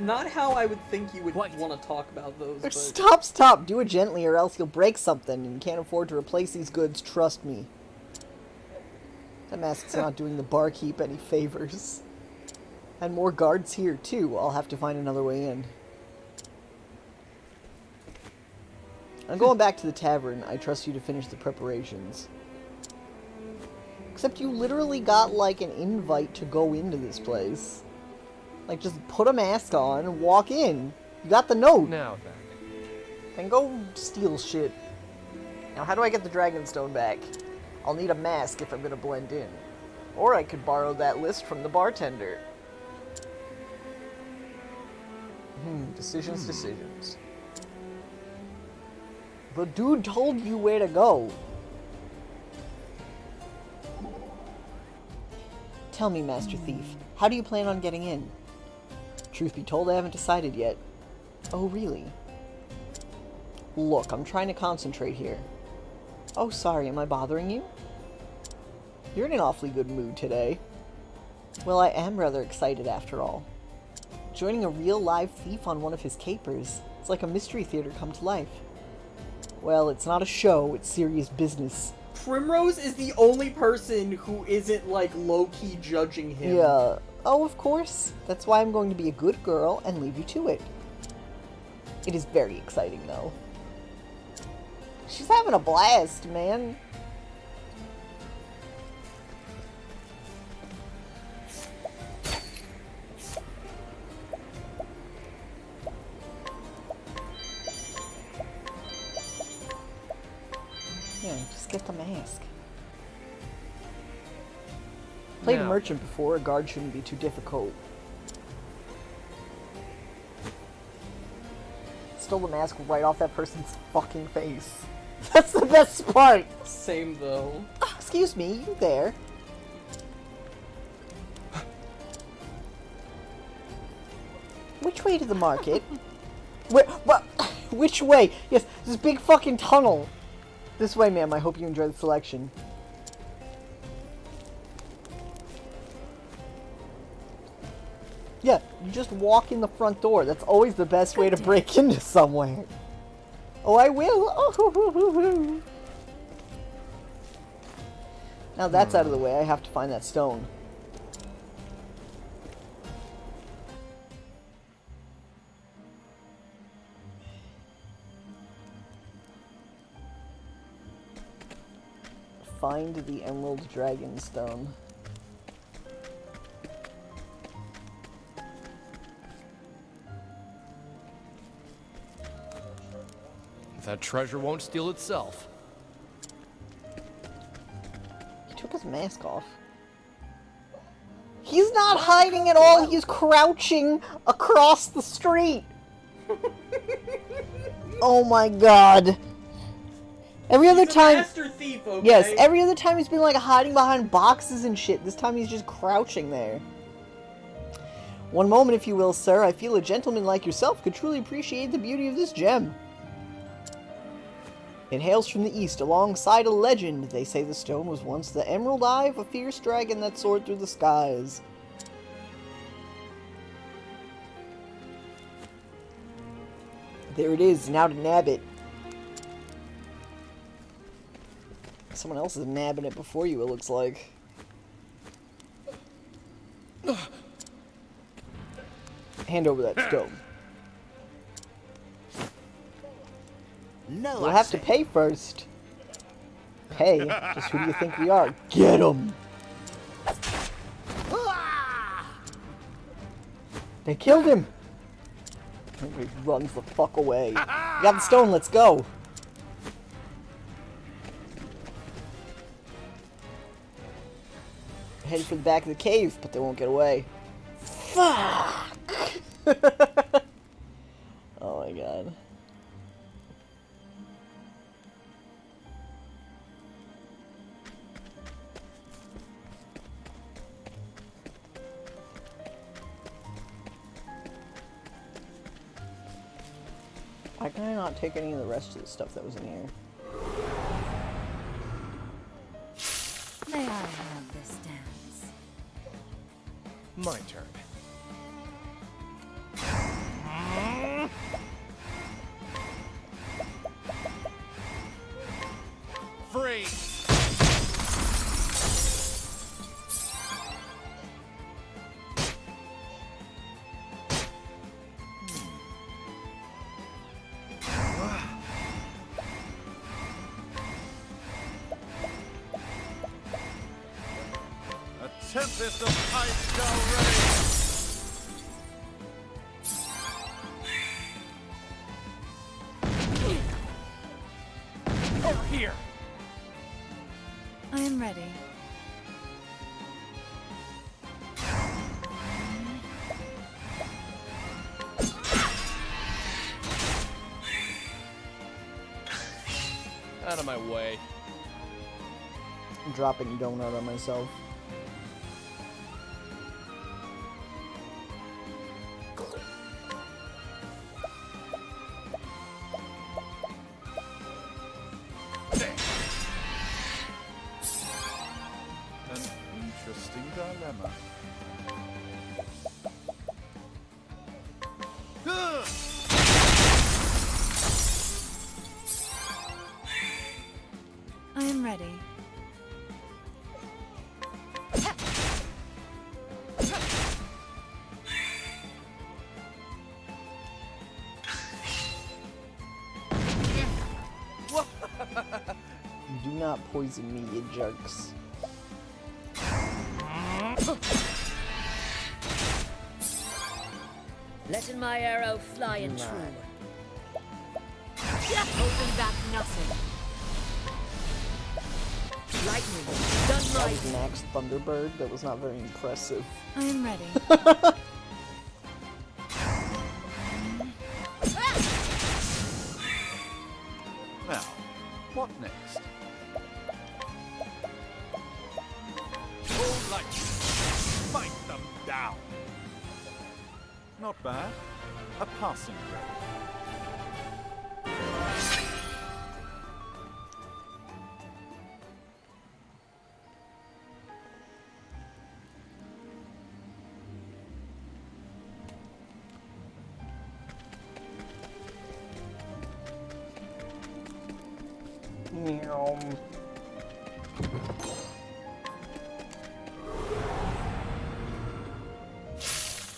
Not how I would think you would What? want to talk about those. But... Stop, stop! Do it gently or else you'll break something and you can't afford to replace these goods, trust me. That mask's not doing the barkeep any favors. And more guards here, too. I'll have to find another way in. I'm going back to the tavern. I trust you to finish the preparations. Except you literally got, like, an invite to go into this place. Like, just put a mask on and walk in. You got the note. Now then. Then go steal shit. Now, how do I get the Dragonstone back? I'll need a mask if I'm gonna blend in. Or I could borrow that list from the bartender. Decisions. The dude told you where to go. Tell me, Master Thief, how do you plan on getting in? Truth be told, I haven't decided yet. Oh, really? Look, I'm trying to concentrate here. Oh, sorry, am I bothering you? You're in an awfully good mood today. Well, I am rather excited after all. Joining a real live thief on one of his capers. It's like a mystery theater come to life. Well, it's not a show, it's serious business. Primrose is the only person who isn't, like, low-key judging him. Yeah. Oh, of course. That's why I'm going to be a good girl and leave you to it. It is very exciting, though. She's having a blast, man. Yeah, just get the mask. Played a Now. merchant before, a guard shouldn't be too difficult. Stole the mask right off that person's fucking face. That's the best part! Same, though. Excuse me, you there? Which way to the market? What? Which way? Yes, this big fucking tunnel. This way, ma'am. I hope you enjoy the selection. Yeah, you just walk in the front door. That's always the best way to break into somewhere. Oh, I will. Oh, now that's out of the way. I have to find that stone. Find the Emerald Dragon Stone. That treasure won't steal itself. He took his mask off. He's not hiding at all, he's crouching across the street! Oh my god. Every other time... Master thief, okay? Yes, every other time he's been like hiding behind boxes and shit. This time he's just crouching there. One moment, if you will, sir. I feel a gentleman like yourself could truly appreciate the beauty of this gem. It hails from the east, alongside a legend. They say the stone was once the emerald eye of a fierce dragon that soared through the skies. There it is, now to nab it. Someone else is nabbing it before you, it looks like. Hand over that stone. No, We'll have to pay first. Pay? Just who do you think we are? Get him! They killed him! He runs the fuck away. You got the stone, let's go! Headed for the back of the cave, but they won't get away. Fuck! Oh my god. Why can I not take any of the rest of the stuff that was in here? May I have this dance? My turn. Free! A tempest of ice shall rage! Over here! I am ready. Out of my way. I'm dropping donut on myself. An interesting dilemma. I am ready. Do not poison me, you jerks. Letting my arrow fly and Nah. true. Holding back nothing. Lightning, done That right. was Max Thunderbird. That was not very impressive. I am ready. Now, what next? All light, fight them down. Not bad. A passing grade. Meow.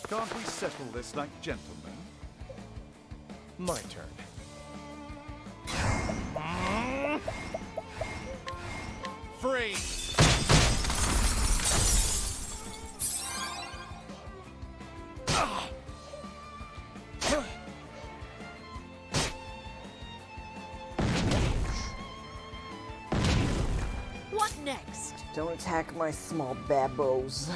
Can't we settle this like gentlemen? My turn. Free! rains. What next? Don't attack my small babos.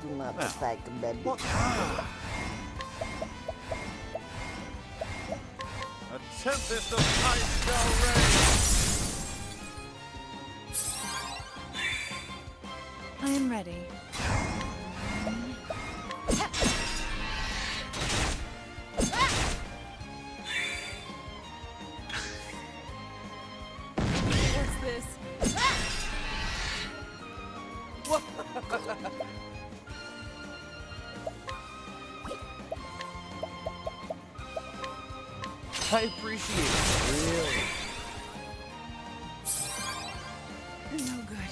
Do not attack the baby. A tempest of ice shall reign. I am ready. What's this? I appreciate it. Really. No good.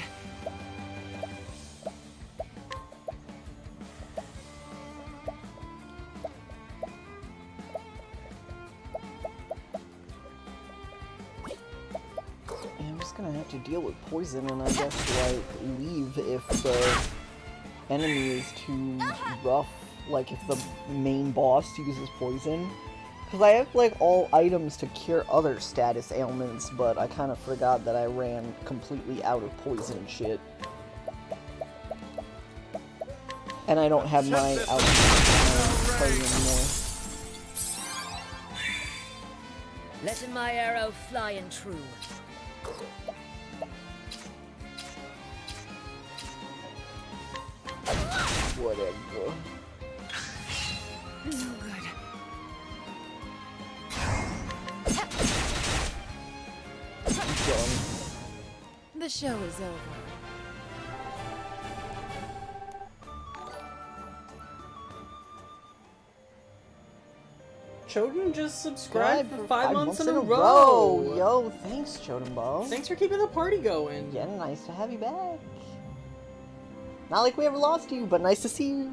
I'm just gonna have to deal with poison and I guess, like, leave if the enemy is too rough. Like, if the main boss uses poison. Because I have, like, all items to cure other status ailments, but I kind of forgot that I ran completely out of poison shit. And I don't have my party anymore. Letting my arrow fly and true. Whatever. No good. Done. The show is over. Choden just subscribed for 5 months in a row. row. Yo, thanks, Choden Ball. Thanks for keeping the party going. Yeah, nice to have you back. Not like we ever lost you, but nice to see you.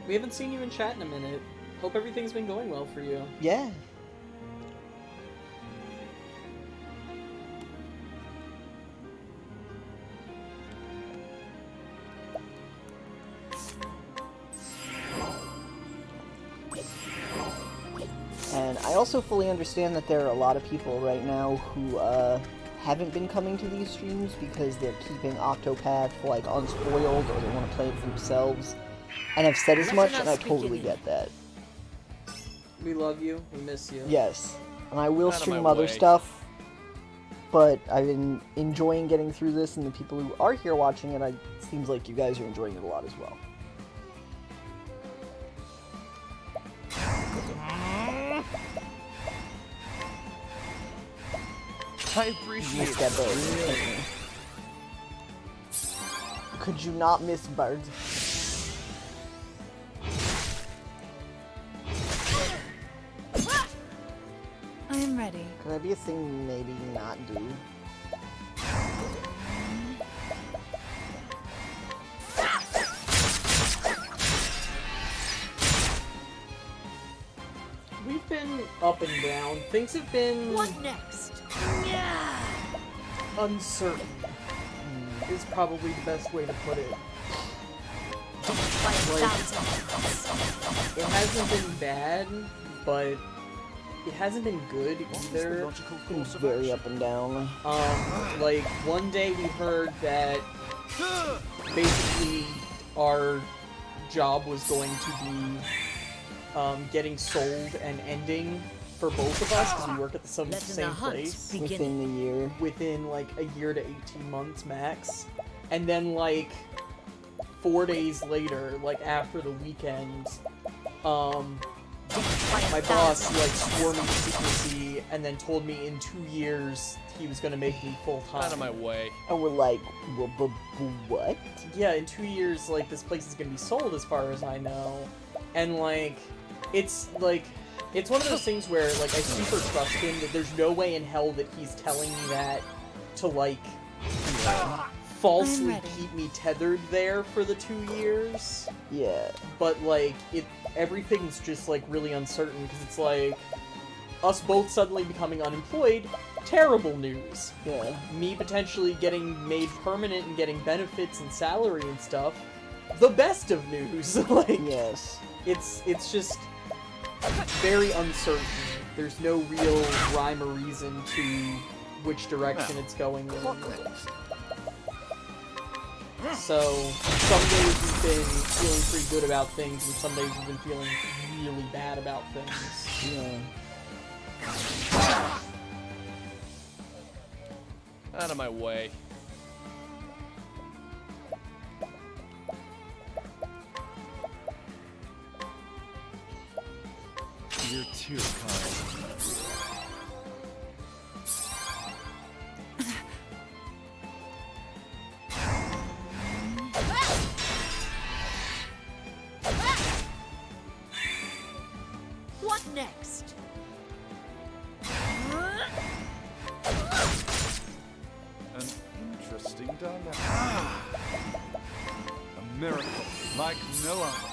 We haven't seen you in chat in a minute. Hope everything's been going well for you. Yeah. And I also fully understand that there are a lot of people right now who haven't been coming to these streams because they're keeping Octopath like unspoiled or they want to play it for themselves. And I've said as much, and I totally get that. We love you. We miss you. Yes, and I will Out of stream my other way. stuff, but I've been enjoying getting through this, and the people who are here watching it, it seems like you guys are enjoying it a lot as well. I appreciate Missed it. that bird. Could you not miss birds? I am ready. Could that be a thing maybe not do? We've been up and down. Things have been What next? uncertain. Is probably the best way to put it. It hasn't been bad, but it hasn't been good either. It's very up and down. Like one day we heard that basically our job was going to be getting sold and ending for both of us because we work at the same place Within the year. within like a year to 18 months max. And then like 4 days later, like after the weekend, my boss like swore me to secrecy and then told me in 2 years he was gonna make me full time. Out of my way. And we're like, what? Yeah, in 2 years, like this place is gonna be sold as far as I know, and like it's one of those things where like I super trust him that there's no way in hell that he's telling me that to like falsely ready. keep me tethered there for the 2 years. Yeah. But like everything's just like really uncertain because it's like us both suddenly becoming unemployed, terrible news. Yeah. Me potentially getting made permanent and getting benefits and salary and stuff, the best of news. Like, Yes. it's just very uncertain. There's no real rhyme or reason to which direction it's going in. So, some days we've been feeling pretty good about things, and some days we've been feeling really bad about things. Yeah. Out of my way. You're too kind. What next? An interesting dilemma. A miracle like no other.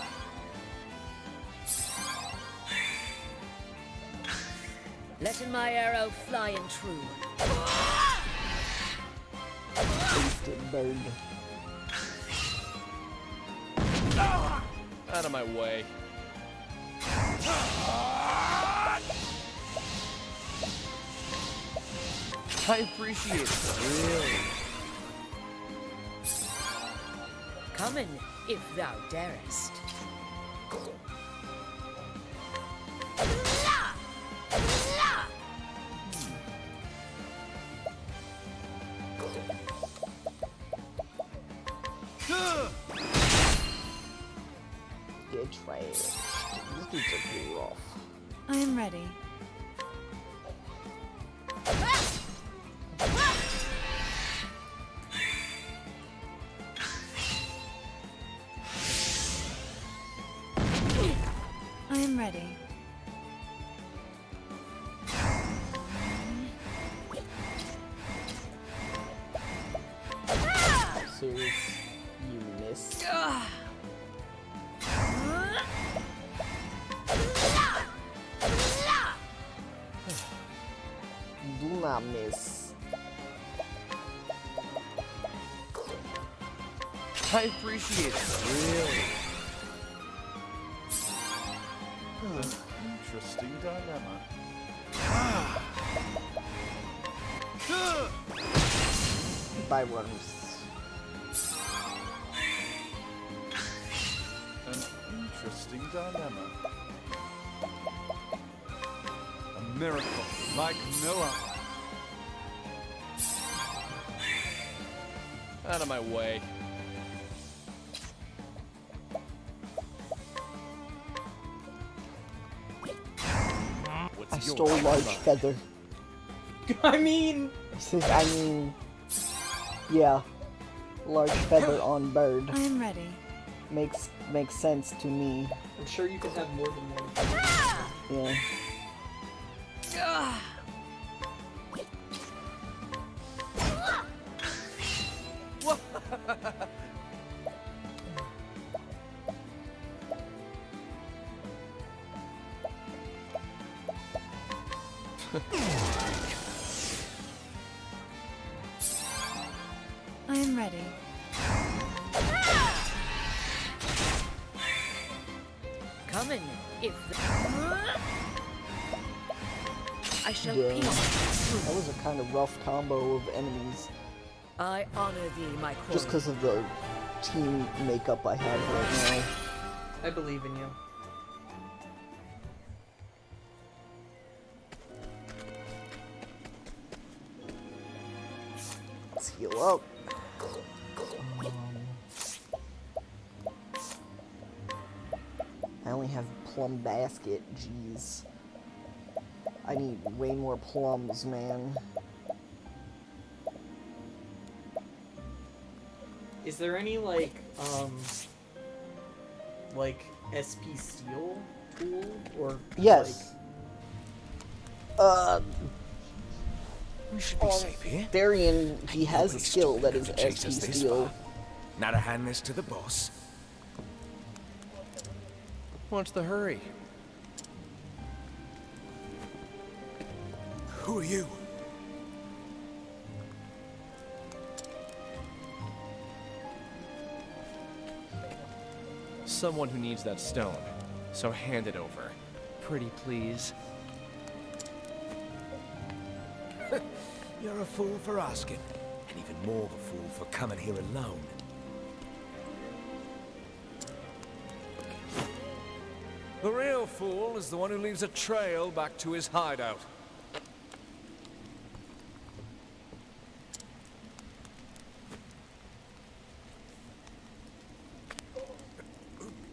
Letting my arrow fly and true. Instant bird. Out of my way. I appreciate it. Really. Come in, if thou darest. Get trashed. These dudes are pretty rough. I am ready. I am ready. Serious. You miss. Do not miss. I appreciate it. Really. Interesting dilemma. Goodbye, runners. An interesting dilemma. A miracle like no other. Out of my way. What's I your stole large dilemma? feather. I mean, Yeah. Large feather on bird. I am ready. Makes sense to me. I'm sure you can have more than one. Yeah. I am ready. Come in, if I shall Yeah. peace. That was a kind of rough combo of enemies. I honor thee, my queen. Just because of the team makeup I have right now. I believe in you. Let's heal up. I only have plum basket. Jeez. I need way more plums, man. Is there any like SP Steel tool or Yes. We should be safe here. Therion, he has a Nobody's skill that enough is to chase us ST this steal. far. Now to hand this to the boss. What's the hurry? Who are you? Someone who needs that stone. So hand it over. Pretty please. You're a fool for asking, and even more of a fool for coming here alone. The real fool is the one who leaves a trail back to his hideout.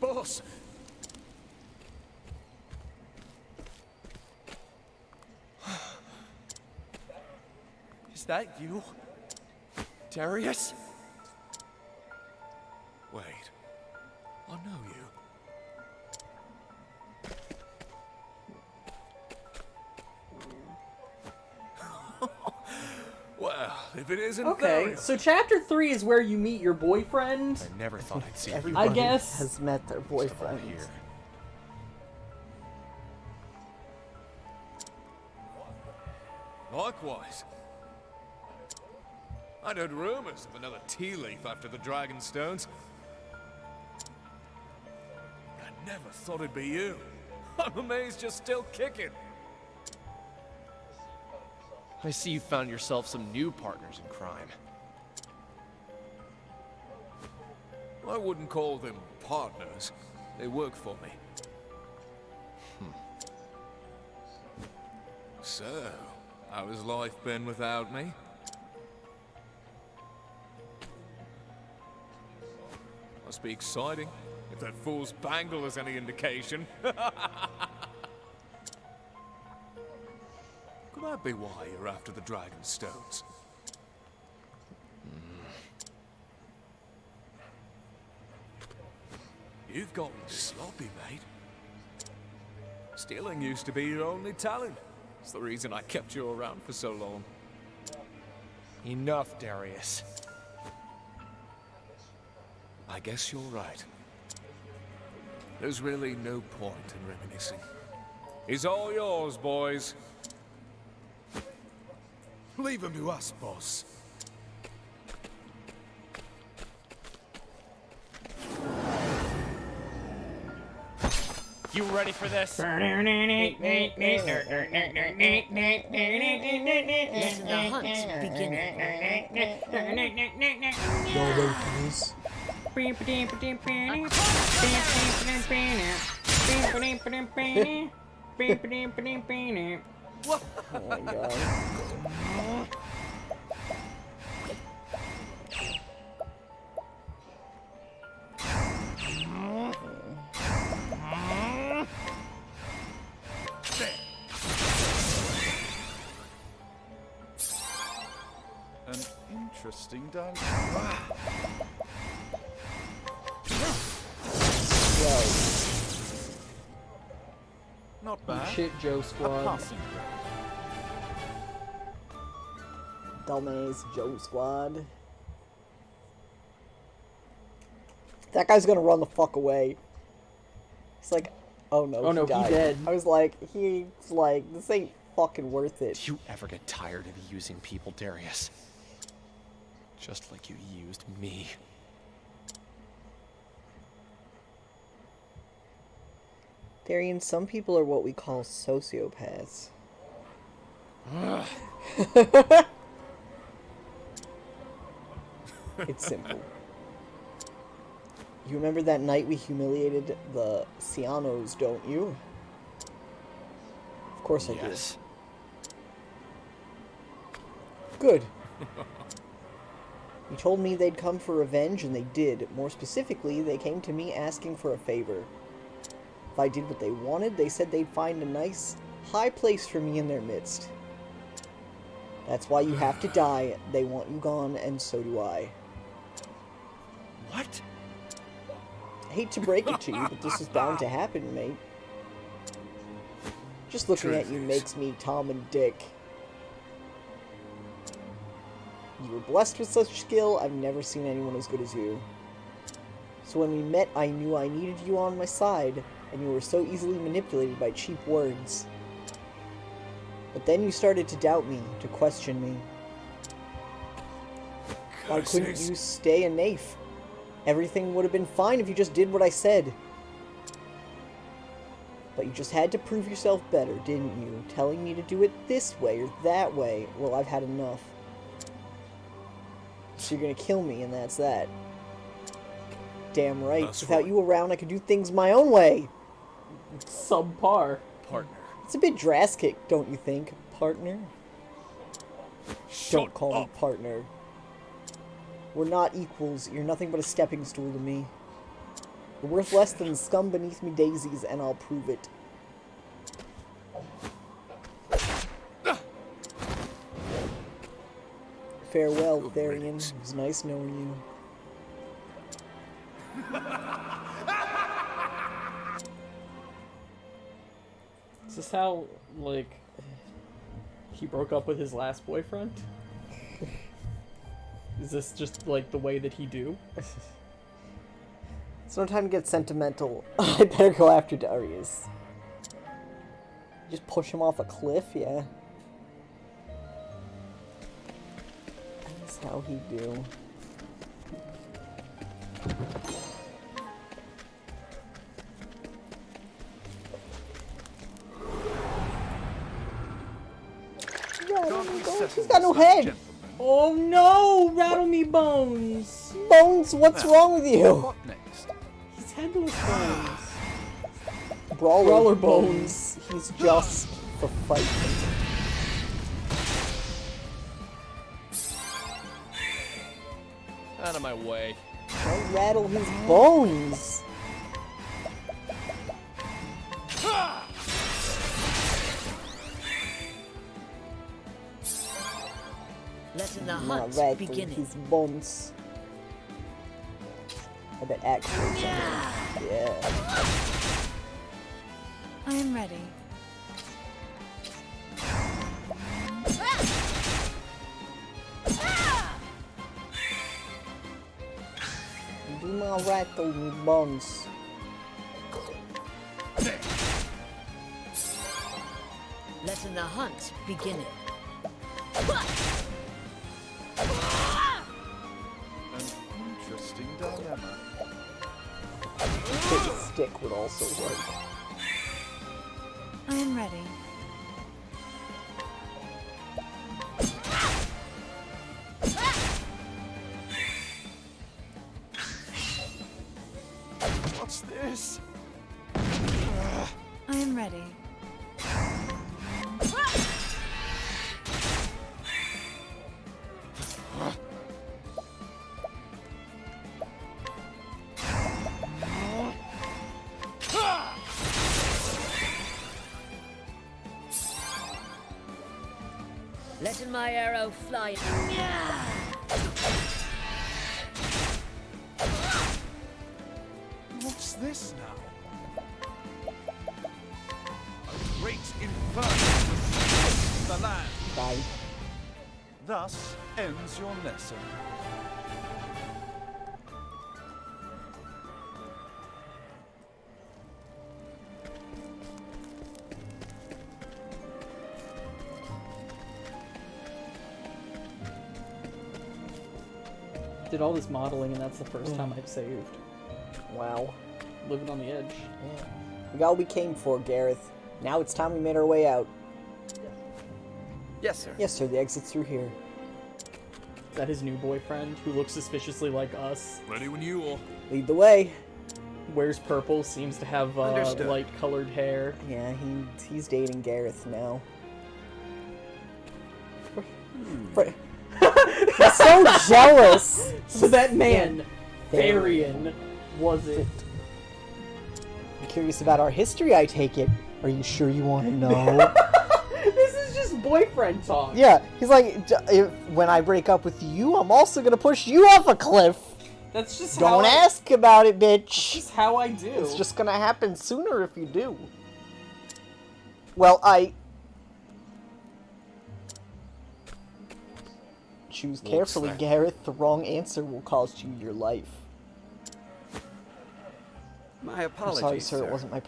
Boss! Is that you? Darius? Wait, I know you. Well, if it isn't Okay, Therion. so chapter 3 is where you meet your boyfriend. I never thought I'd see you. Everybody guess- has met their boyfriend. Here. Likewise. I'd heard rumors of another tea leaf after the Dragon Stones. I never thought it'd be you. I'm amazed you're still kicking. I see you found yourself some new partners in crime. I wouldn't call them partners. They work for me. So, how has life been without me? Must be exciting, if that fool's bangle is any indication. Could that be why you're after the Dragon Stones? You've gotten sloppy, mate. Stealing used to be your only talent. It's the reason I kept you around for so long. Enough, Darius. I guess you're right. There's really no point in reminiscing. He's all yours, boys. Leave him to us, boss. You ready for this? Listen, the hunt's beginning. Y'all ready for this? Oh my god. An interesting dynamic. Yo, Not bad. Shit, Joe A Squad. passing dumbass Joe Squad. That guy's gonna run the fuck away. It's like, oh no, Oh no, he died. dead. I was like, he's like, this ain't fucking worth it. Do you ever get tired of using people, Darius? Just like you used me. Therion, some people are what we call sociopaths. It's simple. You remember that night we humiliated the Cianos, don't you? Of course I do. Yes. Good. You told me they'd come for revenge, and they did. More specifically, they came to me asking for a favor. If I did what they wanted, they said they'd find a nice, high place for me in their midst. That's why you have to die. They want you gone, and so do I. What? I hate to break it to you, but this is bound to happen, mate. Just looking at you Truth is- makes me Tom and Dick. You were blessed with such skill. I've never seen anyone as good as you. So when we met, I knew I needed you on my side, and you were so easily manipulated by cheap words. But then you started to doubt me, to question me. Why couldn't you stay a naif? Everything would have been fine if you just did what I said. But you just had to prove yourself better, didn't you? Telling me to do it this way or that way. Well, I've had enough. So you're gonna kill me, and that's that. Damn right. Without you around, I could do things my own way. Subpar. Partner. It's a bit drastic, don't you think, partner? Don't call me partner. We're not equals. You're nothing but a stepping stool to me. You're worth less than scum beneath me daisies, and I'll prove it. Farewell, Therion. It was nice knowing you. Is this how, like, he broke up with his last boyfriend? Is this just, like, the way that he do? It's no time to get sentimental. I better go after Darius. Just push him off a cliff, yeah. That's how he do. He's got no head! Oh no! Rattle me bones! Bones, what's wrong with you? What next? He's headless bones. Brawler bones. He's just for fighting. Out of my way. Don't rattle his bones. Let the Not hunt rattle begin. his bones. I bet actually. Yeah. I am ready. Do not rattle me bones. Let the hunt begin. An interesting dilemma. Big stick would also work. I am ready. What's this? I am ready. Letting my arrow fly. What's this now? A great inferno will split the land. Died. Thus ends your lesson. Did all this modeling, and that's the first time I've saved. Wow. Living on the edge. Yeah. We got what we came for, Gareth. Now it's time we made our way out. Yes, sir. Yes, sir, the exit's through here. Is that his new boyfriend, who looks suspiciously like us? Ready when you are. Lead the way. Wears purple, seems to have light-colored hair. Yeah, he's dating Gareth now. He's so jealous! So that man, Therion, was it? I'm curious about our history, I take it. Are you sure you want to know? This is just boyfriend talk. Yeah, he's like, when I break up with you, I'm also gonna push you off a cliff. That's just Don't ask about it, bitch. That's how I do. It's just gonna happen sooner if you do. Well, Choose What's carefully, that? Gareth. The wrong answer will cost you your life. My I'm apologies, sorry, sir. It wasn't my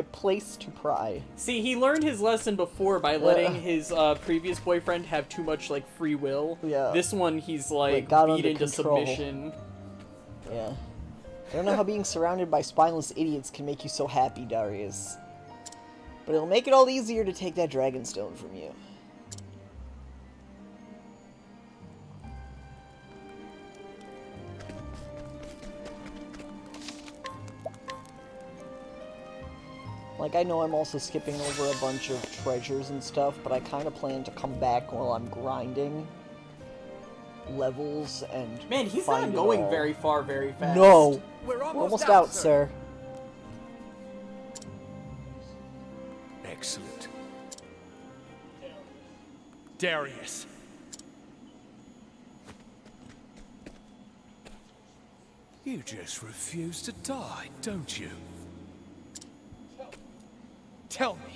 place to pry. See, he learned his lesson before by letting his previous boyfriend have too much, like, free will. Yeah. This one, he's, like, got beat under into control. submission. Yeah. I don't know how being surrounded by spineless idiots can make you so happy, Darius. But it'll make it all easier to take that Dragonstone from you. Like, I know I'm also skipping over a bunch of treasures and stuff, but I kind of plan to come back while I'm grinding levels and Man, he's find not it going all. very far very fast. No! We're We're almost out, sir. Excellent. Darius. You just refuse to die, don't you? Tell me,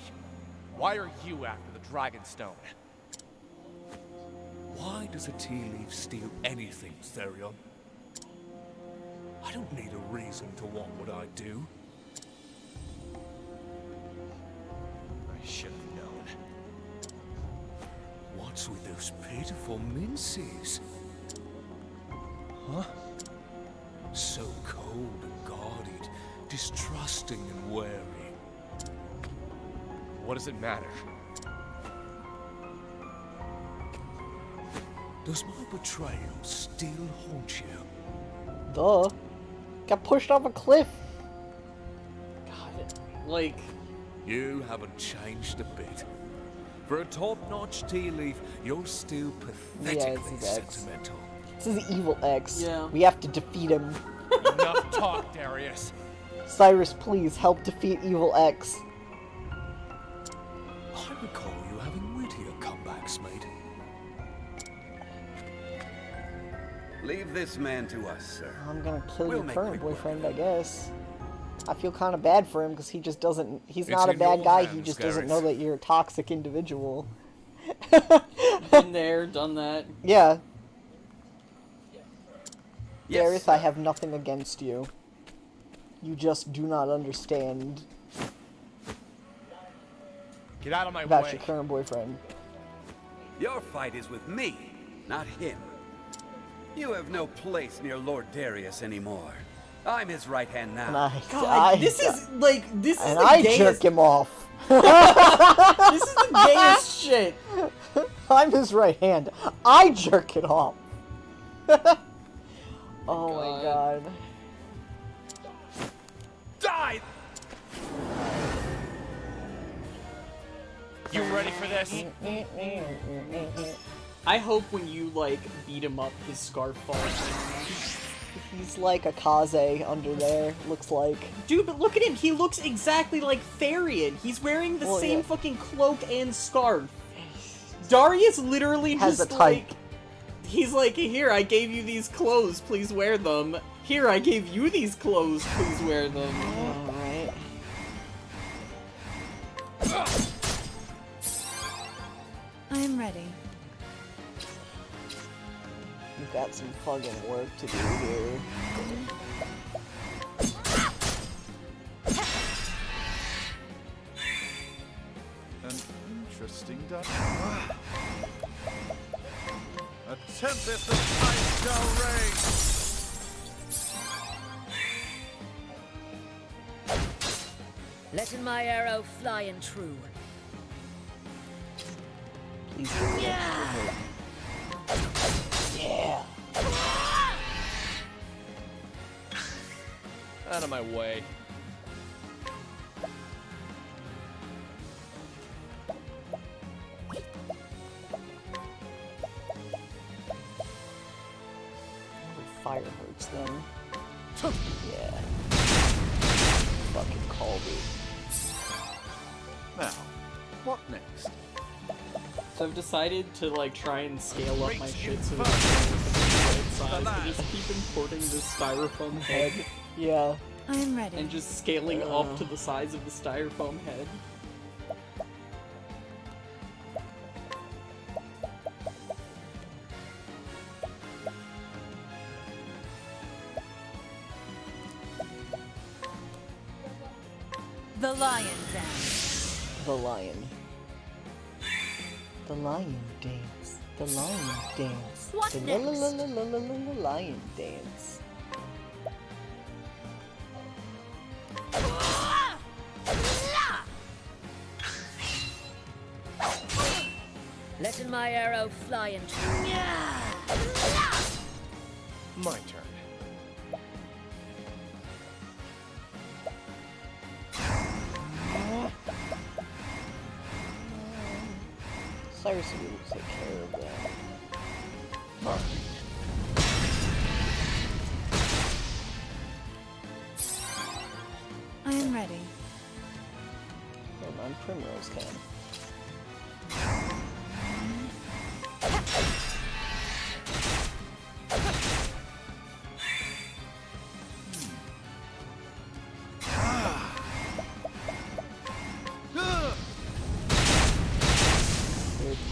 why are you after the Dragonstone? Why does a tea leaf steal anything, Therion? I don't need a reason to want what I do. I should have known. What's with those pitiful minces? Huh? So cold and guarded, distrusting and wary. What does it matter? Does my betrayal still haunt you? Duh. Got pushed off a cliff. God, like... You haven't changed a bit. For a top-notch tea leaf, you're still pathetically his ex. sentimental. This is Evil X. Yeah. We have to defeat him. Enough talk, Darius. Cyrus, please help defeat Evil X. I recall you having wittier comebacks, mate. Leave this man to us, sir. I'm gonna kill We'll your make current quick work boyfriend, of I it. guess. I feel kind of bad for him because he just doesn't. He's It's not a in bad your guy. He hands, just doesn't know Gareth. that you're a toxic individual. Been there, done that. Yeah. Yes, Gareth, sir. I have nothing against you. You just do not understand Get out of my about way. your current boyfriend. Your fight is with me, not him. You have no place near Lord Darius anymore. I'm his right hand now. And God, this is, like, this is and the I gayest... jerk him off. This is the gayest shit. I'm his right hand. I jerk it off. Oh my god. Die! You ready for this? I hope when you, like, beat him up, his scarf falls down. He's like a Kaze under there, looks like. Dude, but look at him. He looks exactly like Therion. He's wearing the Well, same yeah. fucking cloak and scarf. Darius literally Has just a type. like... He's like, here, I gave you these clothes, please wear them. Here, I gave you these clothes, please wear them. Alright. I'm ready. We've got some fucking work to do here. An interesting dialogue. A tempest of ice shall reign. Letting my arrow fly and true. Please give me that. Yeah. Out of my way. Fire hurts them. Yeah. Fucking called it. Now, what next? So I've decided to, like, try and scale up my shit so that it's the right size. I just keep importing this styrofoam head Yeah. I'm ready. and just scaling up to the size of the styrofoam head. The lion dance. The lion. The lion dance. The lion dance. What the next? Lion dance. Letting my arrow fly and My turn. Cyrus will take care of that. I am ready. Never mind, Primrose can.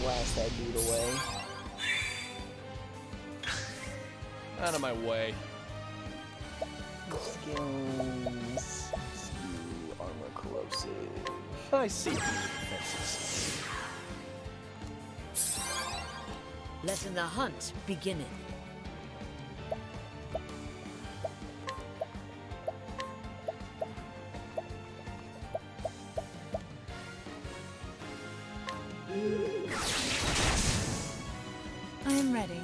Blast that dude away. Out of my way. Skills. Skew, armor corrosive. I see your defenses. Letting the hunt begin. I am ready.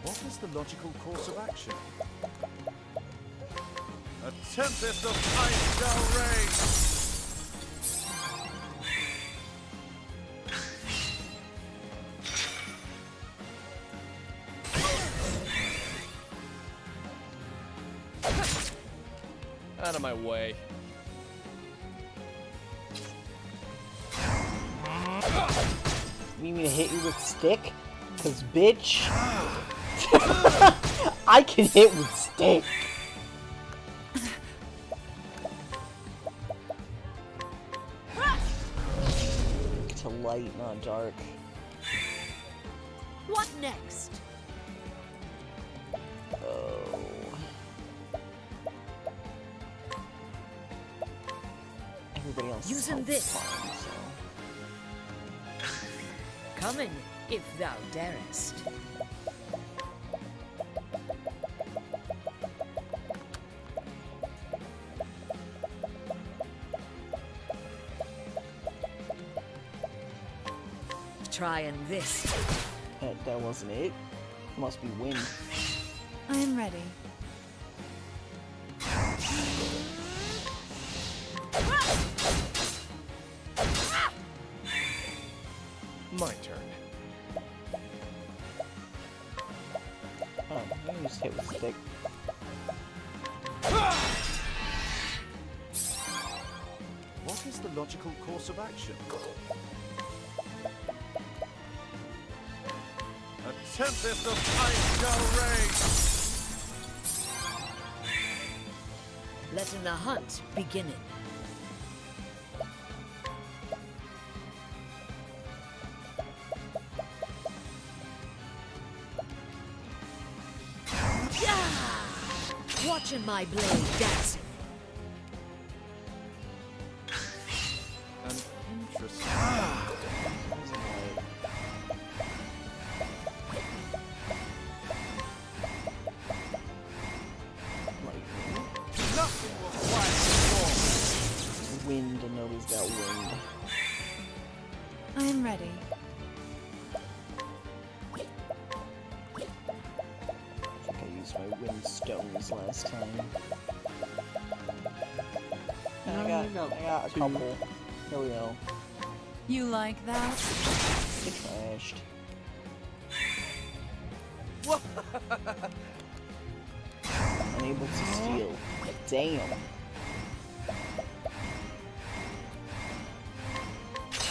What is the logical course of action? A tempest of ice shall rage! Out of my way. You need me to hit you with stick? Cause bitch, I can hit with stick. To light, not dark. What next? Oh. Everybody else Using is this. fine, so. Coming, if thou darest. Trying this. That wasn't it. Must be wind. I am ready. My turn. Oh, maybe just hit with stick. What is the logical course of action? A tempest of ice shall rage! Letting the hunt begin. Watching my blade dancing. An interesting... Nothing will quiet the storm! Wind, and nobody's got wind. I am ready. I think I used my wind stones last time. And I got a couple. Here we go. You like that? Get trashed. Unable to steal. Damn.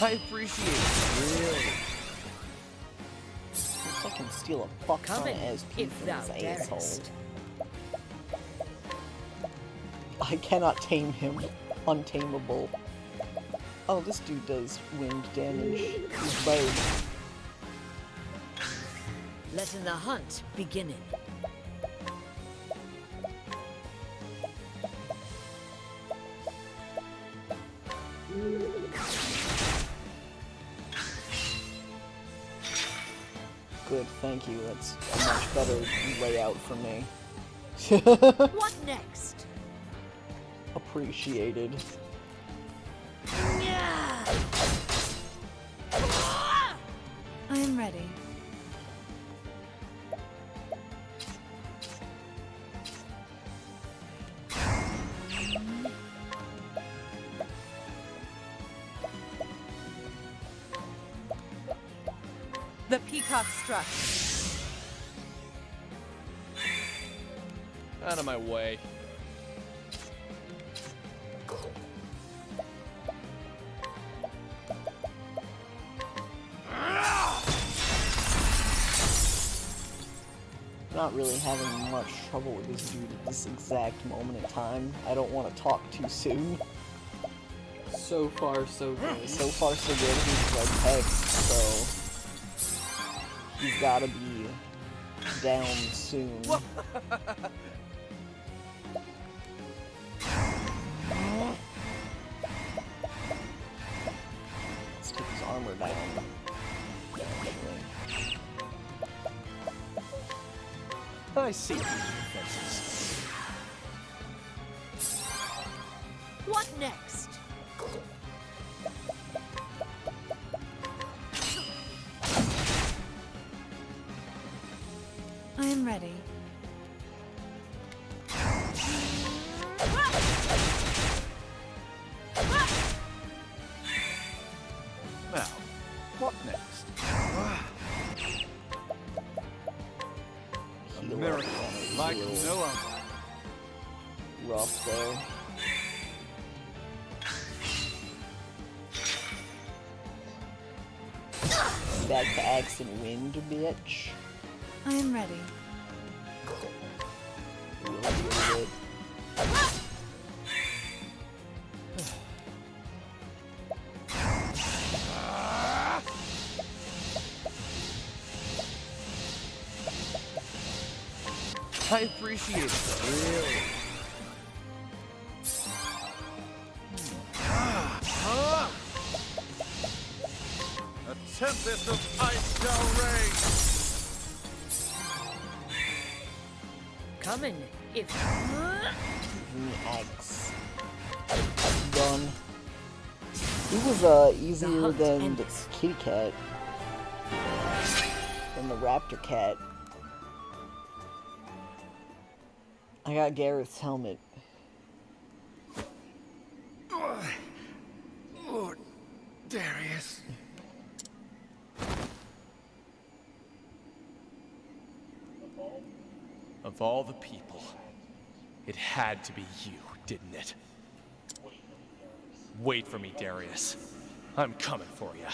I appreciate it. Really. Looks like I can steal a fuck ton of Coming, SP if from thou this asshole. darest. I cannot tame him. Untamable. Oh, this dude does wind damage. He's bird. Letting the hunt beginning. Good, thank you. That's a much better layout for me. What next? Appreciated. I am ready. The peacock struck. Out of my way. Not really having much trouble with this dude at this exact moment in time. I don't want to talk too soon. So far, so good. So far, so good. He's like Hex, so he's gotta be down soon. Let's take his armor down. I see these defenses. What next? I am ready. Now, what next? A miracle like no other. Rough there. Back to axe and wind, bitch. I am ready. Will deal with I appreciate it. Really. A tempest of ice shall rage. Coming. If axe. Done. He was easier hunt than the ends. kitty cat. Than the raptor cat. I got Gareth's helmet. Lord Darius. Of all the people, it had to be you, didn't it? Wait for me, Darius. I'm coming for you.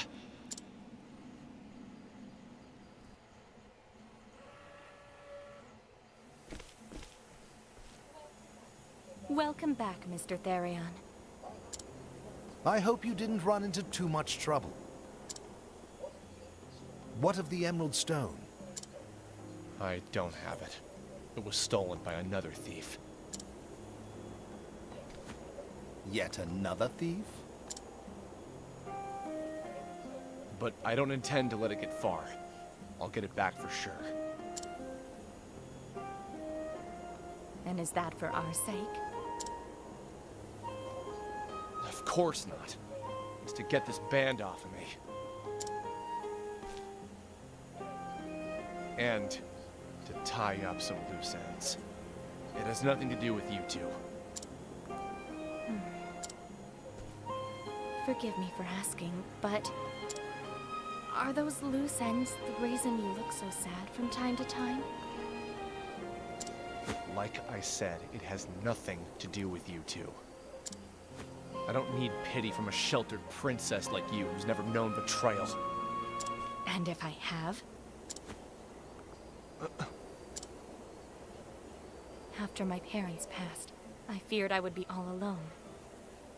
Welcome back, Mr. Therion. I hope you didn't run into too much trouble. What of the Emerald Stone? I don't have it. It was stolen by another thief. Yet another thief? But I don't intend to let it get far. I'll get it back for sure. And is that for our sake? Of course not. It's to get this band off of me. And to tie up some loose ends. It has nothing to do with you two. Forgive me for asking, but are those loose ends the reason you look so sad from time to time? Like I said, it has nothing to do with you two. I don't need pity from a sheltered princess like you who's never known betrayal. And if I have? After my parents passed, I feared I would be all alone.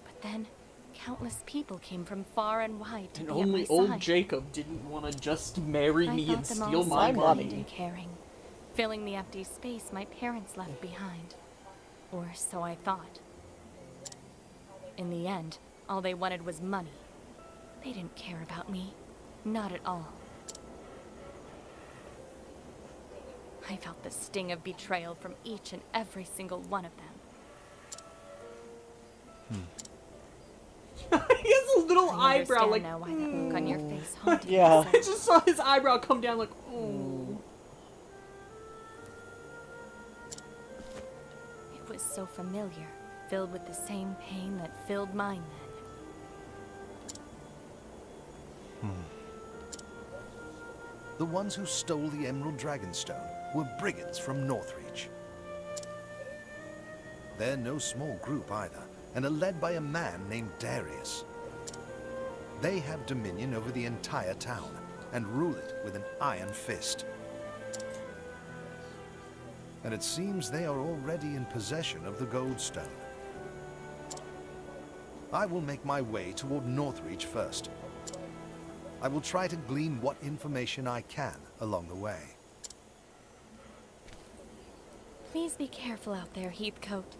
But then, countless people came from far and wide to And be at only my old side. Jacob didn't want to just marry I me thought and them steal all my so kind money. and caring, filling the empty space my parents left behind. Or so I thought. In the end, all they wanted was money. They didn't care about me. Not at all. I felt the sting of betrayal from each and every single one of them. He has a little I eyebrow, understand like. now why that look on your face haunted me Yeah. so. I just saw his eyebrow come down, like, oh. It was so familiar, filled with the same pain that filled mine then. The ones who stole the Emerald Dragonstone were brigands from Northreach. They're no small group either, and are led by a man named Darius. They have dominion over the entire town, and rule it with an iron fist. And it seems they are already in possession of the Goldstone. I will make my way toward Northreach first. I will try to glean what information I can along the way. Please be careful out there, Heathcote.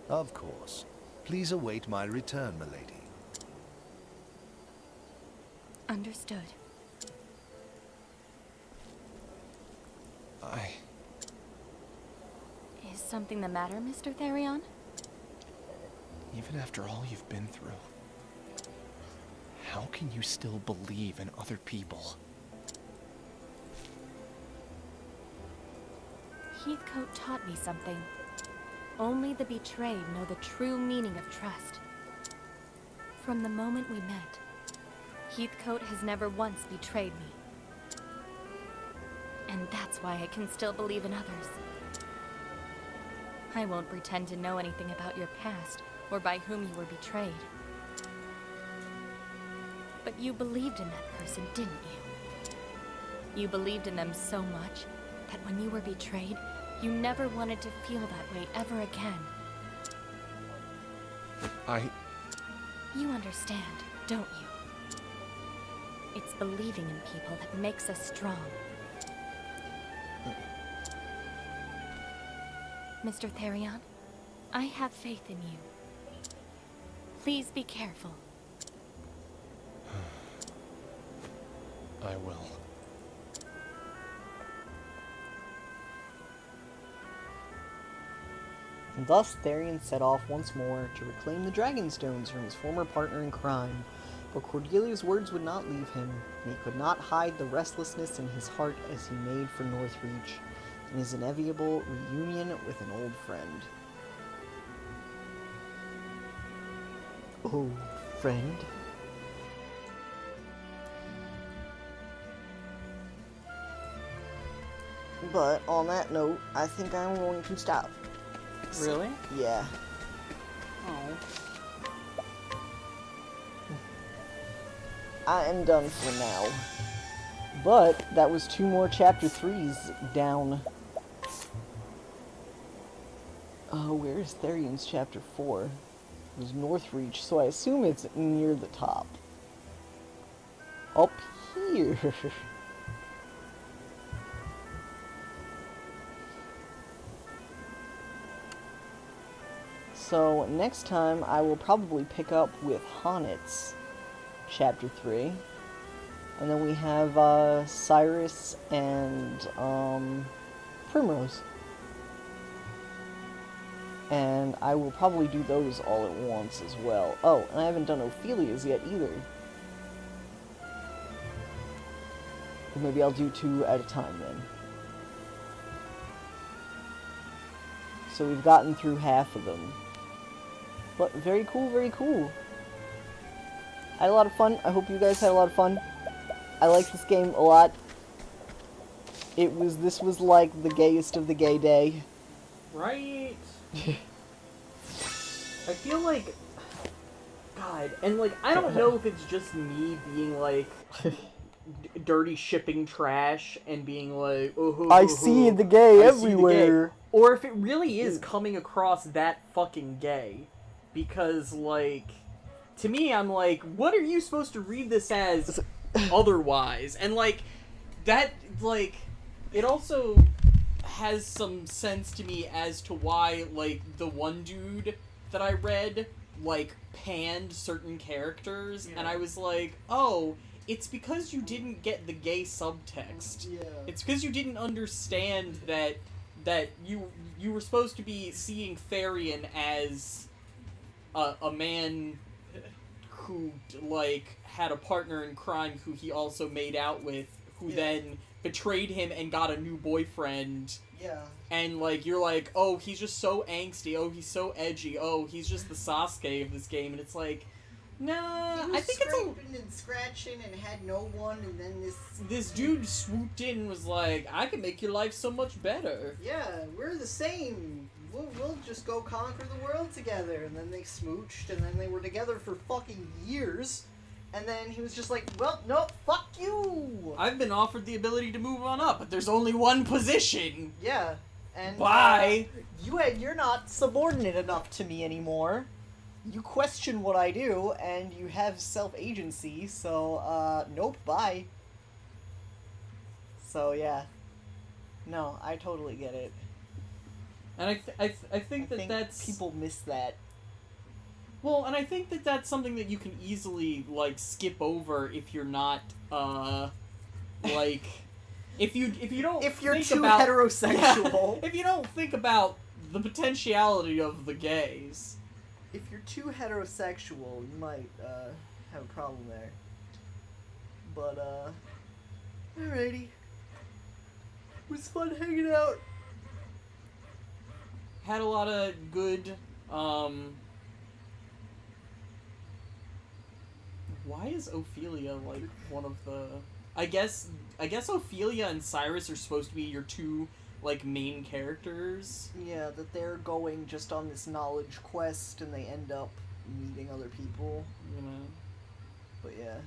Of course. Please await my return, milady. Understood. Is something the matter, Mr. Therion? Even after all you've been through, how can you still believe in other people? Heathcote taught me something. Only the betrayed know the true meaning of trust. From the moment we met, Heathcote has never once betrayed me. And that's why I can still believe in others. I won't pretend to know anything about your past or by whom you were betrayed. But you believed in that person, didn't you? You believed in them so much that when you were betrayed, you never wanted to feel that way ever again. You understand, don't you? It's believing in people that makes us strong. Mr. Therion, I have faith in you. Please be careful. I will. And thus Therion set off once more to reclaim the Dragonstones from his former partner in crime. But Cordelia's words would not leave him, and he could not hide the restlessness in his heart as he made for Northreach, in his inevitable reunion with an old friend. Old friend? But on that note, I think I'm going to stop. Really? Yeah. Oh. I am done for now. But that was 2 more chapter 3s down. Oh, where's Therion's chapter 4? It was Northreach, so I assume it's near the top. Up here. So next time I will probably pick up with Honit's chapter 3. And then we have Cyrus and Primrose. And I will probably do those all at once as well. Oh, and I haven't done Ophelia's yet either. Or maybe I'll do 2 at a time then. So we've gotten through half of them. But very cool, very cool. I had a lot of fun. I hope you guys had a lot of fun. I like this game a lot. This was like the gayest of the gay day. Right? I feel like... God, and like, I don't know if it's just me being like... dirty shipping trash and being like, oh, I see the gay I see the gay. everywhere. Or if it really is coming across that fucking gay. Because, like, to me, I'm like, what are you supposed to read this as otherwise? And, like, that, like, it also has some sense to me as to why, like, the one dude that I read, like, panned certain characters, and I was like, oh, it's because you didn't get the gay subtext. Yeah. It's because you didn't understand that you were supposed to be seeing Therion as a man who, like, had a partner in crime who he also made out with, who then betrayed him and got a new boyfriend. Yeah. And, like, you're like, oh, he's just so angsty, oh, he's so edgy, oh, he's just the Sasuke of this game, and it's like, nah, He was I think it's a... scraping and scratching and had no one, and then This dude swooped in and was like, I can make your life so much better. Yeah, we're the same. We'll just go conquer the world together. And then they smooched, and then they were together for fucking years. And then he was just like, well, no, fuck you! I've been offered the ability to move on up, but there's only one position. Yeah, and... Bye! You're not subordinate enough to me anymore. You question what I do, and you have self-agency, so, nope, bye. So, yeah. No, I totally get it. And I think that's... people miss that. Well, and I think that that's something that you can easily, like, skip over if you're not, like... If you don't If you're think too about, heterosexual. Yeah, if you don't think about the potentiality of the gays. If you're too heterosexual, you might, have a problem there. But, alrighty. It was fun hanging out. Had a lot of good, why is Ophelia, like, one of the... I guess Ophelia and Cyrus are supposed to be your two, like, main characters. Yeah, that they're going just on this knowledge quest and they end up meeting other people. You know? But yeah.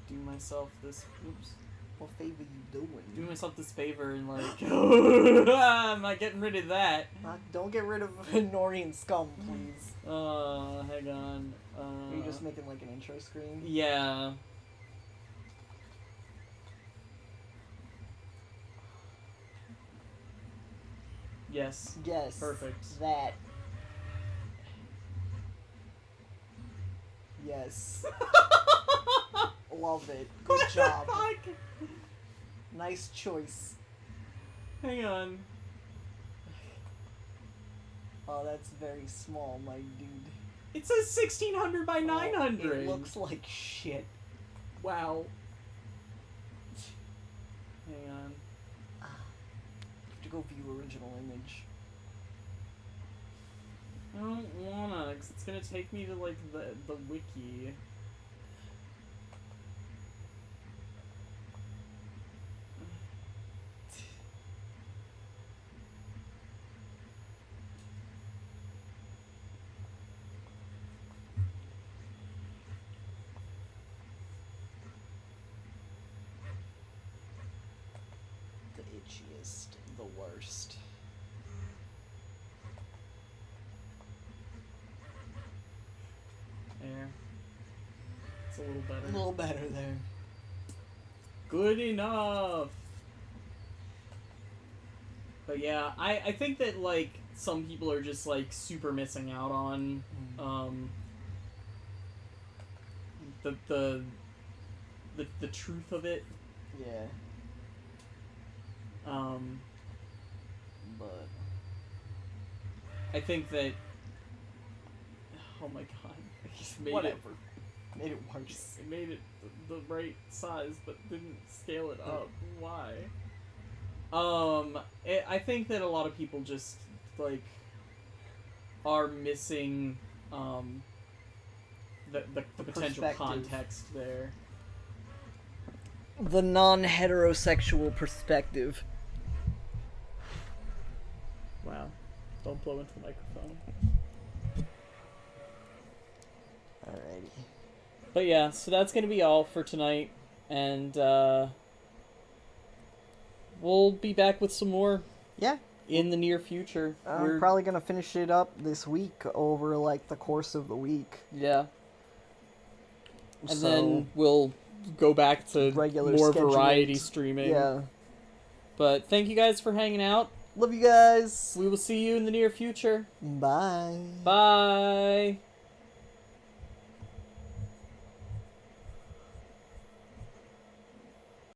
Do myself this... Oops. What favor you doing? Do myself this favor and, like... I'm not getting rid of that. Don't get rid of Norian scum, please. Hang on. Are you just making, like, an intro screen? Yeah. Yes. Yes. Perfect. That. Yes. Love it. Good job. Nice choice. Hang on. Oh, that's very small, my dude. It says 1600 by 900. It looks like shit. Wow. Hang on. You have to go view original image. I don't wanna, cause it's gonna take me to, like, the wiki. The itchiest, the worst. There. It's a little better. A little better there. Good enough! But yeah, I think that, like, some people are just, like, super missing out on, the truth of it. Yeah. But I think that... Oh my god. He's made whatever. It, made it worse. it made it the right size, but didn't scale it up. Why? I think that a lot of people just, like, are missing, the potential context there. The non-heterosexual perspective. Wow. Don't blow into the microphone. Alrighty. But yeah, so that's gonna be all for tonight. And we'll be back with some more. Yeah. In the near future. I'm probably gonna finish it up this week over like the course of the week. Yeah. And So, then we'll go back to regular more scheduled- variety streaming. Yeah. But thank you guys for hanging out. Love you guys. We will see you in the near future. Bye. Bye.